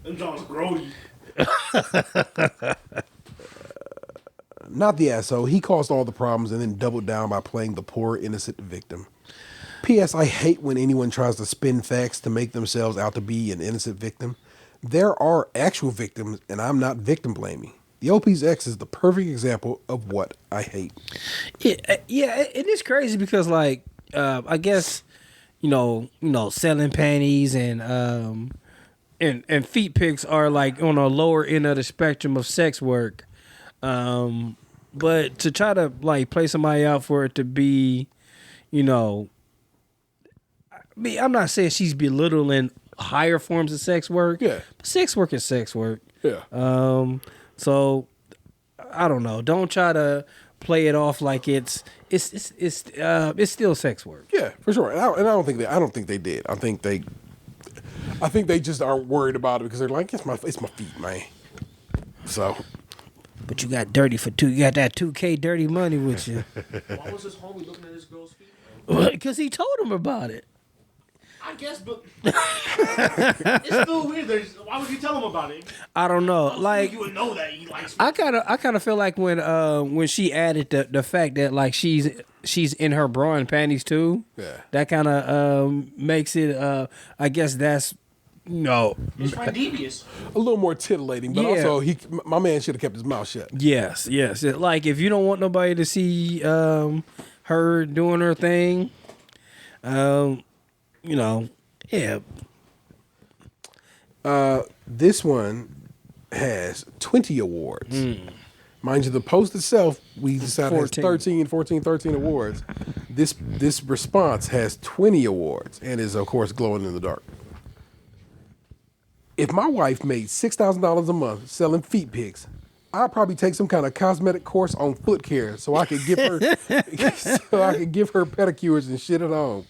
Them John's grody. Not the asshole. He caused all the problems and then doubled down by playing the poor, innocent victim. P.S. I hate when anyone tries to spin facts to make themselves out to be an innocent victim. There are actual victims, and I'm not victim blaming. The OP's ex is the perfect example of what I hate. Yeah, it is crazy because, like, I guess, selling panties and feet pics are like on a lower end of the spectrum of sex work. But to try to like play somebody out for it to be, I'm not saying she's belittling higher forms of sex work. Yeah. But sex work is sex work. Yeah. So I don't know. Don't try to play it off like it's still sex work. Yeah, for sure. And I don't think they did. I think they just aren't worried about it because they're like, it's my feet, man. So. But you got dirty for two. You got that $2K dirty money with you. Why was this homie looking at this girl's feet? Because he told him about it. I guess, but it's still weird. Why would you tell him about it? I don't know. Like, you would know that he likes. I kind of feel like when she added the fact that like she's in her bra and panties too. Yeah. That kind of makes it. I guess that's. No, it's right devious. A little more titillating, but also my man should have kept his mouth shut. Yes. Like if you don't want nobody to see her doing her thing, yeah. This one has 20 awards. Mind you, the post itself, we decided has 13 awards. This response has 20 awards and is, of course, glowing in the dark. if my wife made $6,000 a month selling feet pics, I'd probably take some kind of cosmetic course on foot care so I could give her pedicures and shit at home.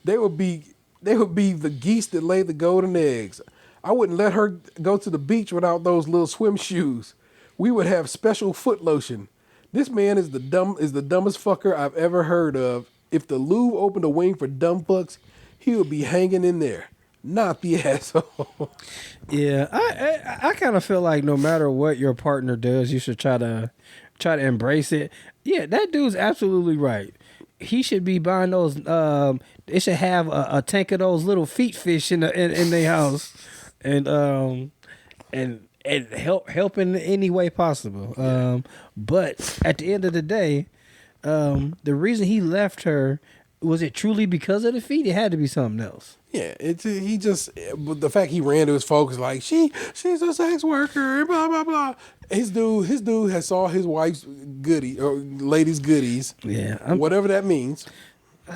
They would be the geese that lay the golden eggs. I wouldn't let her go to the beach without those little swim shoes. We would have special foot lotion. This man is the dumbest fucker I've ever heard of. If the Louvre opened a wing for dumb fucks, he would be hanging in there, not the asshole. Yeah, I kind of feel like no matter what your partner does, you should try to embrace it. Yeah, that dude's absolutely right. He should be buying those. They should have a tank of those little feet fish in their house, and help in any way possible. But at the end of the day, the reason he left her, was it truly because of the feet? It had to be something else. Yeah, the fact he ran to his folks like she's a sex worker, blah blah blah. His dude has saw his wife's ladies' goodies. Yeah, whatever that means.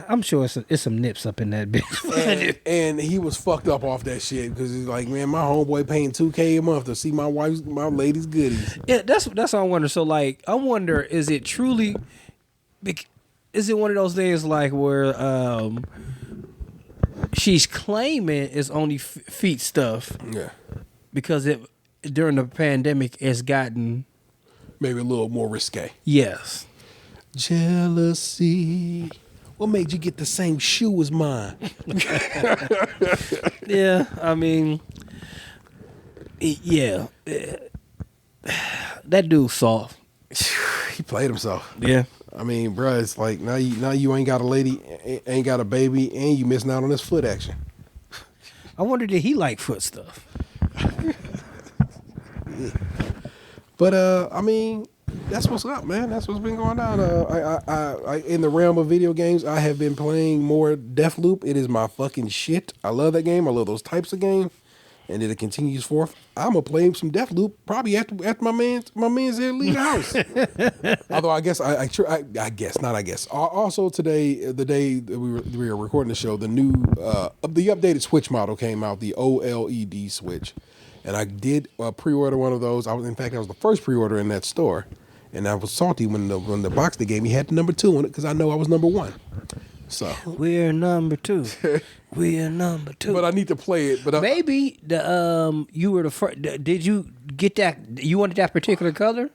I'm sure it's some nips up in that bitch. and he was fucked up off that shit because he's like, man, my homeboy paying $2,000 a month to see my ladies' goodies. Yeah, that's what I wonder. So like, I wonder, is it truly? Is it one of those things like where she's claiming it's only feet stuff? Yeah, because during the pandemic it's gotten maybe a little more risque. Yes. Jealousy. What made you get the same shoe as mine? Yeah, I mean, yeah, that dude's soft. He played himself. Yeah. I mean, bruh, it's like now you ain't got a lady, ain't got a baby, and you missing out on this foot action. I wonder, did he like foot stuff? But I mean, that's what's up, man. That's what's been going on. I in the realm of video games, I have been playing more Deathloop. It is my fucking shit. I love that game. I love those types of games, and it continues forth. I'm gonna play some Deathloop probably after my man's there leave the house. Although I guess Also today, the day that we were recording the show, the updated Switch model came out, the OLED Switch. And I did pre-order one of those. I was the first pre-order in that store, and I was salty when the box they gave me had the number 2 on it because I know I was number 1. So we're number 2. We're number 2. But I need to play it. But maybe you were the first. Did you get that? You wanted that particular color?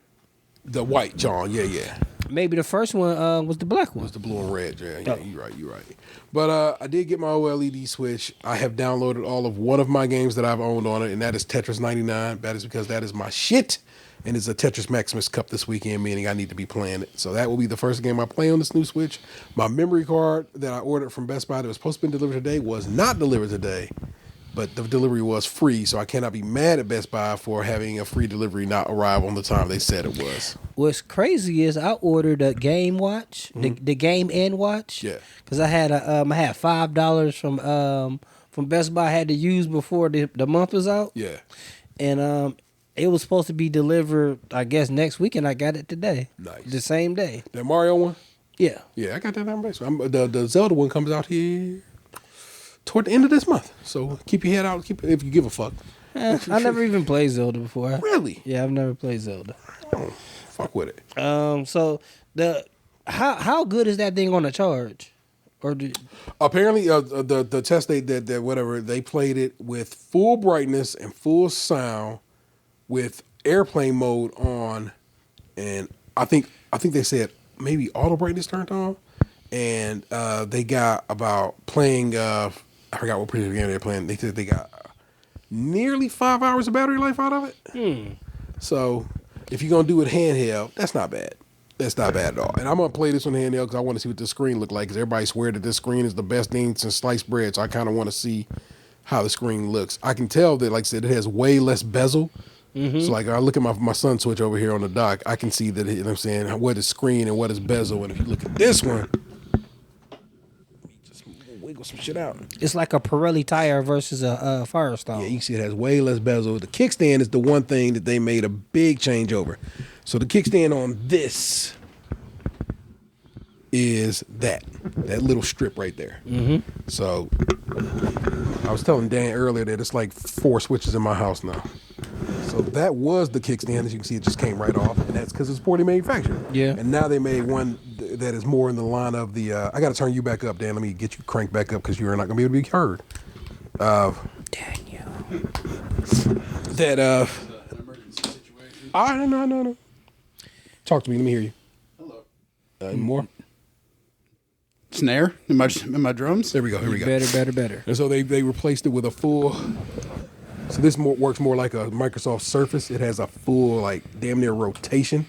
The white, John. Yeah. Maybe the first one was the black one. Was the blue and red, yeah. Yeah, you're right. But I did get my OLED Switch. I have downloaded all of one of my games that I've owned on it, and that is Tetris 99. That is because that is my shit. And it's a Tetris Maximus Cup this weekend, meaning I need to be playing it. So that will be the first game I play on this new Switch. My memory card that I ordered from Best Buy that was supposed to be delivered today was not delivered today. But the delivery was free, so I cannot be mad at Best Buy for having a free delivery not arrive on the time they said it was. What's crazy is I ordered a Game Watch, the Game & Watch. Yeah. Because I had $5 from Best Buy I had to use before the month was out. Yeah. And it was supposed to be delivered, I guess, next week, and I got it today. Nice. The same day. That Mario one? Yeah. Yeah, I got that number. So the Zelda one comes out here toward the end of this month. So keep your head out if you give a fuck. I never even played Zelda before. Really? Yeah, I've never played Zelda. Oh, fuck with it. So how good is that thing on a charge? Apparently, the test that whatever they played it with full brightness and full sound with airplane mode on, and I think they said maybe auto brightness turned on, and they got about playing. I forgot what particular game they're playing. They said they got nearly 5 hours of battery life out of it. So if you're gonna do it handheld, that's not bad. That's not bad at all. And I'm gonna play this on handheld because I want to see what the screen look like. Because everybody swear that this screen is the best thing since sliced bread. So I kind of want to see how the screen looks. I can tell that, like I said, it has way less bezel. Mm-hmm. So like I look at my son Switch over here on the dock, I can see that, you know what I'm saying, what is screen and what is bezel. And if you look at this one, just wiggle some shit out. It's like a Pirelli tire versus a Firestone. Yeah, you can see it has way less bezel. The kickstand is the one thing that they made a big change over. So the kickstand on this is that little strip right there. So I was telling Dan earlier that it's like 4 switches in my house now. So that was the kickstand. As you can see, it just came right off, and that's because it's poorly manufactured. Yeah. And now they made one that is more in the line of the. I got to turn you back up, Dan. Let me get you cranked back up because you're not going to be able to be heard. Daniel. That an emergency situation. No. Talk to me. Let me hear you. Hello. Any more? Snare in my drums. There we go. Here we go. Better. And so they replaced it with a full. So this works more like a Microsoft Surface. It has a full, like, damn near rotation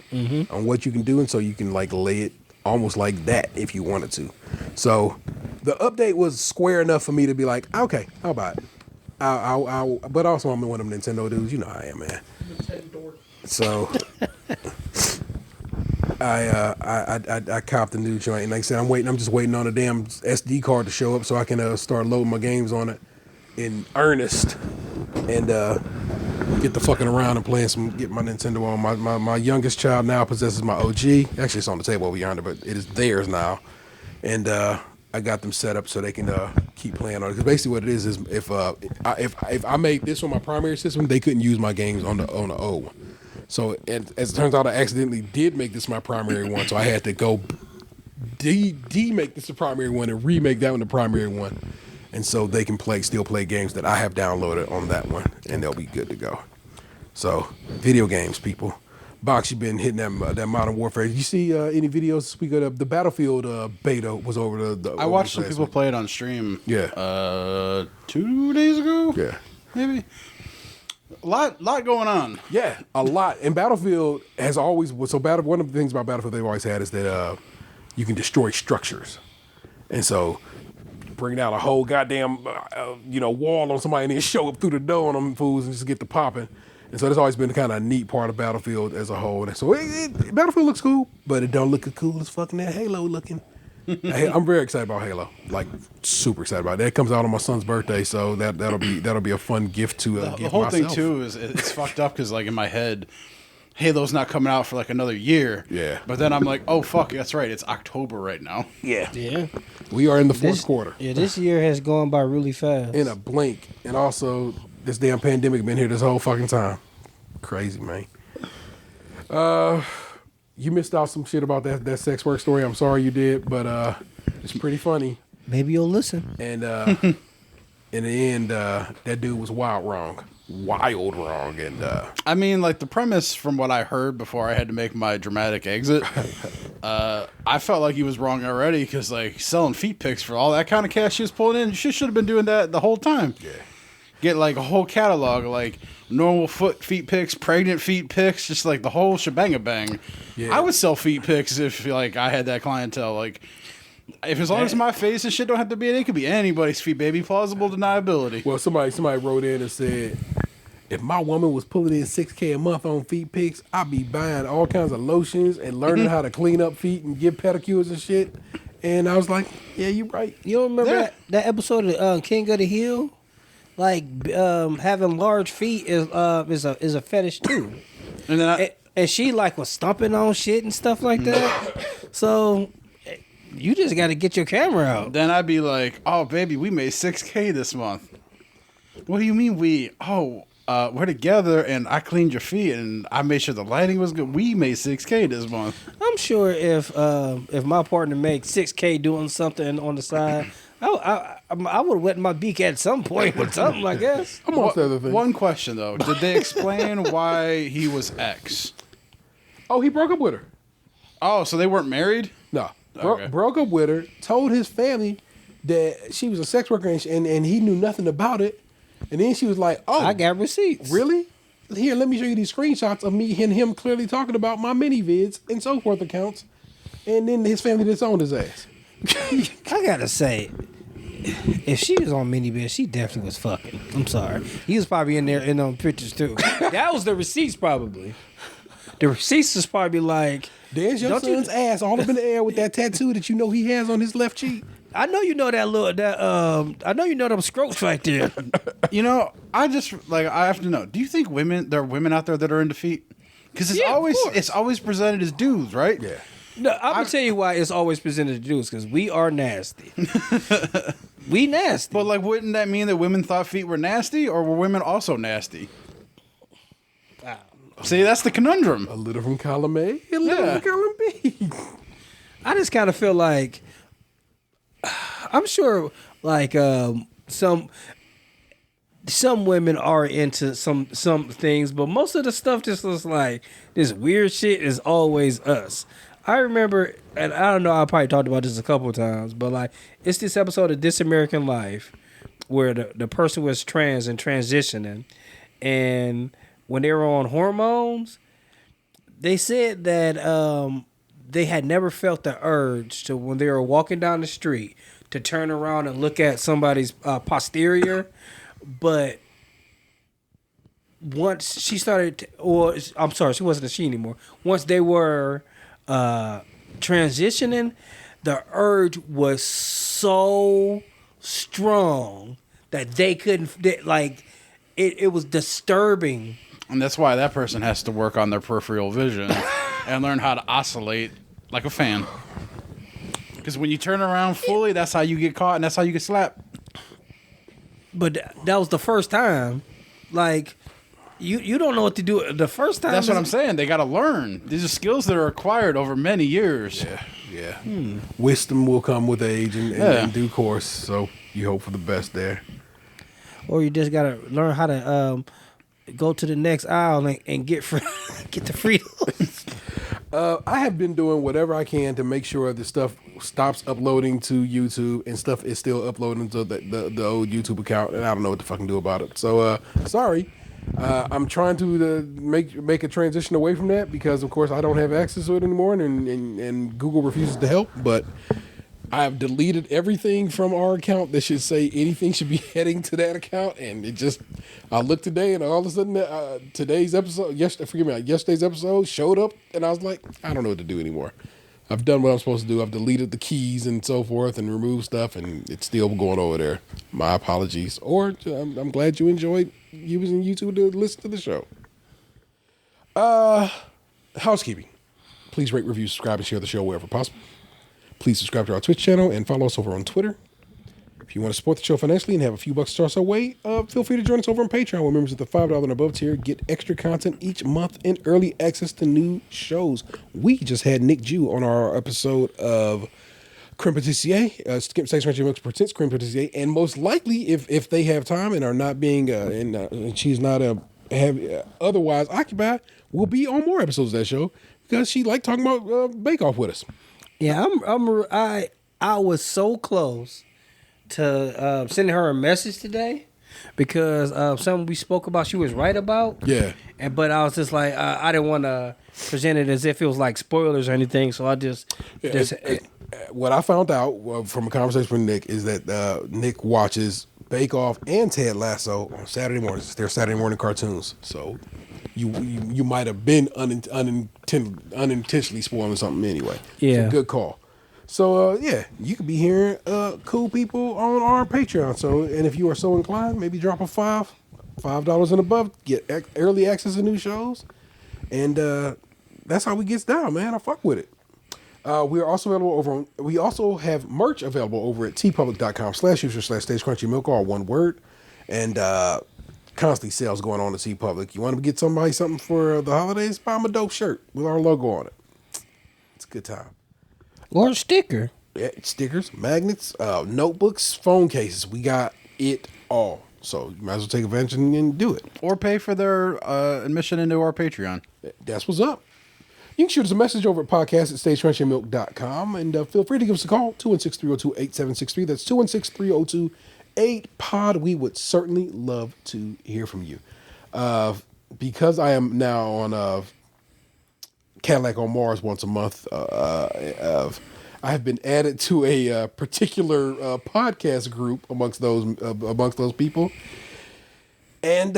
on what you can do, and so you can like lay it almost like that if you wanted to. So the update was square enough for me to be like, okay, how about it? I'll but also I'm one of them Nintendo dudes. You know how I am, man. So I copped the new joint, and like I said, I'm just waiting on a damn SD card to show up so I can start loading my games on it in earnest and get the fucking around and get my Nintendo on. My youngest child now possesses my OG. Actually, it's on the table over yonder, but it is theirs now, and I got them set up so they can keep playing on it. Because basically what it is if I made this on my primary system, they couldn't use my games on the O one. So as it turns out, I accidentally did make this my primary one, so I had to go make this the primary one and remake that one the primary one. And so they can still play games that I have downloaded on that one, and they'll be good to go. So, video games, people. Box, you've been hitting that Modern Warfare. Did you see any videos this week of the Battlefield beta was over the I watched some people play it on stream. Yeah. 2 days ago? Yeah. Maybe. A lot going on. Yeah, a lot. And Battlefield has always, one of the things about Battlefield they've always had is that you can destroy structures. And so bring out a whole goddamn wall on somebody and then show up through the door on them fools and just get the popping. And so that's always been kind of a neat part of Battlefield as a whole. And so Battlefield looks cool, but it don't look as cool as fucking that Halo looking. I'm very excited about Halo, like super excited about it. That comes out on my son's birthday, so that'll be a fun gift to give the whole myself. thing too is it's fucked up because like in my head, Halo's not coming out for like another year. Yeah. But then I'm like, oh fuck, that's right, it's October right now. Yeah. We are in the fourth quarter. Yeah, this year has gone by really fast. In a blink. And also, this damn pandemic been here this whole fucking time. Crazy, man. You missed out some shit about that sex work story. I'm sorry you did, but it's pretty funny. Maybe you'll listen. And in the end, that dude was wild wrong. And I mean, like the premise from what I heard before I had to make my dramatic exit, I felt like he was wrong already because like selling feet pics for all that kind of cash she was pulling in, she should have been doing that the whole time. Yeah. Get like a whole catalog of like normal feet pics, pregnant feet pics, just like the whole shebang-a-bang. Yeah. I would sell feet pics if like I had that clientele. Like if as long as my face and shit don't have to be in it, could be anybody's feet, baby. Plausible deniability. Well, somebody wrote in and said, if my woman was pulling in $6,000 a month on feet pics, I'd be buying all kinds of lotions and learning how to clean up feet and give pedicures and shit. And I was like, yeah, you're right. You don't remember that episode of King of the Hill? Like having large feet is a fetish too. And then and she like was stomping on shit and stuff like that. So you just got to get your camera out. Then I'd be like, oh baby, we made $6,000 this month. What do you mean we? We're together and I cleaned your feet and I made sure the lighting was good. We made $6,000 this month. I'm sure if my partner makes $6,000 doing something on the side, I would have wet my beak at some point with something, I guess. Amongst other things. One question though, did they explain why he was ex? Oh, he broke up with her. Oh, so they weren't married? No. Okay. Broke up with her, told his family that she was a sex worker and he knew nothing about it. And then she was like, oh. I got receipts. Really? Here, let me show you these screenshots of me and him clearly talking about my mini vids and so forth accounts. And then his family disowned his ass. I gotta say, if she was on mini bed, she definitely was fucking. I'm sorry. He was probably in there in pictures too. That was the receipts probably. The receipts was probably like, there's your son's ass all up in the air with that tattoo that you know he has on his left cheek. I know you know I know you know them scrotes right there. You know, I have to know. Do you think there are women out there that are into feet? Because it's always presented as dudes, right? Yeah. No, I'm gonna tell you why it's always presented to dudes, because we are nasty. We nasty. But like, wouldn't that mean that women thought feet were nasty, or were women also nasty? See, that's the conundrum. A little from column A, a little from column B. I just kind of feel like I'm sure, like some women are into some things, but most of the stuff just looks like this weird shit is always us. I remember, and I don't know, I probably talked about this a couple of times, but like it's this episode of This American Life where the person was trans and transitioning, and when they were on hormones, they said that they had never felt the urge to, when they were walking down the street, to turn around and look at somebody's posterior. But once she started, or I'm sorry, she wasn't a she anymore. Once they were transitioning, the urge was so strong that they couldn't, it was disturbing. And that's why that person has to work on their peripheral vision and learn how to oscillate like a fan. Because when you turn around fully, that's how you get caught and that's how you get slapped. But that was the first time. Like, you don't know what to do the first time. That's what I'm saying. They got to learn. These are skills that are acquired over many years. Yeah. Wisdom will come with age and in due course. So you hope for the best there. Or you just got to learn how to go to the next aisle and get the Fritos. I have been doing whatever I can to make sure the stuff stops uploading to YouTube and stuff is still uploading to the old YouTube account, and I don't know what to fucking do about it. So sorry. I'm trying to make a transition away from that because, of course, I don't have access to it anymore, and Google refuses to help. But I've deleted everything from our account that should say anything should be heading to that account, and it just, I looked today, and all of a sudden, yesterday's episode showed up, and I was like, I don't know what to do anymore. I've done what I'm supposed to do. I've deleted the keys and so forth, and removed stuff, and it's still going over there. My apologies. Or I'm glad you enjoyed using YouTube to listen to the show. Housekeeping. Please rate, review, subscribe, and share the show wherever possible. Please subscribe to our Twitch channel and follow us over on Twitter. If you want to support the show financially and have a few bucks to toss our way, feel free to join us over on Patreon, where members at the $5 and above tier get extra content each month and early access to new shows. We just had Nick Jew on our episode of Creme Patissier, Sex Crunchy Milks Presents Creme Patissier, and most likely, if they have time and are not being, and she's not otherwise occupied, we'll be on more episodes of that show because she liked talking about Bake Off with us. Yeah, I was so close to sending her a message today because something we spoke about she was right about. Yeah. But I was just like, I didn't want to present it as if it was like spoilers or anything, so I just what I found out from a conversation with Nick is that Nick watches Bake Off and Ted Lasso on Saturday mornings. They're Saturday morning cartoons, so you might have been unintentionally spoiling something anyway. Yeah. So good call. So, you could be hearing cool people on our Patreon. So, and if you are so inclined, maybe drop a $5 and above, get early access to new shows. And that's how we gets down, man. I fuck with it. We are also available we also have merch available over at tpublic.com/user/StageCrunchyMilk, all one word. And constantly sales going on at TeePublic. You want to get somebody something for the holidays? Buy them a dope shirt with our logo on it. It's a good time. Or a sticker. Yeah, stickers, magnets, notebooks, phone cases. We got it all. So you might as well take advantage and do it. Or pay for their admission into our Patreon. That's what's up. You can shoot us a message over at podcast@stagecrunchyandmilk.com and feel free to give us a call, 216-302-8763. That's 216-302-8POD. We would certainly love to hear from you. Because I am now on Cadillac on Mars once a month, I have been added to a particular podcast group amongst those people, and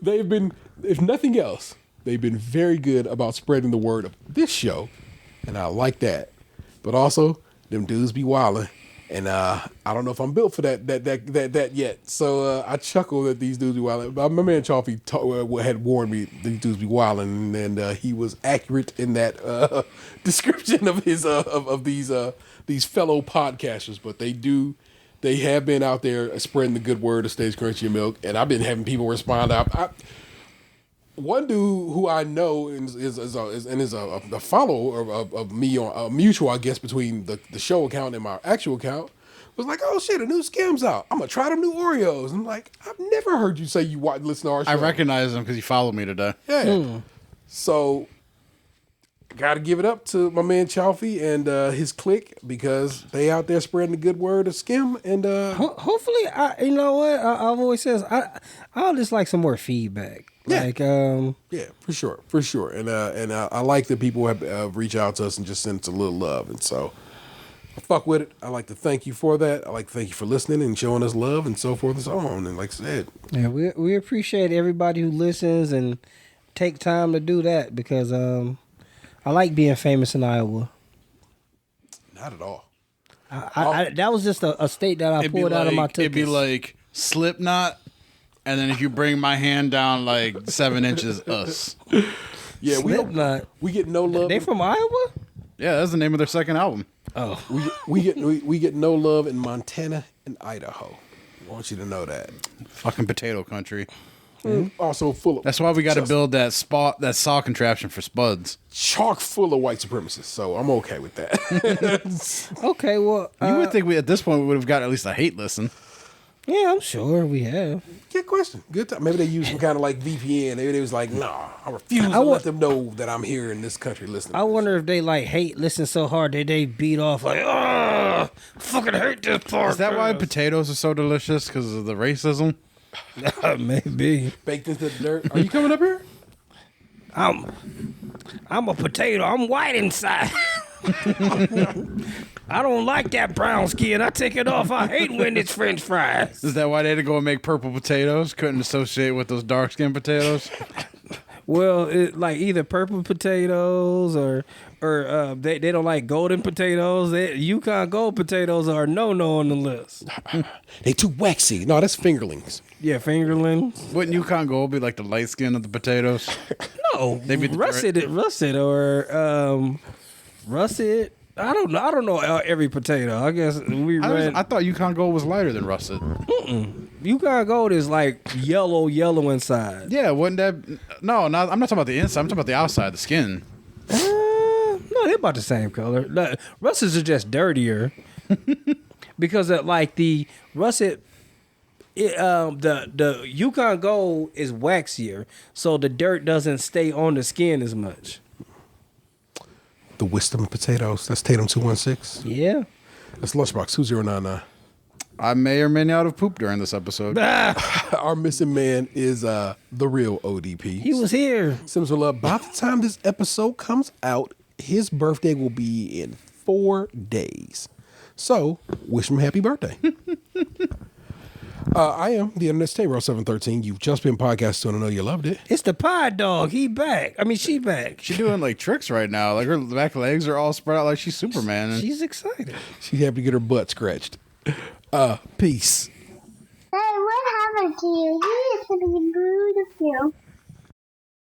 they've been, if nothing else, they've been very good about spreading the word of this show, and I like that. But also, them dudes be wildin'. And I don't know if I'm built for that yet. So I chuckle that these dudes be wilding. My man Chaffee had warned me these dudes be wilding, and he was accurate in that description of his of these fellow podcasters. But they have been out there spreading the good word of Stage Crunchy Milk, and I've been having people respond. One dude who I know is a follower of me on a mutual, I guess, between the show account and my actual account, was like, "Oh shit, a new Skim's out. I'm gonna try them new Oreos." I'm like, "I've never heard you say you listen to our show." I recognize him because he followed me today. Yeah. So, got to give it up to my man Chaffee and his clique, because they out there spreading the good word of Skim. And hopefully, you know what I've always said, I'll just like some more feedback. Yeah. Like, yeah, for sure. And I like that people have reached out to us and just sent us a little love. And so I fuck with it. I like to thank you for that. I like to thank you for listening and showing us love and so forth and so on. And like I said, yeah, we appreciate everybody who listens and take time to do that, because I like being famous in Iowa. Not at all. That was just a state that I pulled out of my tickets. It'd be like Slipknot, and then if you bring my hand down like 7 inches, us. Yeah, we get no love. They from Iowa? Yeah, that's the name of their second album. Oh, we get no love in Montana and Idaho. I want you to know that. Fucking potato country. Also full of. That's why we got to build that saw contraption for spuds. Chock full of white supremacists. So I'm okay with that. okay. Well, you would think at this point we would have got at least a hate listen. Yeah, I'm sure we have. Good question. Good time. Maybe they use some kind of like VPN. Maybe they was like, nah, I refuse to let them know that I'm here in this country listening. I wonder if they like hate listen so hard that they beat off like, oh, fucking hate this part. Is that why potatoes are so delicious? Because of the racism? Maybe. Baked into the dirt. Are you coming up here? I'm a potato. I'm white inside. I don't like that brown skin. I take it off. I hate when it's French fries. Is that why they had to go and make purple potatoes? Couldn't associate with those dark skinned potatoes? Well, like either purple potatoes or they don't like golden potatoes. Yukon Gold potatoes are no on the list. They too waxy. No, that's fingerlings. Yeah, fingerlings. Wouldn't Yukon Gold be like the light skin of the potatoes? No, they be russet or russet. I don't know every potato. I guess I thought Yukon Gold was lighter than russet. Yukon Gold is like yellow inside. Yeah, wouldn't that? No, I'm not talking about the inside. I'm talking about the outside, the skin. No, they're about the same color. Russets are just dirtier because like the russet, the Yukon Gold is waxier, so the dirt doesn't stay on the skin as much. The wisdom potatoes. That's Tatum 216. Yeah. That's Lunchbox 2099. I may or may not have pooped during this episode. Our missing man is the real ODP. He was here. Sims will love. By the time this episode comes out, his birthday will be in 4 days. So, wish him happy birthday. I am the Internet Stay-Row 713. You've just been podcasting, and I know you loved it. It's the pie dog. He back. I mean, she back. She's doing like tricks right now. Like her back legs are all spread out like she's Superman. She's excited. She's happy to get her butt scratched. Peace. Hey, what happened to you? You used to be beautiful.